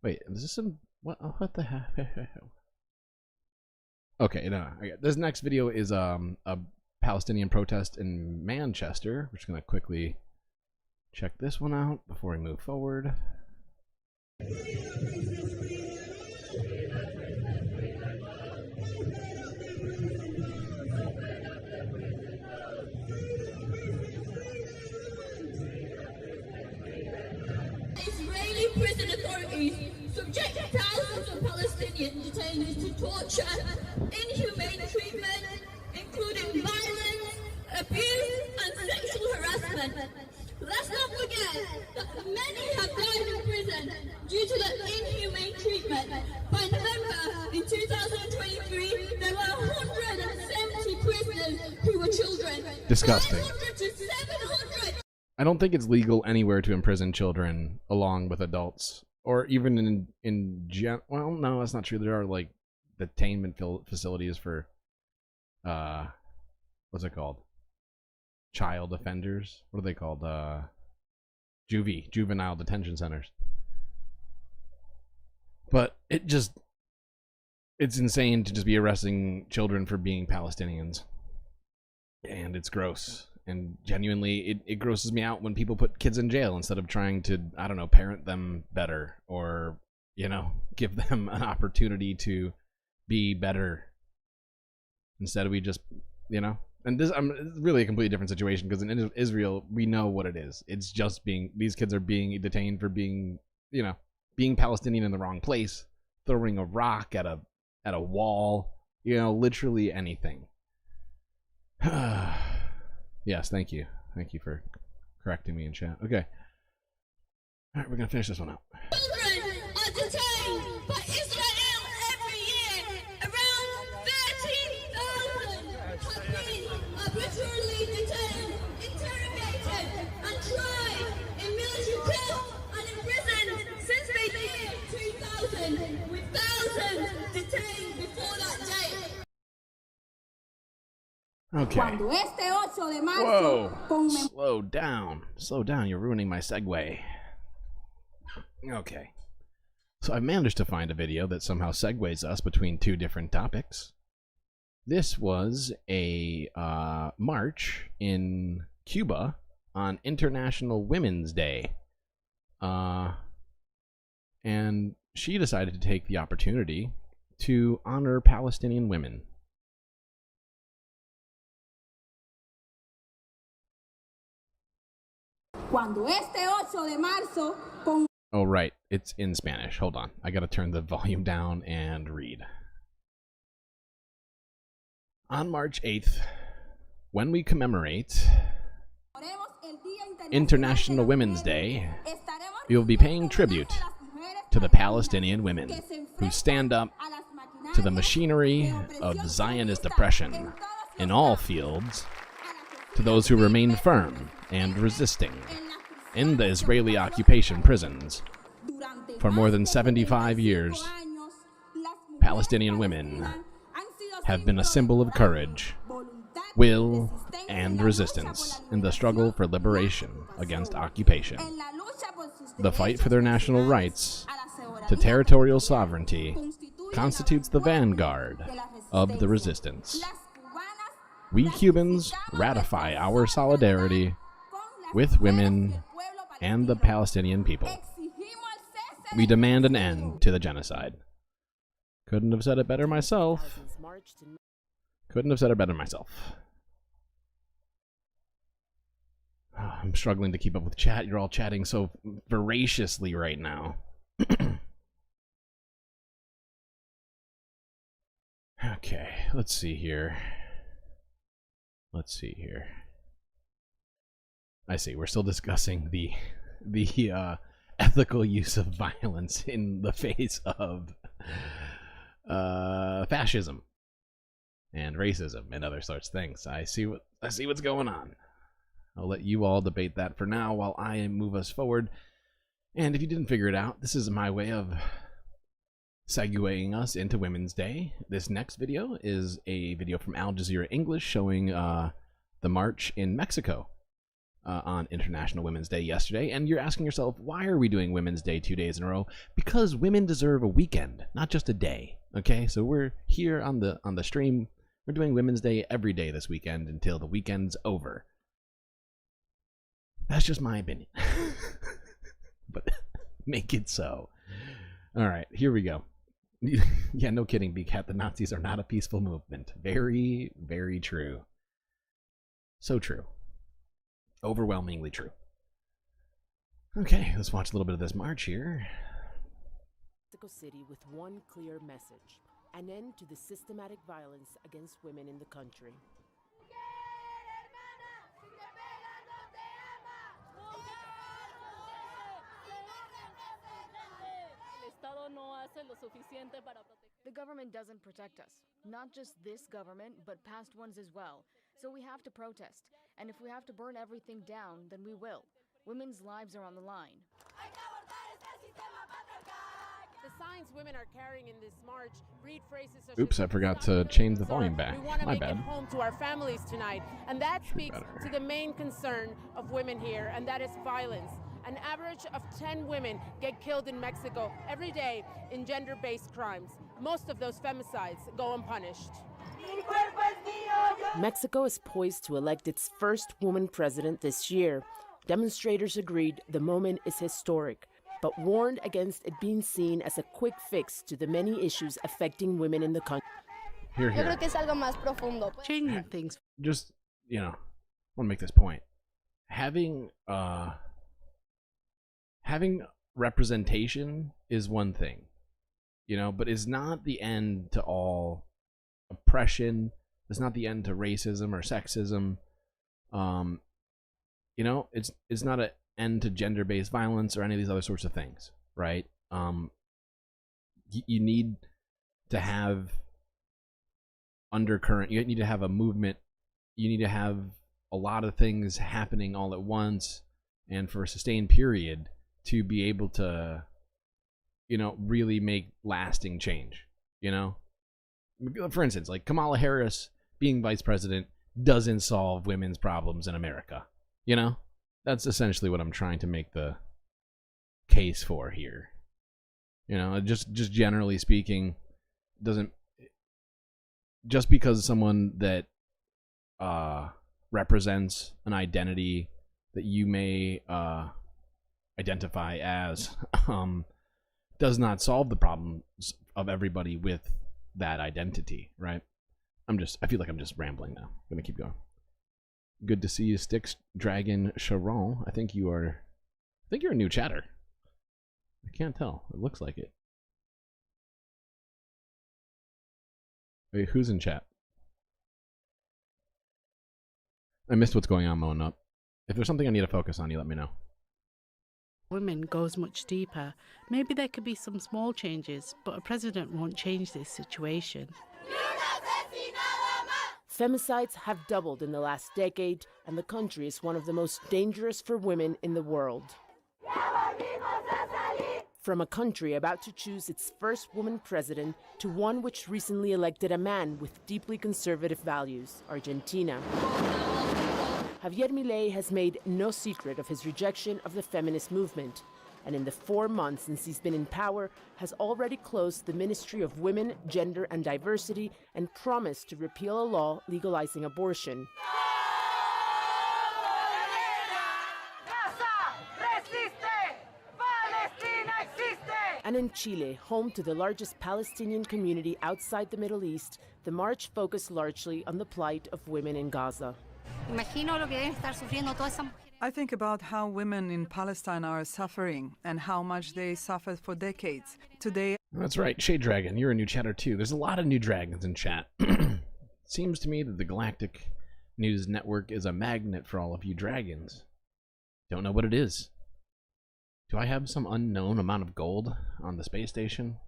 Wait, is this some... What the heck? Okay, no. This next video is a Palestinian protest in Manchester. We're just going to quickly check this one out before we move forward. Israeli prison authorities subject thousands of Palestinian detainees to torture, inhumane treatment, including violence, abuse, and sexual harassment. Let's not forget that many have died in prison due to the inhumane treatment. By November in 2023, there were 170 prisoners who were children. Disgusting. 500 to 700. I don't think it's legal anywhere to imprison children along with adults, or even well, no, that's not true. There are like detainment facilities for what's it called? Child offenders. What are they called? Juvenile detention centers. But it's insane to just be arresting children for being Palestinians, and it's gross. And genuinely, it grosses me out when people put kids in jail instead of trying to, I don't know, parent them better, or, you know, give them an opportunity to be better. Instead, we just, you know, and this, it's really a completely different situation, because in Israel, we know what it is. It's just these kids are being detained for being, you know, being Palestinian in the wrong place, throwing a rock at a wall, you know, literally anything. Yes, thank you. Thank you for correcting me in chat. Okay. Alright, we're gonna finish this one out. Children are detained by Israel every year. Around 13,000 have been arbitrarily detained, interrogated, and tried in military courts and imprisoned since the year 2000, with thousands detained before that date. Okay. Whoa. Slow down. Slow down. You're ruining my segue. Okay. So I managed to find a video that somehow segues us between two different topics. This was a march in Cuba on International Women's Day. And she decided to take the opportunity to honor Palestinian women. Oh, right. It's in Spanish. Hold on. I gotta turn the volume down and read. On March 8th, when we commemorate International Women's Day, we will be paying tribute to the Palestinian women who stand up to the machinery of Zionist oppression in all fields, to those who remain firm and resisting in the Israeli occupation prisons. For more than 75 years, Palestinian women have been a symbol of courage, will, and resistance in the struggle for liberation against occupation. The fight for their national rights to territorial sovereignty constitutes the vanguard of the resistance. We Cubans ratify our solidarity with women and the Palestinian people. We demand an end to the genocide. Couldn't have said it better myself. Couldn't have said it better myself. Oh, I'm struggling to keep up with chat. You're all chatting so voraciously right now. Okay, let's see here. Let's see here. I see. We're still discussing the ethical use of violence in the face of fascism and racism and other such things. I see what's going on. I'll let you all debate that for now while I move us forward. And if you didn't figure it out, this is my way of segueing us into Women's Day, this next video is a video from Al Jazeera English showing the march in Mexico on International Women's Day yesterday. And you're asking yourself, why are we doing Women's Day 2 days in a row? Because women deserve a weekend, not just a day. Okay, so we're here on the stream. We're doing Women's Day every day this weekend until the weekend's over. That's just my opinion. But make it so. All right, here we go. Yeah, no kidding, B-Cat. The Nazis are not a peaceful movement. Very, very true. So true. Overwhelmingly true. Okay, let's watch a little bit of this march here. Mexico City with one clear message: an end to the systematic violence against women in the country. The government doesn't protect us. Not just this government, but past ones as well. So we have to protest. And if we have to burn everything down, then we will. Women's lives are on the line. The signs women are carrying in this march read phrases such Oops, as, I forgot to change the volume back. We want to My make bad. it home to our families tonight. And that speaks to the main concern of women here, and that is violence. An average of 10 women get killed in Mexico every day in gender-based crimes. Most of those femicides go unpunished. Mexico is poised to elect its first woman president this year. Demonstrators agreed the moment is historic, but warned against it being seen as a quick fix to the many issues affecting women in the country. Here, here. Changing things. Just, you know, I want to make this point. Having representation is one thing, you know, but it's not the end to all oppression. It's not the end to racism or sexism. You know, it's not an end to gender-based violence or any of these other sorts of things, right? You need to have undercurrent. You need to have a movement. You need to have a lot of things happening all at once and for a sustained period to be able to, you know, really make lasting change, you know? For instance, like Kamala Harris being vice president doesn't solve women's problems in America, you know? That's essentially what I'm trying to make the case for here. You know, just generally speaking, doesn't, just because someone that represents an identity that you may identify as does not solve the problems of everybody with that identity, right? I feel like I'm just rambling now. I'm gonna keep going. Good to see you, Styx Dragon Sharon. I think you're a new chatter. I can't tell. It looks like it. Wait, who's in chat? I missed what's going on, mowing up. If there's something I need to focus on, you let me know. Women goes much deeper. Maybe there could be some small changes, but a president won't change this situation. Femicides have doubled in the last decade, and the country is one of the most dangerous for women in the world. From a country about to choose its first woman president to one which recently elected a man with deeply conservative values, Argentina. Javier Milei has made no secret of his rejection of the feminist movement, and in the 4 months since he's been in power, has already closed the Ministry of Women, Gender and Diversity and promised to repeal a law legalizing abortion. And in Chile, home to the largest Palestinian community outside the Middle East, the march focused largely on the plight of women in Gaza. I think about how women in Palestine are suffering and how much they suffered for decades. Today, that's right, Shade Dragon, you're a new chatter too. There's a lot of new dragons in chat. Seems to me that the Galactic News Network is a magnet for all of you dragons. Don't know what it is. Do I have some unknown amount of gold on the space station?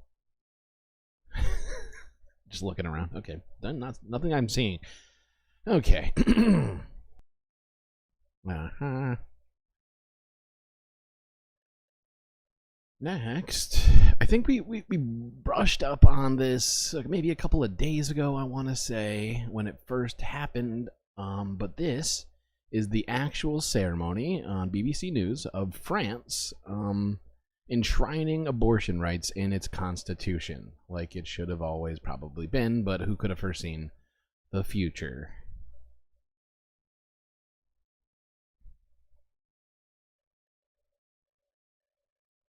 Just looking around. Okay, nothing I'm seeing. Okay. Next, I think we brushed up on this maybe a couple of days ago, I want to say, when it first happened. But this is the actual ceremony on BBC News of France enshrining abortion rights in its constitution, like it should have always probably been, but who could have foreseen the future?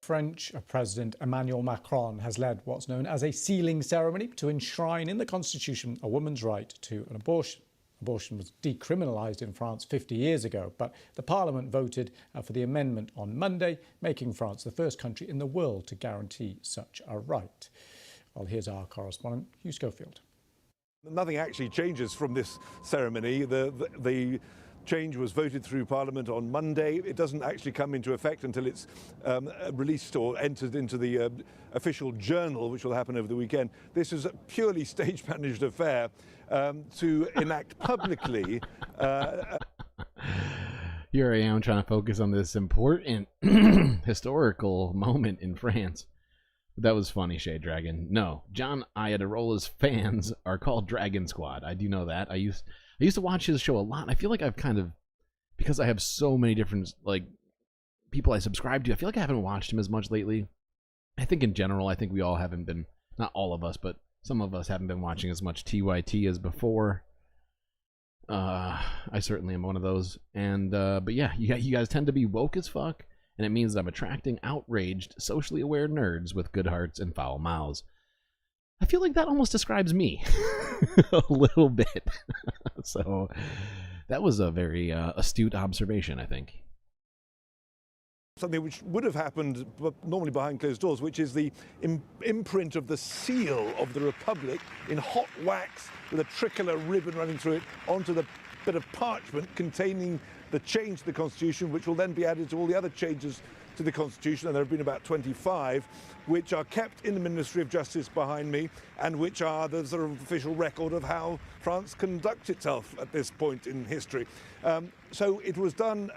French President Emmanuel Macron has led what's known as a sealing ceremony to enshrine in the constitution a woman's right to an abortion. Abortion was decriminalised in France 50 years ago, but the Parliament voted for the amendment on Monday, making France the first country in the world to guarantee such a right. Well, here's our correspondent, Hugh Schofield. Nothing actually changes from this ceremony. The change was voted through Parliament on Monday. It doesn't actually come into effect until it's released or entered into the official journal, which will happen over the weekend. This is a purely stage-managed affair to enact publicly. Here I am trying to focus on this important historical moment in France. That was funny, Shade Dragon. No, John Ayadarola's fans are called Dragon Squad. I do know that. I used to watch his show a lot. I feel like I've kind of, because I have so many different people I subscribe to, I feel like I haven't watched him as much lately. I think in general, I think we all haven't been, not all of us, but some of us haven't been watching as much TYT as before. I certainly am one of those. And but yeah, you guys tend to be woke as fuck, and it means I'm attracting outraged, socially aware nerds with good hearts and foul mouths. I feel like that almost describes me a little bit. So that was a very astute observation, I think. Something which would have happened normally behind closed doors, which is the imprint of the seal of the Republic in hot wax with a tricolor ribbon running through it onto the bit of parchment containing the change to the Constitution, which will then be added to all the other changes to the Constitution, and there have been about 25, which are kept in the Ministry of Justice behind me, and which are the sort of official record of how France conducts itself at this point in history. So it was done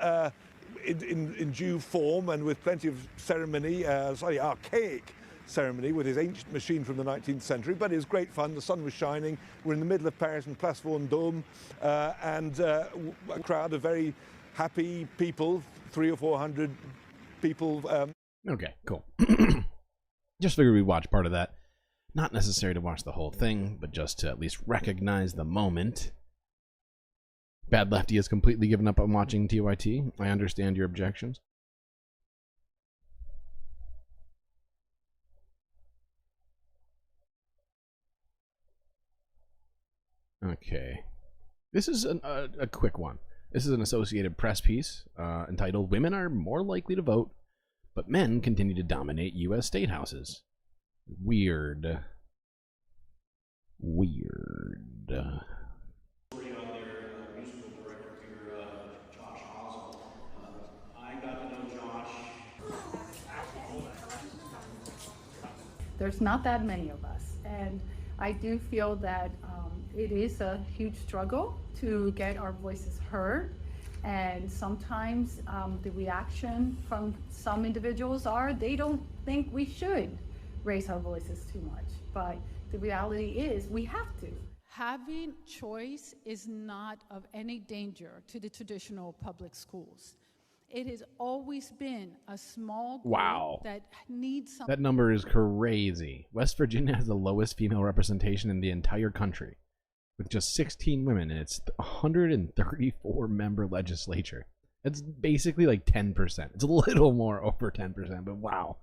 in due form and with plenty of ceremony, slightly archaic ceremony with his ancient machine from the 19th century, but it was great fun. The sun was shining. We're in the middle of Paris in Place Vendôme, and a crowd of very happy people, 300 or 400 people. Okay, cool. Just figured we'd watch part of that. Not necessary to watch the whole thing, but just to at least recognize the moment. Bad Lefty has completely given up on watching TYT. I understand your objections. Okay. This is a quick one. This is an Associated Press piece entitled, "Women Are More Likely to Vote, but Men Continue to Dominate U.S. State Houses." Weird. There's not that many of us, and I do feel that it is a huge struggle to get our voices heard, and sometimes the reaction from some individuals are they don't think we should raise our voices too much, but the reality is we have to. Having choice is not of any danger to the traditional public schools. It has always been a small group that needs something. That number is crazy. West Virginia has the lowest female representation in the entire country, with just 16 women in its 134-member legislature. That's basically like 10%. It's a little more over 10%, but wow.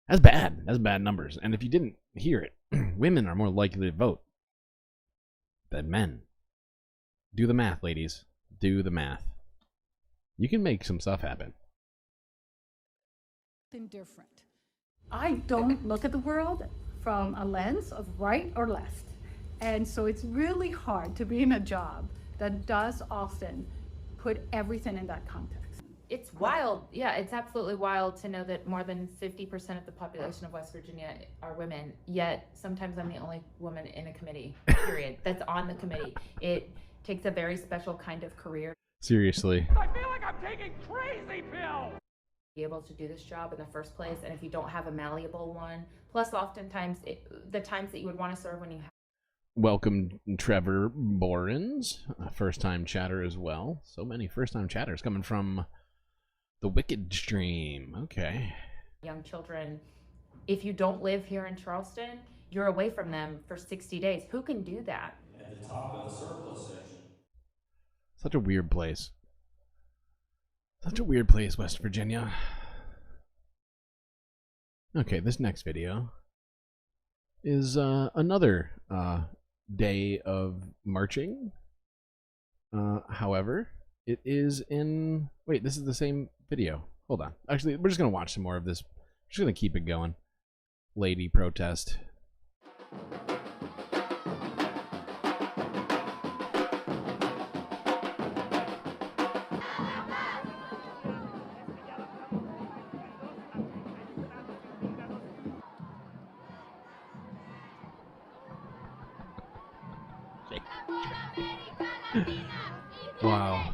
That's bad. That's bad numbers. And if you didn't hear it, women are more likely to vote than men. Do the math, ladies. Do the math. You can make some stuff happen. Different. I don't look at the world from a lens of right or left. And so it's really hard to be in a job that does often put everything in that context. It's wild. Yeah, it's absolutely wild to know that more than 50% of the population of West Virginia are women, yet sometimes I'm the only woman in a committee, period, that's on the committee. It takes a very special kind of career. Seriously. I feel like I'm taking crazy pills. be able to do this job in the first place, and if you don't have a malleable one, plus oftentimes the times that you would want to serve when you have. Welcome, Trevor Borens, a first-time chatter as well. So many first-time chatters coming from the Wicked stream. Okay. Young children, if you don't live here in Charleston, you're away from them for 60 days. Who can do that? At the top of the surplus section. Such a weird place. Such a weird place, West Virginia. Okay, this next video is another day of marching. However, it is in... Wait, this is the same video. Hold on. Actually, we're just going to watch some more of this. We're just going to keep it going. Lady protest. Wow.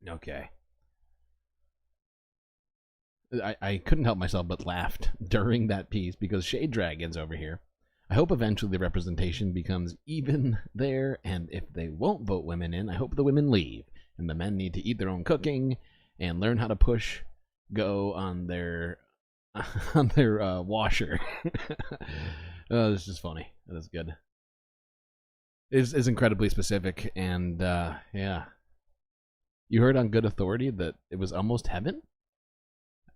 Okay. I couldn't help myself but laughed during that piece because Shade Dragon's over here. I hope eventually the representation becomes even there, and if they won't vote women in, I hope the women leave, and the men need to eat their own cooking and learn how to push go on their washer. Oh, this is funny. That is good. It is incredibly specific, and yeah. You heard on good authority that it was almost heaven?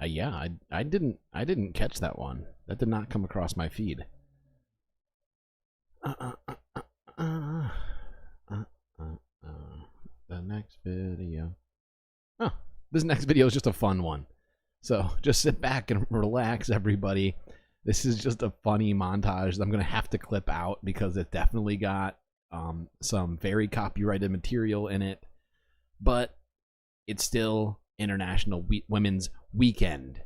Yeah, I didn't catch that one. That did not come across my feed. The next video. Oh, this next video is just a fun one. So just sit back and relax, everybody. This is just a funny montage that I'm gonna have to clip out because it definitely got some very copyrighted material in it, but it's still International Women's Weekend,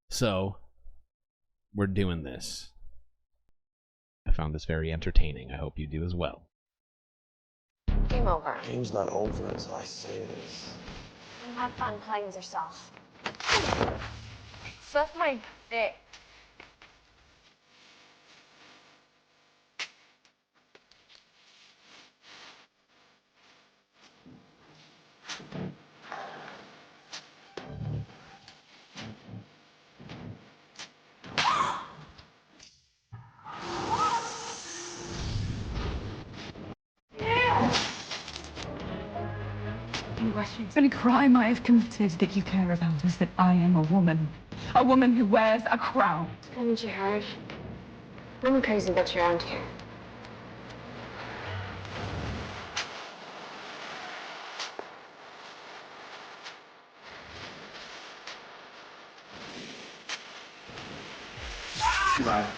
so we're doing this. I found this very entertaining. I hope you do as well. Game over. Game's not over until I say this. You have fun playing with yourself. Suck my dick. The only crime I have committed that you care about is that I am a woman. A woman who wears a crown. Haven't you heard? Women crazy bitch around here.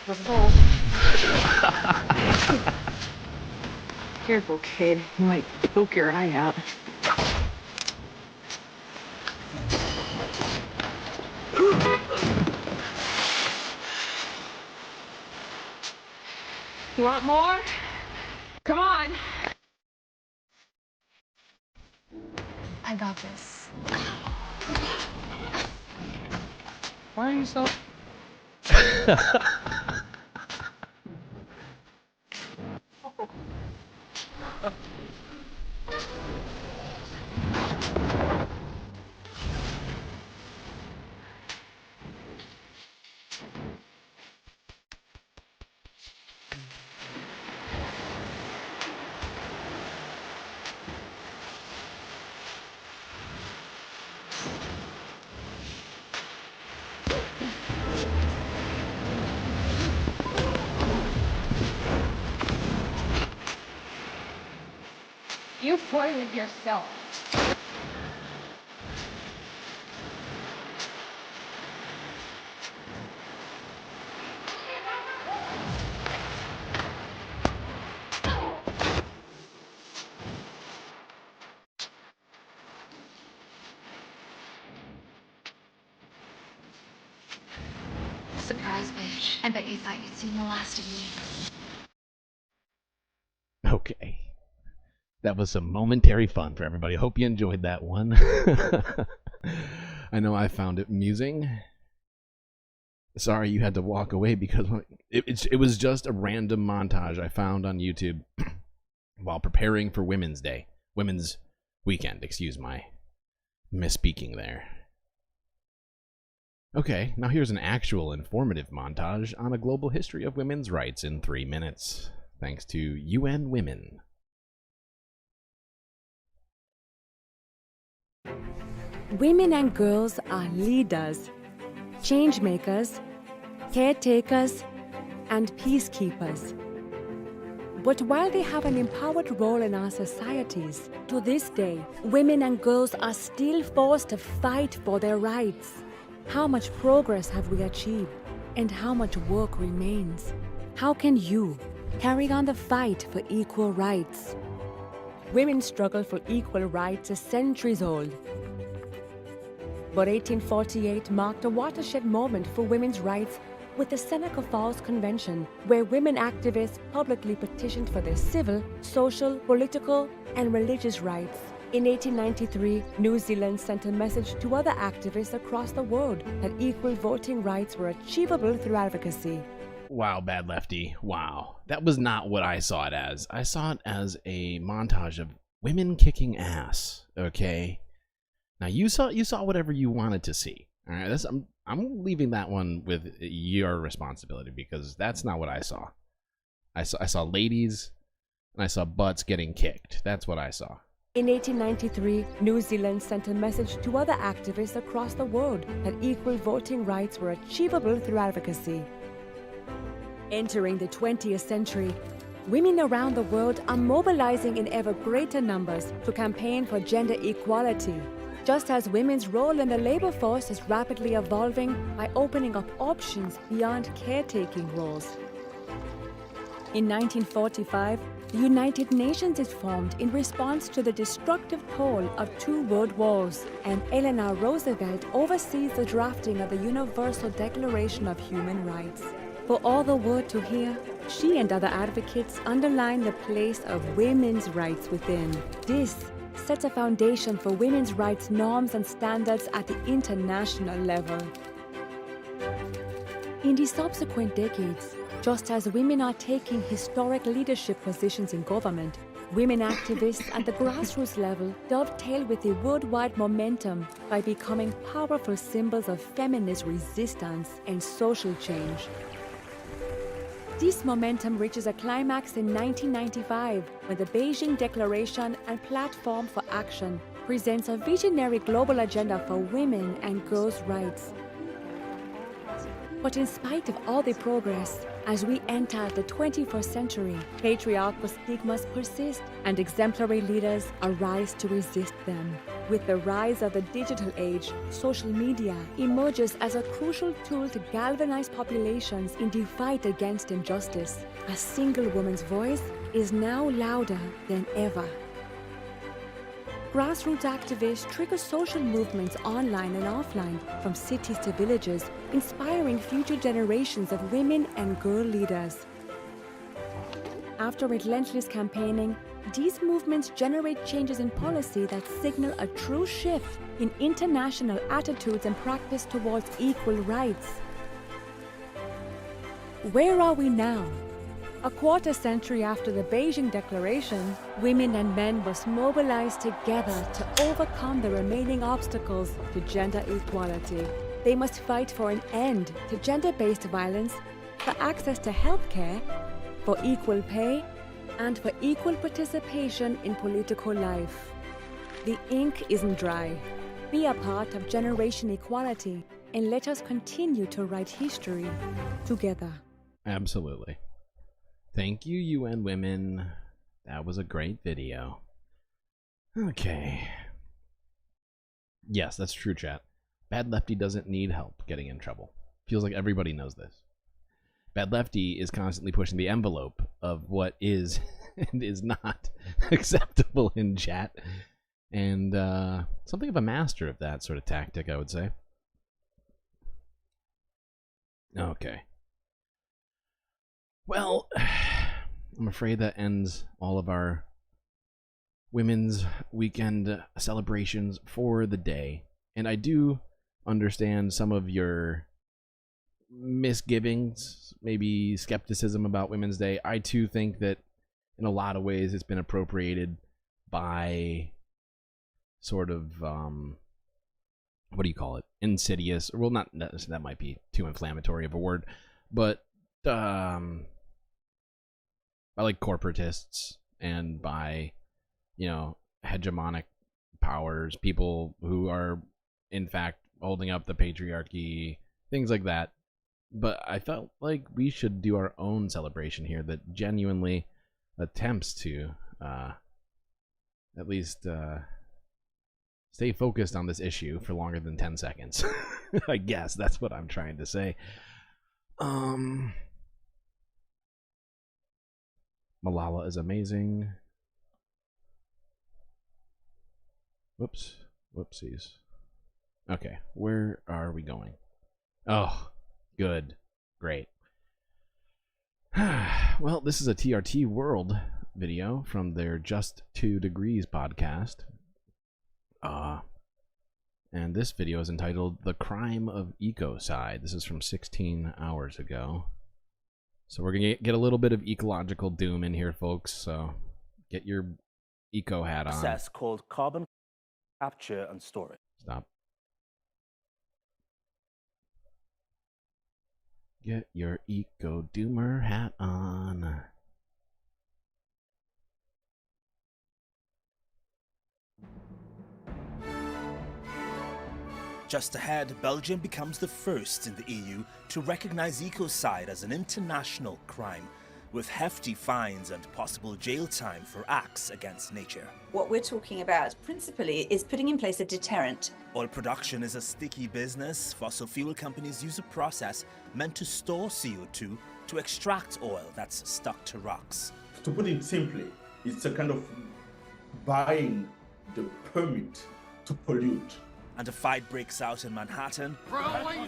We're full. Careful, kid. You might poke your eye out. You want more? Come on. I got this. Why are you so... You play with yourself. Surprise, bitch. I bet you thought you'd seen the last of me. Okay. That was some momentary fun for everybody. Hope you enjoyed that one. I know I found it amusing. Sorry you had to walk away because it was just a random montage I found on YouTube while preparing for Women's Day. Women's Weekend, excuse my misspeaking there. Okay, now here's an actual informative montage on a global history of women's rights in 3 minutes, thanks to UN Women. Women and girls are leaders, change makers, caretakers, and peacekeepers. But while they have an empowered role in our societies, to this day, women and girls are still forced to fight for their rights. How much progress have we achieved, and how much work remains? How can you carry on the fight for equal rights? Women's struggle for equal rights is centuries old. But 1848 marked a watershed moment for women's rights with the Seneca Falls Convention, where women activists publicly petitioned for their civil, social, political, and religious rights. In 1893, New Zealand sent a message to other activists across the world that equal voting rights were achievable through advocacy. Wow, Bad Lefty. Wow. That was not what I saw it as. I saw it as a montage of women kicking ass, okay? Now, you saw whatever you wanted to see. All right, I'm leaving that one with your responsibility because that's not what I saw. I saw ladies and I saw butts getting kicked. That's what I saw. In 1893, New Zealand sent a message to other activists across the world that equal voting rights were achievable through advocacy. Entering the 20th century, women around the world are mobilizing in ever greater numbers to campaign for gender equality. Just as women's role in the labor force is rapidly evolving by opening up options beyond caretaking roles. In 1945, the United Nations is formed in response to the destructive toll of 2 world wars, and Eleanor Roosevelt oversees the drafting of the Universal Declaration of Human Rights. For all the world to hear, she and other advocates underline the place of women's rights within. This sets a foundation for women's rights norms and standards at the international level. In the subsequent decades, just as women are taking historic leadership positions in government, women activists at the grassroots level dovetail with the worldwide momentum by becoming powerful symbols of feminist resistance and social change. This momentum reaches a climax in 1995 when the Beijing Declaration and Platform for Action presents a visionary global agenda for women and girls' rights. But in spite of all the progress, as we enter the 21st century, patriarchal stigmas persist and exemplary leaders arise to resist them. With the rise of the digital age, social media emerges as a crucial tool to galvanize populations in the fight against injustice. A single woman's voice is now louder than ever. Grassroots activists trigger social movements online and offline, from cities to villages, inspiring future generations of women and girl leaders. After relentless campaigning, these movements generate changes in policy that signal a true shift in international attitudes and practice towards equal rights. Where are we now? A quarter century after the Beijing Declaration, women and men must mobilize together to overcome the remaining obstacles to gender equality. They must fight for an end to gender-based violence, for access to healthcare, for equal pay, and for equal participation in political life. The ink isn't dry. Be a part of generation equality, and let us continue to write history together. Absolutely. Thank you, UN Women. That was a great video. Okay. Yes, that's true, chat. Bad Lefty doesn't need help getting in trouble. Feels like everybody knows this. Bad Lefty is constantly pushing the envelope of what is and is not acceptable in chat. And something of a master of that sort of tactic, I would say. Okay. Well, I'm afraid that ends all of our women's weekend celebrations for the day. And I do understand some of your misgivings, maybe skepticism about Women's Day. I too think that in a lot of ways it's been appropriated by sort of what do you call it? Insidious. Well, not that might be too inflammatory of a word, but by like corporatists and by, you know, hegemonic powers, people who are in fact holding up the patriarchy, things like that. But I felt like we should do our own celebration here that genuinely attempts to at least stay focused on this issue for longer than 10 seconds. I guess that's what I'm trying to say. Malala is amazing. Whoopsies. Okay, where are we going? Oh, good. Great. Well, this is a TRT World video from their Just 2 Degrees podcast. And this video is entitled The Crime of Ecocide. This is from 16 hours ago. So we're going to get a little bit of ecological doom in here, folks. So get your eco hat on. Process called carbon capture and storage. Stop. Get your eco doomer hat on. Just ahead, Belgium becomes the first in the EU to recognize ecocide as an international crime, with hefty fines and possible jail time for acts against nature. What we're talking about principally is putting in place a deterrent. Oil production is a sticky business. Fossil fuel companies use a process meant to store CO2 to extract oil that's stuck to rocks. To put it simply, it's a kind of buying the permit to pollute. And a fight breaks out in Manhattan. Bro,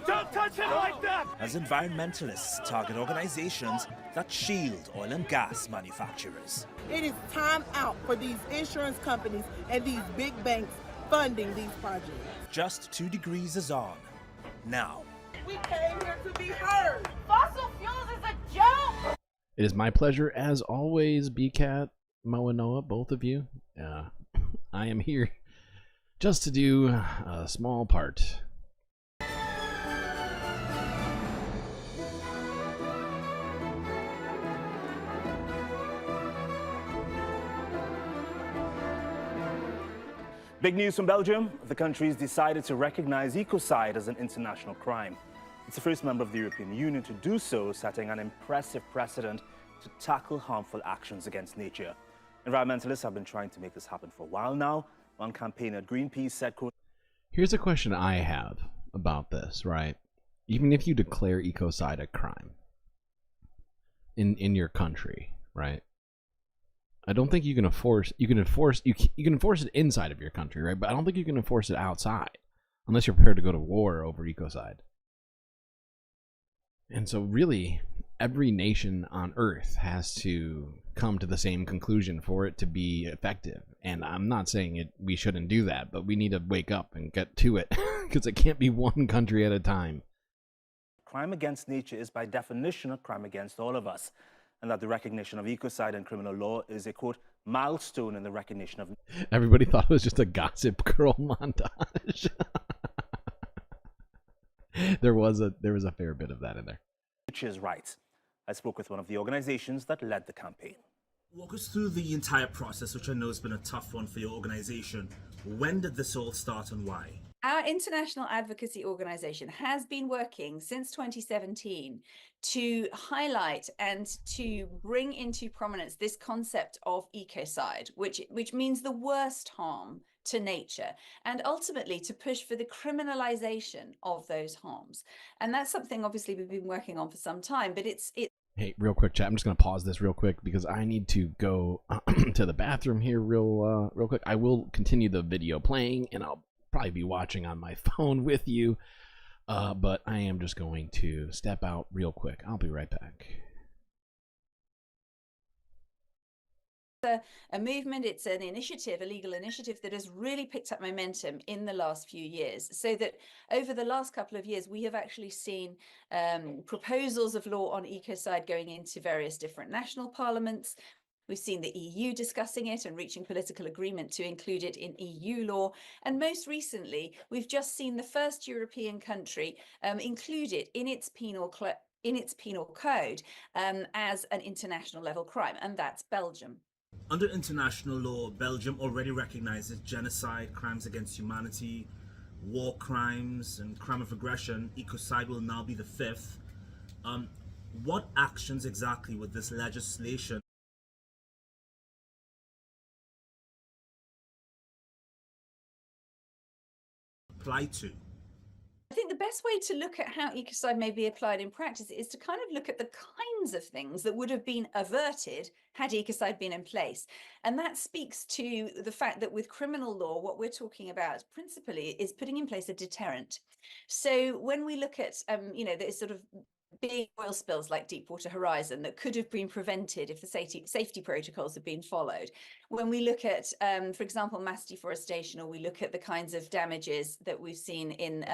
don't touch it like that! As environmentalists target organizations that shield oil and gas manufacturers. It is time out for these insurance companies and these big banks funding these projects. Just 2 Degrees is on. Now. We came here to be heard. Fossil fuels is a joke! It is my pleasure, as always, BCat, Moanoa, both of you. I am here just to do a small part. Big news from Belgium. The country's decided to recognize ecocide as an international crime. It's the first member of the European Union to do so, setting an impressive precedent to tackle harmful actions against nature. Environmentalists have been trying to make this happen for a while now. One campaigner at Greenpeace said, quote, Here's a question I have about this, right? Even if you declare ecocide a crime in your country, right? I don't think you can enforce it inside of your country, right? But I don't think you can enforce it outside unless you're prepared to go to war over ecocide. And so really, every nation on Earth has to come to the same conclusion for it to be effective. And I'm not saying we shouldn't do that, but we need to wake up and get to it because it can't be one country at a time. Crime against nature is by definition a crime against all of us, and that the recognition of ecocide in criminal law is a, quote, milestone in the recognition of... Everybody thought it was just a Gossip Girl montage. There was a fair bit of that in there. Which is right. I spoke with one of the organizations that led the campaign. Walk us through the entire process, which I know has been a tough one for your organization. When did this all start and why? Our international advocacy organization has been working since 2017 to highlight and to bring into prominence this concept of ecocide, which means the worst harm to nature, and ultimately to push for the criminalization of those harms. And that's something obviously we've been working on for some time, but it's Hey, real quick, chat. I'm just going to pause this real quick because I need to go to the bathroom here real quick. I will continue the video playing, and I'll probably be watching on my phone with you. But I am just going to step out real quick. I'll be right back. A movement, it's an initiative, a legal initiative that has really picked up momentum in the last few years. So that over the last couple of years, we have actually seen proposals of law on ecocide going into various different national parliaments. We've seen the EU discussing it and reaching political agreement to include it in EU law. And most recently, we've just seen the first European country include it in its penal code as an international level crime, and that's Belgium. Under international law, Belgium already recognizes genocide, crimes against humanity, war crimes, and crime of aggression. Ecocide will now be the fifth. What actions exactly would this legislation apply to? I think the best way to look at how ecocide may be applied in practice is to kind of look at the kinds of things that would have been averted had ecocide been in place. And that speaks to the fact that with criminal law, what we're talking about principally is putting in place a deterrent. So when we look at, the sort of big oil spills like Deepwater Horizon that could have been prevented if the safety protocols had been followed. When we look at, for example, mass deforestation, or we look at the kinds of damages that we've seen in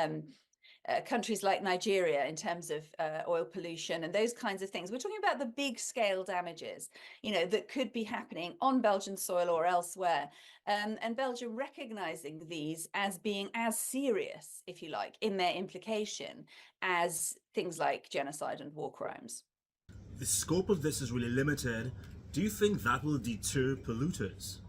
countries like Nigeria in terms of oil pollution and those kinds of things. We're talking about the big scale damages, that could be happening on Belgian soil or elsewhere. And Belgium recognizing these as being as serious, if you like, in their implication as things like genocide and war crimes. The scope of this is really limited. Do you think that will deter polluters?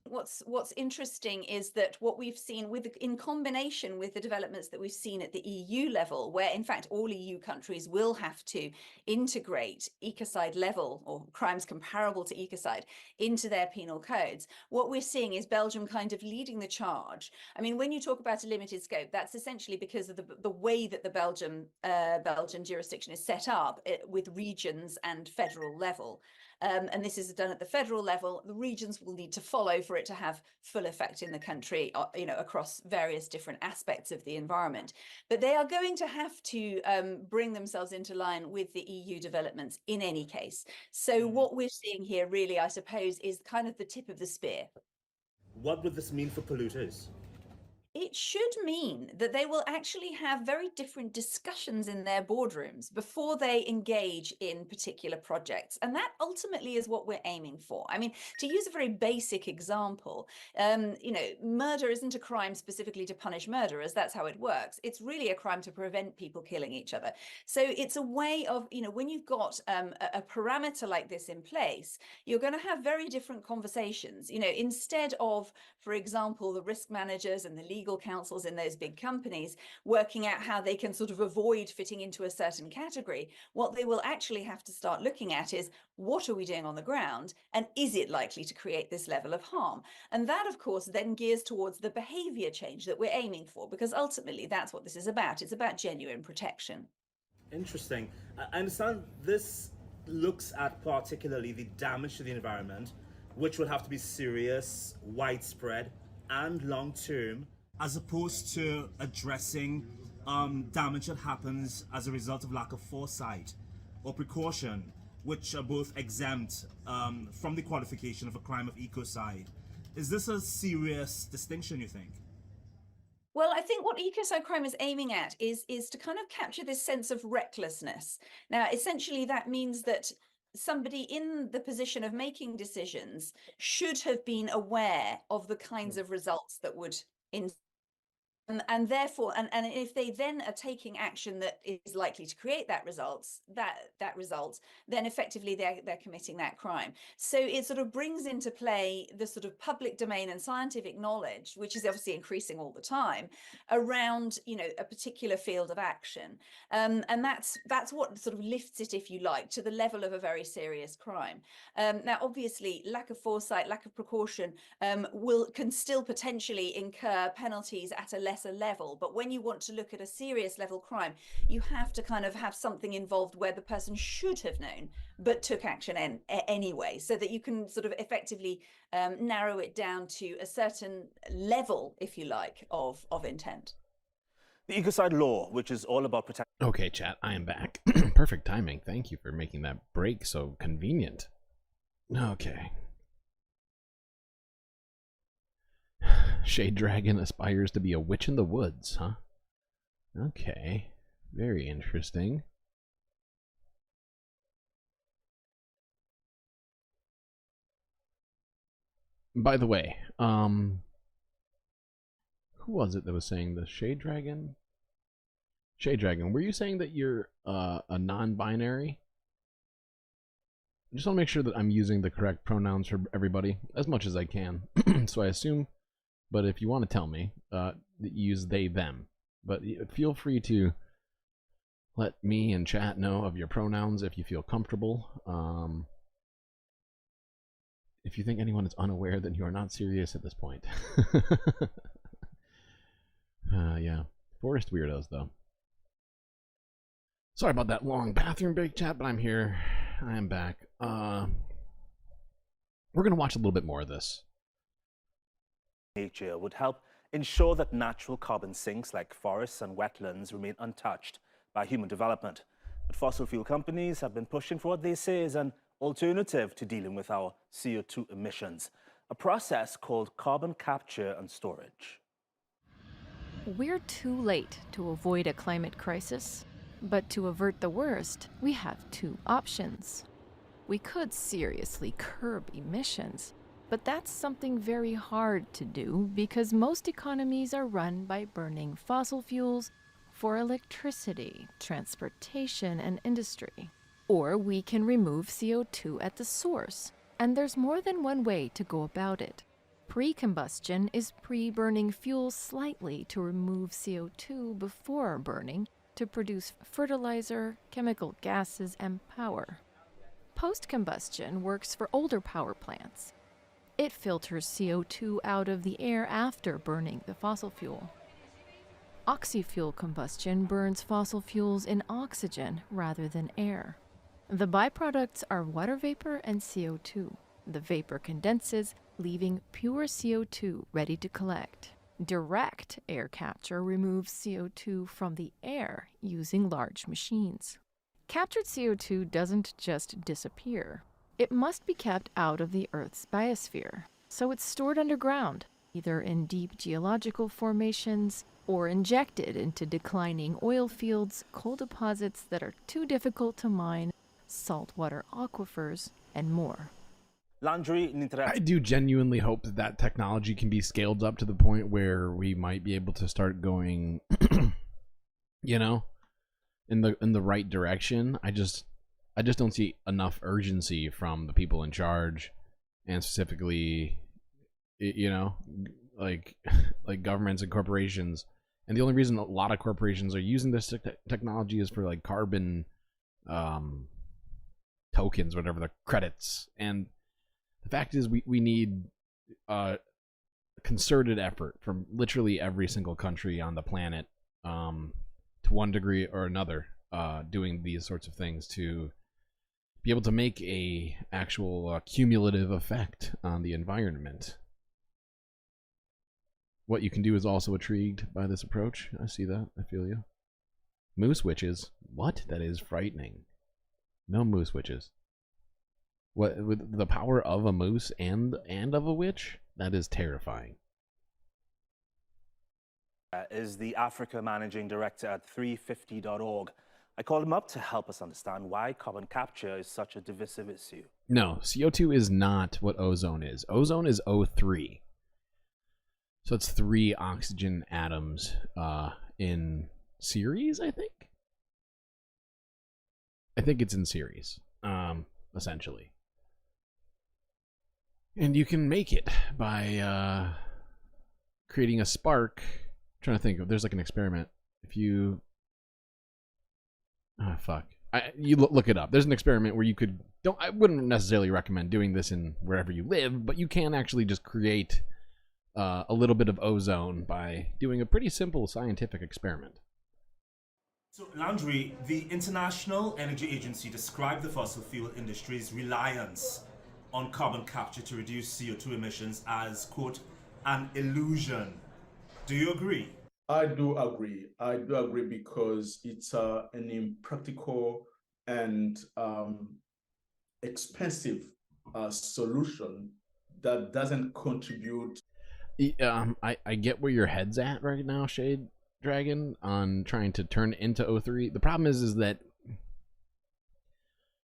What's interesting is that what we've seen in combination with the developments that we've seen at the EU level, where in fact all EU countries will have to integrate ecocide level or crimes comparable to ecocide into their penal codes, what we're seeing is Belgium kind of leading the charge. I mean, when you talk about a limited scope, that's essentially because of the way that the Belgian jurisdiction is set up with regions and federal level. And this is done at the federal level. The regions will need to follow for it to have full effect in the country, across various different aspects of the environment. But they are going to have to bring themselves into line with the EU developments in any case. So what we're seeing here really, I suppose, is kind of the tip of the spear. What would this mean for polluters? It should mean that they will actually have very different discussions in their boardrooms before they engage in particular projects. And that ultimately is what we're aiming for. I mean, to use a very basic example, murder isn't a crime specifically to punish murderers. That's how it works. It's really a crime to prevent people killing each other. So it's a way of, when you've got a parameter like this in place, you're going to have very different conversations. Instead of, for example, the risk managers and the legal counsels in those big companies working out how they can sort of avoid fitting into a certain category, what they will actually have to start looking at is, what are we doing on the ground, and is it likely to create this level of harm? And that, of course, then gears towards the behavior change that we're aiming for, because ultimately that's what this is about. It's about genuine protection. Interesting. I understand this looks at particularly the damage to the environment, which will have to be serious, widespread, and long-term, as opposed to addressing damage that happens as a result of lack of foresight or precaution, which are both exempt from the qualification of a crime of ecocide. Is this a serious distinction, you think? Well, I think what ecocide crime is aiming at is to kind of capture this sense of recklessness. Now, essentially, that means that somebody in the position of making decisions should have been aware of the kinds of results that would and therefore, and if they then are taking action that is likely to create that result, then effectively they're committing that crime. So it sort of brings into play the sort of public domain and scientific knowledge, which is obviously increasing all the time, around a particular field of action, and that's what sort of lifts it, if you like, to the level of a very serious crime. Now, obviously, lack of foresight, lack of precaution can still potentially incur penalties at a lesser level, but when you want to look at a serious level crime, you have to kind of have something involved where the person should have known but took action anyway, so that you can sort of effectively narrow it down to a certain level, if you like, of intent. The ecocide law, which is all about protecting... Okay, chat, I am back. Perfect timing. Thank you for making that break so convenient. Okay. Shade Dragon aspires to be a witch in the woods, huh? Okay. Very interesting. By the way, who was it that was saying the Shade Dragon? Shade Dragon, were you saying that you're a non-binary? I just want to make sure that I'm using the correct pronouns for everybody as much as I can. So I assume, but if you want to tell me, use they, them. But feel free to let me and chat know of your pronouns if you feel comfortable. If you think anyone is unaware, then you are not serious at this point. Yeah. Forest weirdos, though. Sorry about that long bathroom break, chat, but I'm here. I am back. We're going to watch a little bit more of this. Nature would help ensure that natural carbon sinks like forests and wetlands remain untouched by human development. But fossil fuel companies have been pushing for what they say is an alternative to dealing with our CO2 emissions, a process called carbon capture and storage. We're too late to avoid a climate crisis, but to avert the worst, we have two options. We could seriously curb emissions, but that's something very hard to do because most economies are run by burning fossil fuels for electricity, transportation, and industry. Or we can remove CO2 at the source, and there's more than one way to go about it. Pre-combustion is pre-burning fuel slightly to remove CO2 before burning to produce fertilizer, chemical gases, and power. Post-combustion works for older power plants. It filters CO2 out of the air after burning the fossil fuel. Oxy-fuel combustion burns fossil fuels in oxygen rather than air. The byproducts are water vapor and CO2. The vapor condenses, leaving pure CO2 ready to collect. Direct air capture removes CO2 from the air using large machines. Captured CO2 doesn't just disappear. It must be kept out of the Earth's biosphere, so it's stored underground, either in deep geological formations or injected into declining oil fields, coal deposits that are too difficult to mine, saltwater aquifers, and more. I do genuinely hope that that technology can be scaled up to the point where we might be able to start going, you know, in the right direction. I just don't see enough urgency from the people in charge, and specifically, you know, like governments and corporations. And the only reason a lot of corporations are using this technology is for like carbon tokens, whatever, the credits. And the fact is, we need a concerted effort from literally every single country on the planet, to one degree or another, doing these sorts of things to be able to make a actual cumulative effect on the environment. What you can do is also intrigued by this approach. I see that. I feel you. Moose witches. What? That is frightening. No moose witches. What, with the power of a moose and of a witch? That is terrifying. Is the Africa Managing Director at 350.org. I called him up to help us understand why carbon capture is such a divisive issue. No, CO2 is not what ozone is. Ozone is O3. So it's 3 oxygen atoms in series, I think? I think it's in series, essentially. And you can make it by creating a spark. I'm trying to think of, there's like an experiment. If you... Oh, fuck. You look it up. There's an experiment where you could... I wouldn't necessarily recommend doing this in wherever you live, but you can actually just create a little bit of ozone by doing a pretty simple scientific experiment. So, Landry, the International Energy Agency described the fossil fuel industry's reliance on carbon capture to reduce CO2 emissions as, quote, an illusion. Do you agree? I do agree. I do agree because it's an impractical and expensive solution that doesn't contribute. I get where your head's at right now, Shade Dragon, on trying to turn it into O3. The problem is that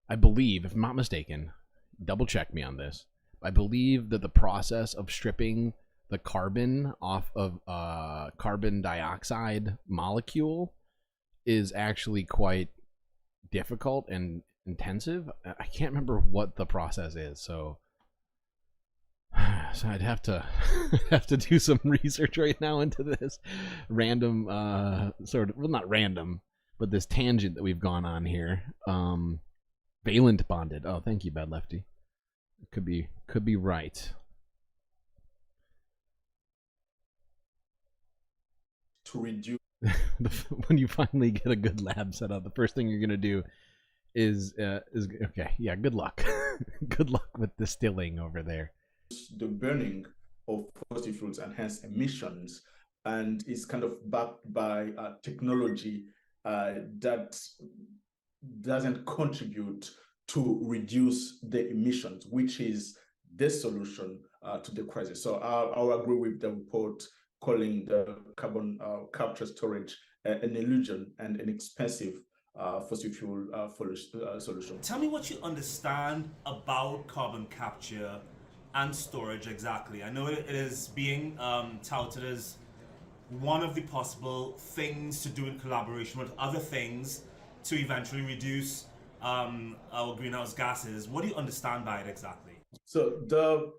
I believe, if I'm not mistaken, double check me on this, I believe that the process of stripping the carbon off of carbon dioxide molecule is actually quite difficult and intensive. I can't remember what the process is, so I'd have to do some research right now into this random sort of, well, not random, but this tangent that we've gone on here. Valent bonded. Oh, thank you, Bad Lefty. Could be right. To reduce when you finally get a good lab set up, the first thing you're gonna do is okay. Yeah, good luck. Good luck with distilling over there. The burning of fossil fuels and hence emissions, and is kind of backed by technology that doesn't contribute to reduce the emissions, which is the solution to the crisis. So I'll agree with the report calling the carbon capture storage an illusion and an expensive fossil fuel solution. Tell me what you understand about carbon capture and storage exactly. I know it is being touted as one of the possible things to do in collaboration with other things to eventually reduce our greenhouse gases. What do you understand by it exactly? So the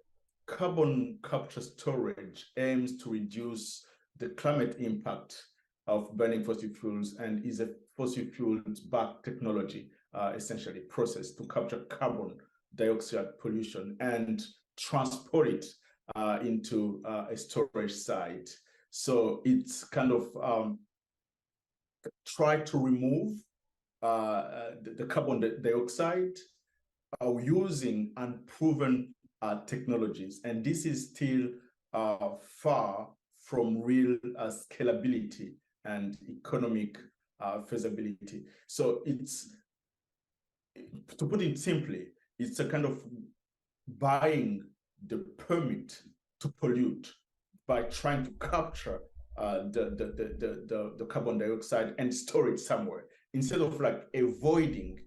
carbon capture storage aims to reduce the climate impact of burning fossil fuels and is a fossil fuels-backed technology, essentially process to capture carbon dioxide pollution and transport it into a storage site. So it's kind of try to remove the carbon dioxide using unproven technologies. And this is still far from real scalability and economic feasibility. So it's, to put it simply, it's a kind of buying the permit to pollute by trying to capture the carbon dioxide and store it somewhere, instead of like avoiding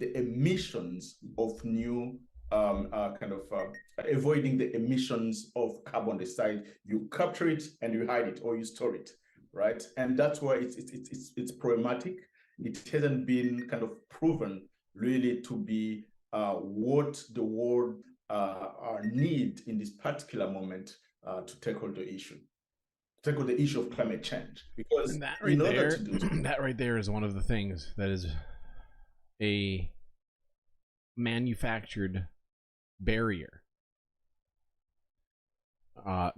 the emissions of new avoiding the emissions of carbon dioxide. You capture it and you hide it, or you store it, right? And that's why it's problematic. It hasn't been kind of proven really to be what the world need in this particular moment to tackle the issue. Tackle the issue of climate change, because and that right in order there, to do that right there is one of the things that is a manufactured barrier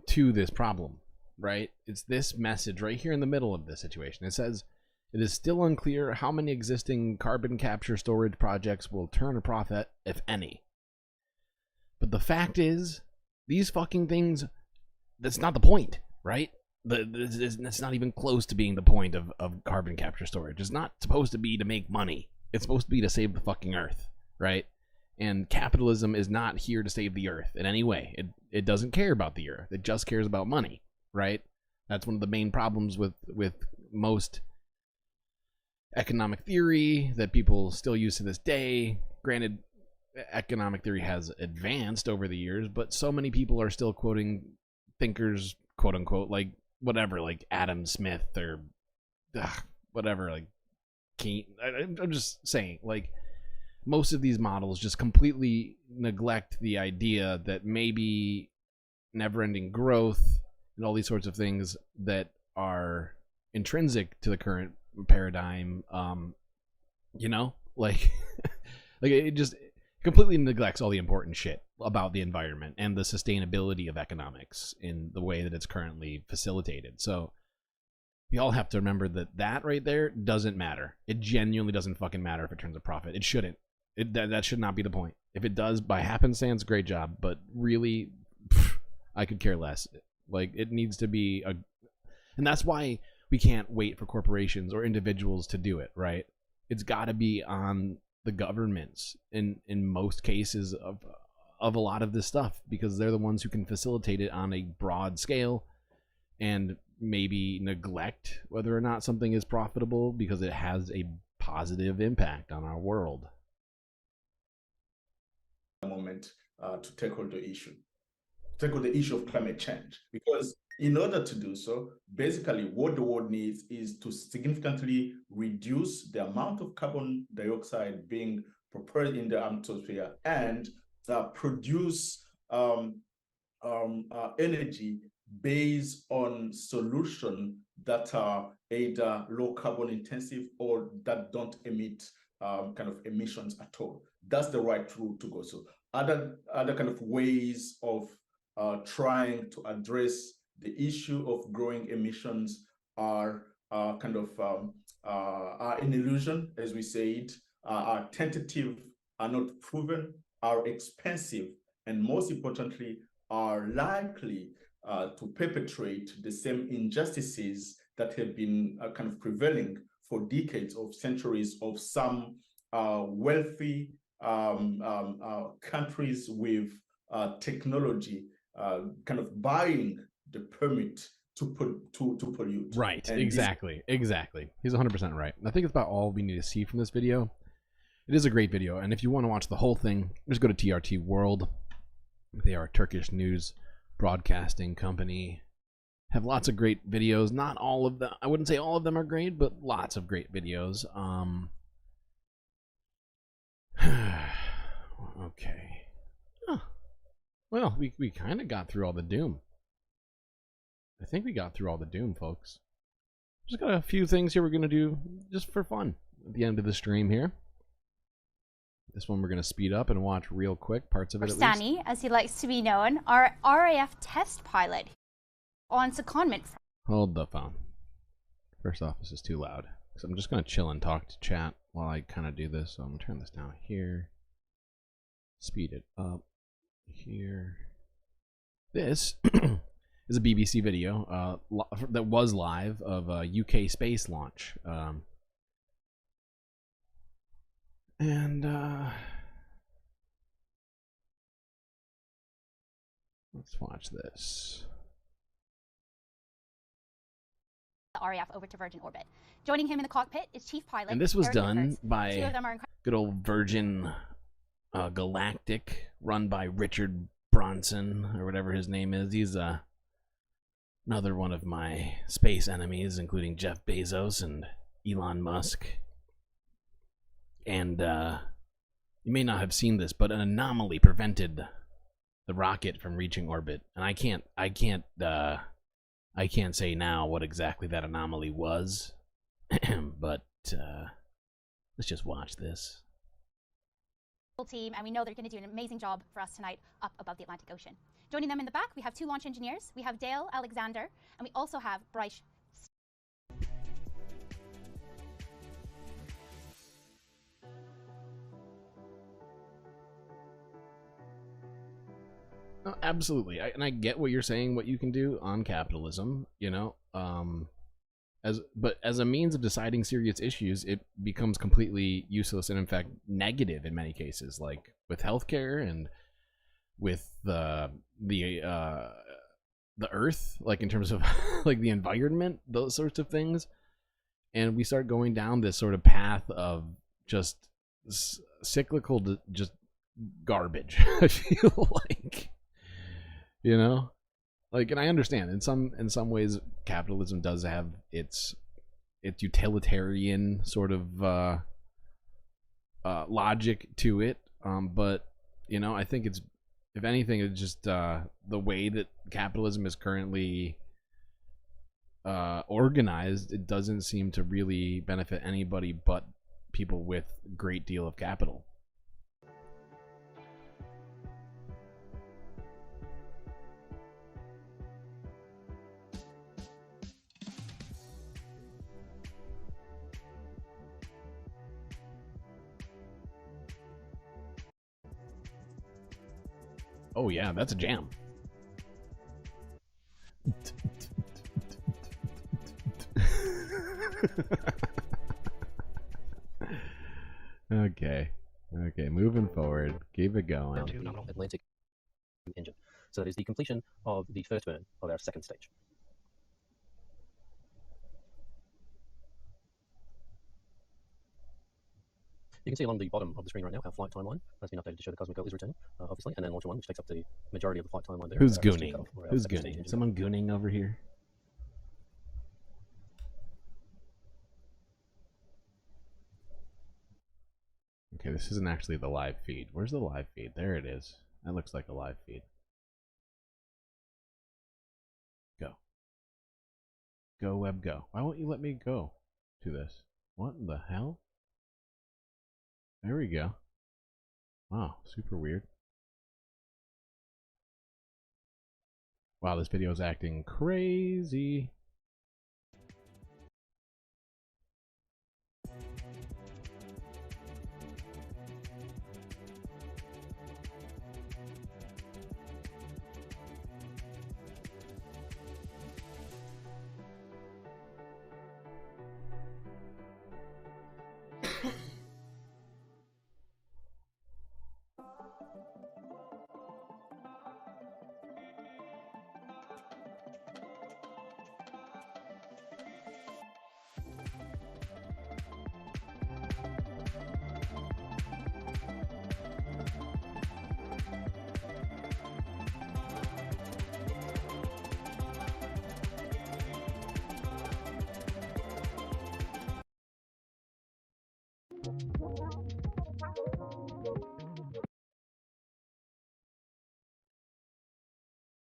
to this problem, right? It's this message right here in the middle of this situation. It says, it is still unclear how many existing carbon capture storage projects will turn a profit, if any. But the fact is, these fucking things, that's not the point, right? That's not even close to being the point of carbon capture storage. It's not supposed to be to make money. It's supposed to be to save the fucking earth, right? And capitalism is not here to save the earth in any way. It doesn't care about the earth. It just cares about money, right? That's one of the main problems with most economic theory that people still use to this day. Granted, economic theory has advanced over the years, but so many people are still quoting thinkers, quote unquote, like whatever, like Adam Smith or whatever, like Keynes. I'm just saying, like, most of these models just completely neglect the idea that maybe never-ending growth and all these sorts of things that are intrinsic to the current paradigm, you know, like like it just completely neglects all the important shit about the environment and the sustainability of economics in the way that it's currently facilitated. So we all have to remember that right there doesn't matter. It genuinely doesn't fucking matter if it turns a profit. It shouldn't. That should not be the point. If it does by happenstance, great job. But really, I could care less. Like, it needs to be and And that's why we can't wait for corporations or individuals to do it, right? It's got to be on the governments in most cases of a lot of this stuff, because they're the ones who can facilitate it on a broad scale and maybe neglect whether or not something is profitable because it has a positive impact on our world. Moment to tackle the issue of climate change, because in order to do so, basically what the world needs is to significantly reduce the amount of carbon dioxide being propelled in the atmosphere and produce energy based on solutions that are either low carbon intensive or that don't emit kind of emissions at all. That's the right route to go. So other kind of ways of trying to address the issue of growing emissions are kind of are an illusion, as we said, are tentative, are not proven, are expensive, and most importantly, are likely to perpetrate the same injustices that have been kind of prevailing for decades of centuries of some wealthy countries with technology kind of buying the permit to pollute. Right, and exactly. He's 100% right. I think it's about all we need to see from this video. It is a great video, and if you want to watch the whole thing, just go to TRT World. They are a Turkish news broadcasting company. Have lots of great videos. Not all of them. I wouldn't say all of them are great, but lots of great videos. Okay. Huh. Well, we kind of got through all the doom. I think we got through all the doom, folks. Just got a few things here we're going to do just for fun at the end of the stream here. This one we're going to speed up and watch real quick, parts of it at least. Sani, as he likes to be known, our RAF test pilot on secondment. Hold the phone. First off, this is too loud. So I'm just going to chill and talk to chat while I kind of do this. So I'm going to turn this down here. Speed it up here. This is a BBC video that was live of a UK space launch. Let's watch this. The RAF over to Virgin orbit. Joining him in the cockpit is Chief Pilot. And this was Eric done Nichols. by Two of them are good old Virgin Galactic, run by Richard Branson, or whatever his name is. He's another one of my space enemies, including Jeff Bezos and Elon Musk. And you may not have seen this, but an anomaly prevented the rocket from reaching orbit. And I can't say now what exactly that anomaly was, but let's just watch this. Team, and we know they're going to do an amazing job for us tonight up above the Atlantic Ocean. Joining them in the back, we have two launch engineers. We have Dale Alexander, and we also have Bryce. Absolutely, and I get what you're saying, what you can do on capitalism, you know, but as a means of deciding serious issues, it becomes completely useless and in fact negative in many cases, like with healthcare and with the earth, like in terms of like the environment, those sorts of things. And we start going down this sort of path of just cyclical, just garbage. I feel like, you know, like, and I understand in some ways capitalism does have its utilitarian sort of logic to it, but you know, I think it's, if anything, it's just the way that capitalism is currently organized. It doesn't seem to really benefit anybody but people with a great deal of capital. Oh yeah, that's a jam. Okay. Okay, moving forward. Keep it going. Phenomenal Atlantic engine. So that is the completion of the first burn of our second stage. You can see along the bottom of the screen right now our flight timeline has been updated to show the Cosmic Girl is returning, obviously, and then Launcher 1, which takes up the majority of the flight timeline there. Who's gooning? Who's gooning? Someone gooning over here? Okay, this isn't actually the live feed. Where's the live feed? There it is. That looks like a live feed. Go. Go, web, go. Why won't you let me go to this? What in the hell? There we go. Wow, super weird. Wow, this video is acting crazy.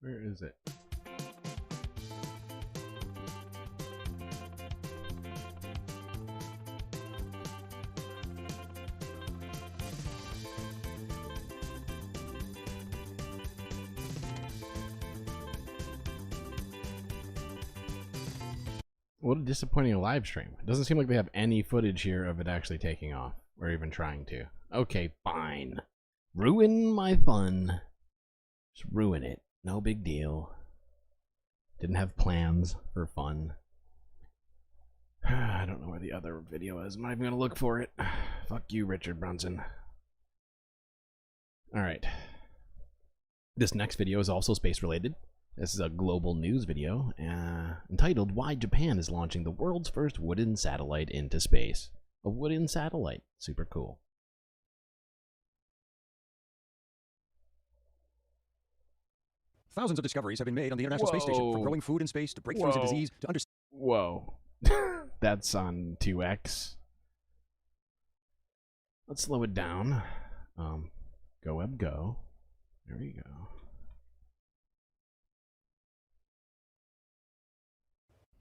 Where is it? What a disappointing live stream. It doesn't seem like they have any footage here of it actually taking off, or even trying to. Okay, fine. Ruin my fun. Just ruin it. No big deal. Didn't have plans for fun. I don't know where the other video is. I'm not even going to look for it. Fuck you, Richard Brunson. Alright. This next video is also space related. This is a global news video entitled Why Japan is Launching the World's First Wooden Satellite into Space. A wooden satellite. Super cool. Thousands of discoveries have been made on the International Space Station, from growing food in space to breakthroughs in disease to understand. Whoa. That's on 2x. Let's slow it down. Go web go. There we go.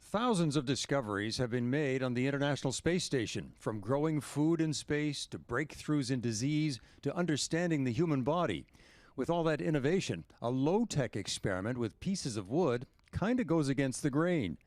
Thousands of discoveries have been made on the International Space Station, from growing food in space to breakthroughs in disease to understanding the human body. With all that innovation, a low-tech experiment with pieces of wood kind of goes against the grain.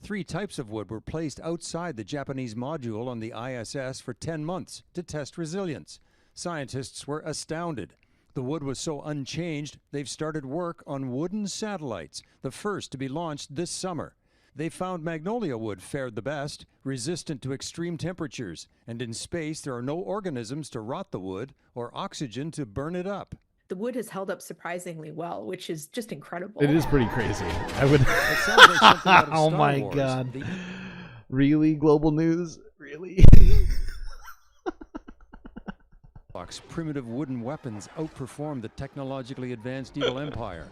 3 types of wood were placed outside the Japanese module on the ISS for 10 months to test resilience. Scientists were astounded. The wood was so unchanged, they've started work on wooden satellites, the first to be launched this summer. They found magnolia wood fared the best, resistant to extreme temperatures, and in space there are no organisms to rot the wood or oxygen to burn it up. The wood has held up surprisingly well, which is just incredible. It is pretty crazy. I would. Oh my god! Really, global news? Really? Primitive wooden weapons outperform the technologically advanced Evil Empire.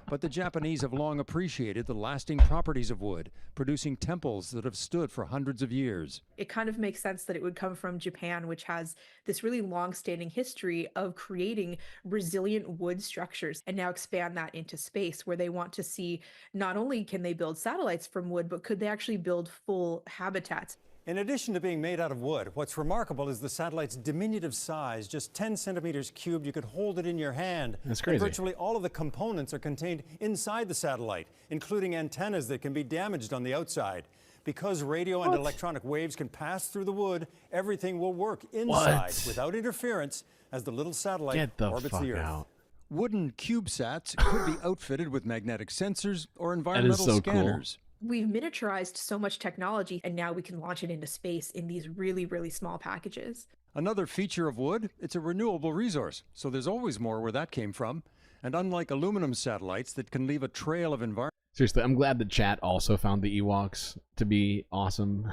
But the Japanese have long appreciated the lasting properties of wood, producing temples that have stood for hundreds of years. It kind of makes sense that it would come from Japan, which has this really long-standing history of creating resilient wood structures, and now expand that into space, where they want to see not only can they build satellites from wood, but could they actually build full habitats. In addition to being made out of wood, what's remarkable is the satellite's diminutive size, just 10 centimeters cubed. You could hold it in your hand. That's crazy. And virtually all of the components are contained inside the satellite, including antennas that can be damaged on the outside. Because radio and electronic waves can pass through the wood, everything will work inside without interference as the little satellite orbits the Earth. Out. Wooden CubeSats could be outfitted with magnetic sensors or environmental scanners. We've miniaturized so much technology, and now we can launch it into space in these really, really small packages. Another feature of wood, it's a renewable resource, so there's always more where that came from. And unlike aluminum satellites that can leave a trail of environment... Seriously, I'm glad the chat also found the Ewoks to be awesome.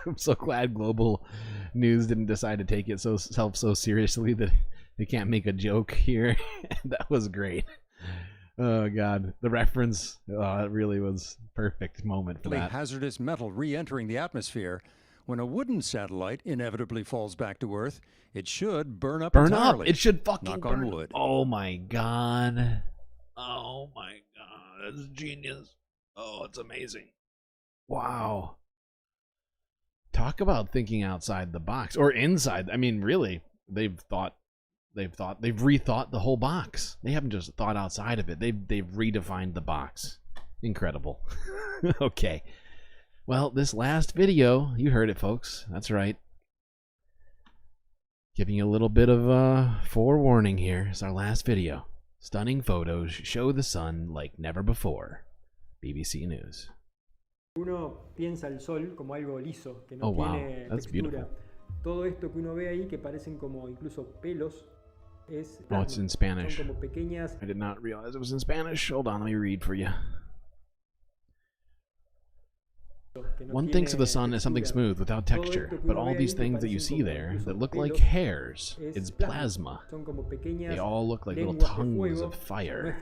I'm so glad Global News didn't decide to take itself so seriously that they can't make a joke here. That was great. Oh God, the reference, it really was perfect moment for that. Hazardous metal re-entering the atmosphere. When a wooden satellite inevitably falls back to Earth, it should burn up entirely. It should fucking knock burn. on wood. Oh my God. Oh my God, that's genius. Oh, it's amazing. Wow. Talk about thinking outside the box or inside. I mean, really, they've rethought the whole box. They haven't just thought outside of it. They've redefined the box. Incredible. Okay. Well, this last video, you heard it, folks. That's right. Giving you a little bit of forewarning here. It's our last video. Stunning photos show the sun like never before. BBC News. Uno piensa el sol como algo liso, que no Oh, wow. tiene That's textura. beautiful. Todo esto que uno ve ahí, que parecen como incluso pelos, es Oh, it's in Spanish. Son como pequeñas. I did not realize it was in Spanish. Hold on, let me read for you. One thinks of the sun as something smooth without texture, but all these things that you see there that look like hairs, it's plasma. They all look like little tongues of fire.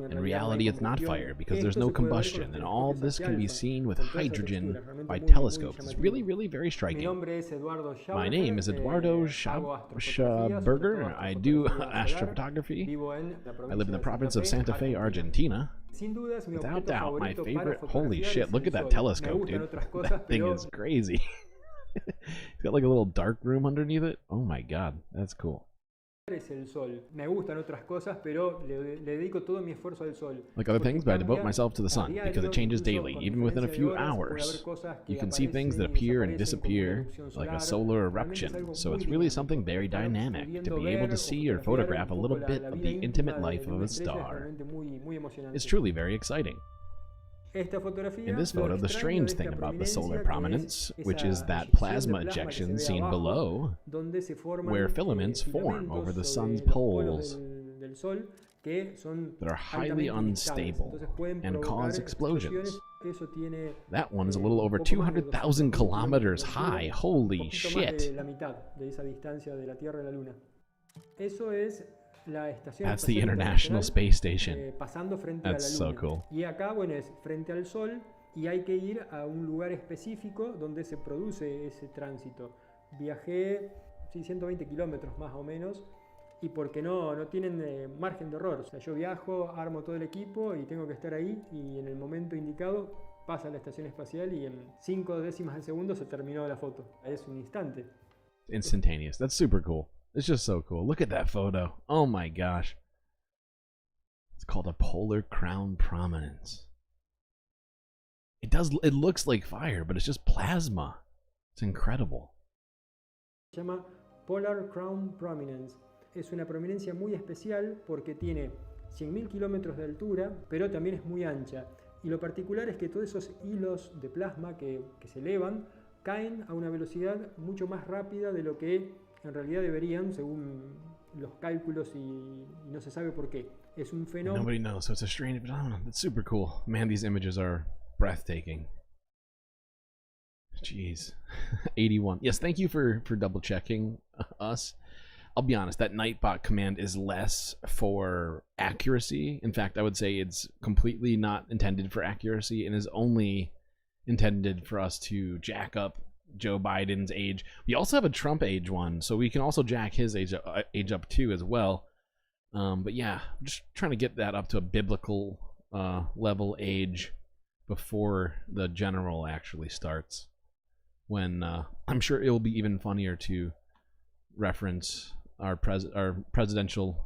In reality, it's not fire because there's no combustion, and all this can be seen with hydrogen by telescopes. It's really, really very striking. My name is Eduardo Schaberger. I do astrophotography. I live in the province of Santa Fe, Argentina. Without doubt, my favorite. Holy shit, look at that telescope, dude. That thing is crazy. It's got like a little dark room underneath it. Oh my God, that's cool. Es el sol. Me gustan otras cosas, pero le dedico todo mi esfuerzo al sol. Like other things, but I devote myself to the sun because it changes daily, even within a few hours. You can see things that appear and disappear, like a solar eruption. So it's really something very dynamic to be able to see or photograph a little bit of the intimate life of a star. It's truly very exciting. In this photo, the strange thing about the solar prominence, which is that plasma ejection seen below, where filaments form over the sun's poles that are highly unstable and cause explosions. That one is a little over 200,000 kilometers high. Holy shit. That's the International Space Station. That's so cool. Y acá, bueno, es frente al sol y hay que ir a un lugar específico donde se produce ese tránsito. Viajé 120 kilómetros más o menos y porque no tienen margen de error. O sea, yo viajo, armo todo el equipo y tengo que estar ahí y en el momento indicado pasa la estación espacial y en 5 décimas de segundo se terminó la foto. Es un instante. Instantaneous. That's super cool. It's just so cool. Look at that photo. Oh my gosh. It's called a polar crown prominence. It looks like fire, but it's just plasma. It's incredible. Se llama Polar Crown Prominence. Es una prominencia muy especial porque tiene 100.000 kilómetros de altura, pero también es muy ancha. Y lo particular es que todos esos hilos de plasma que se elevan caen a una velocidad mucho más rápida de lo que en realidad deberían, según los cálculos, y no se sabe por qué. Es un fenómeno. Nobody knows, so it's a strange phenomenon. That's super cool. Man, these images are breathtaking. Jeez. 81. Yes, thank you for double checking us. I'll be honest, that Nightbot command is less for accuracy. In fact, I would say it's completely not intended for accuracy and is only intended for us to jack up Joe Biden's age. We also have a Trump age one, so we can also jack his age up too as well. But yeah, I'm just trying to get that up to a biblical level age before the general actually starts. When I'm sure it will be even funnier to reference our presidential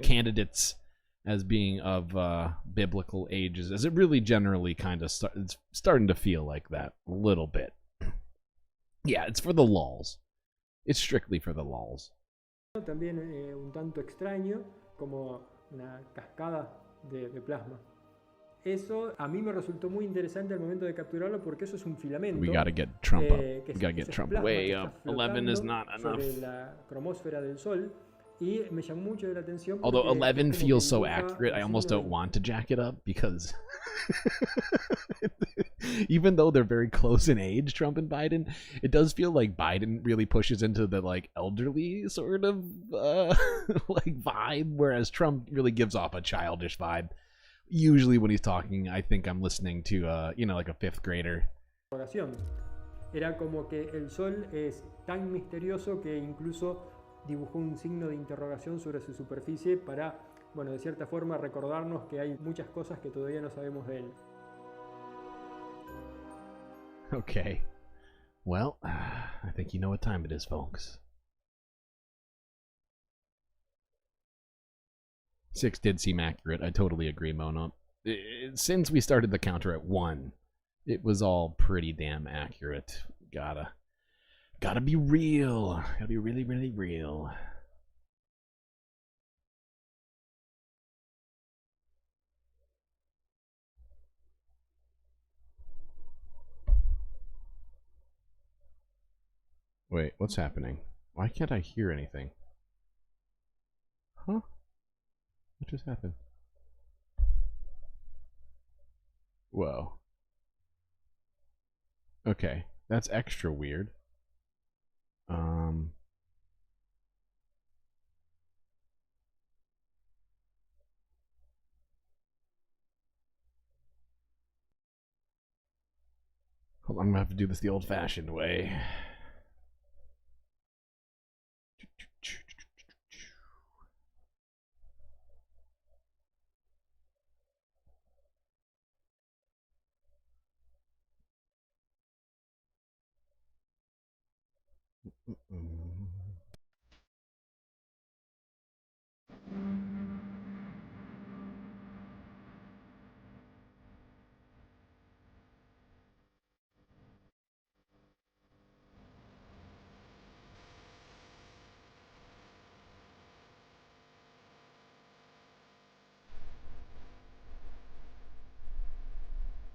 candidates as being of biblical ages, as it really generally kind of it's starting to feel like that a little bit. Yeah, it's for the lulz. It's strictly for the lulz. También un tanto extraño, como una cascada de plasma. Eso a mí me resultó muy interesante al momento de capturarlo porque eso es un filamento. We gotta get Trump up. Que We gotta get es Trump plasma way que está up. 11 is flotando not enough. sobre la cromosfera del Sol. Y me llamó mucho la atención porque Although 11 es como feels que so dibuja accurate, I el almost signo don't del- want to jack it up because even though they're very close in age, Trump and Biden, it does feel like Biden really pushes into the like elderly sort of like vibe, whereas Trump really gives off a childish vibe. Usually when he's talking, I think I'm listening to like a 5th grader. Era como que el Sol es tan misterioso que incluso dibujó un signo de interrogación sobre su superficie para, bueno, de cierta forma recordarnos que hay muchas cosas que todavía no sabemos de él. Okay. Well, I think you know what time it is, folks. 6 did seem accurate. I totally agree, Mona. Since we started the counter at 1, it was all pretty damn accurate. Gotta be real. Gotta be really, really real. Wait, what's happening? Why can't I hear anything? Huh? What just happened? Whoa. Okay, that's extra weird. Hold on, I'm gonna have to do this the old-fashioned way.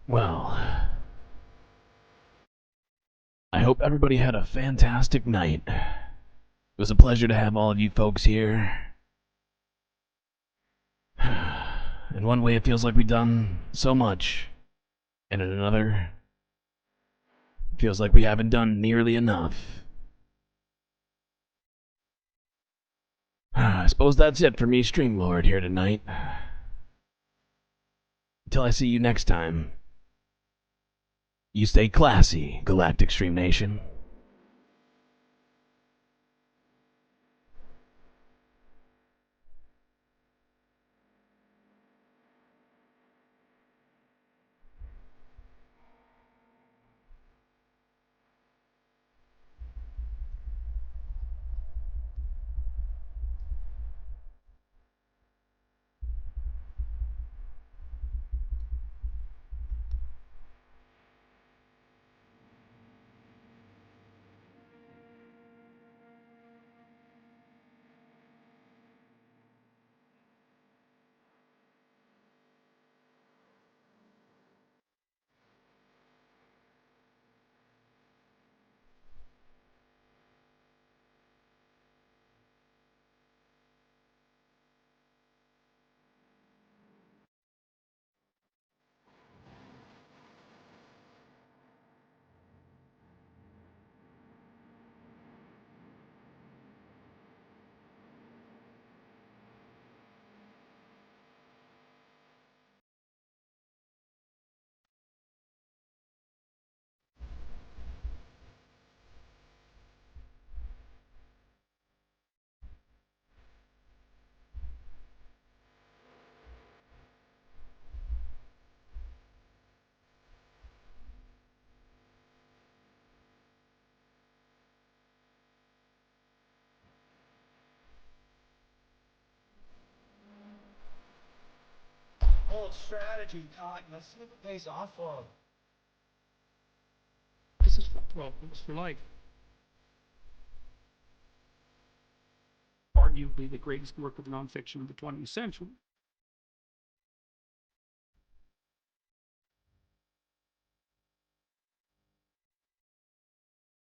Well, I hope everybody had a fantastic night. It was a pleasure to have all of you folks here. In one way, it feels like we've done so much, and in another, it feels like we haven't done nearly enough. I suppose that's it for me, Streamlord, here tonight. Until I see you next time, you stay classy, Galactic Stream Nation. Bold strategy, Todd. Let's see if it pays off for him. This is for problems for life. Arguably the greatest work of nonfiction of the 20th century.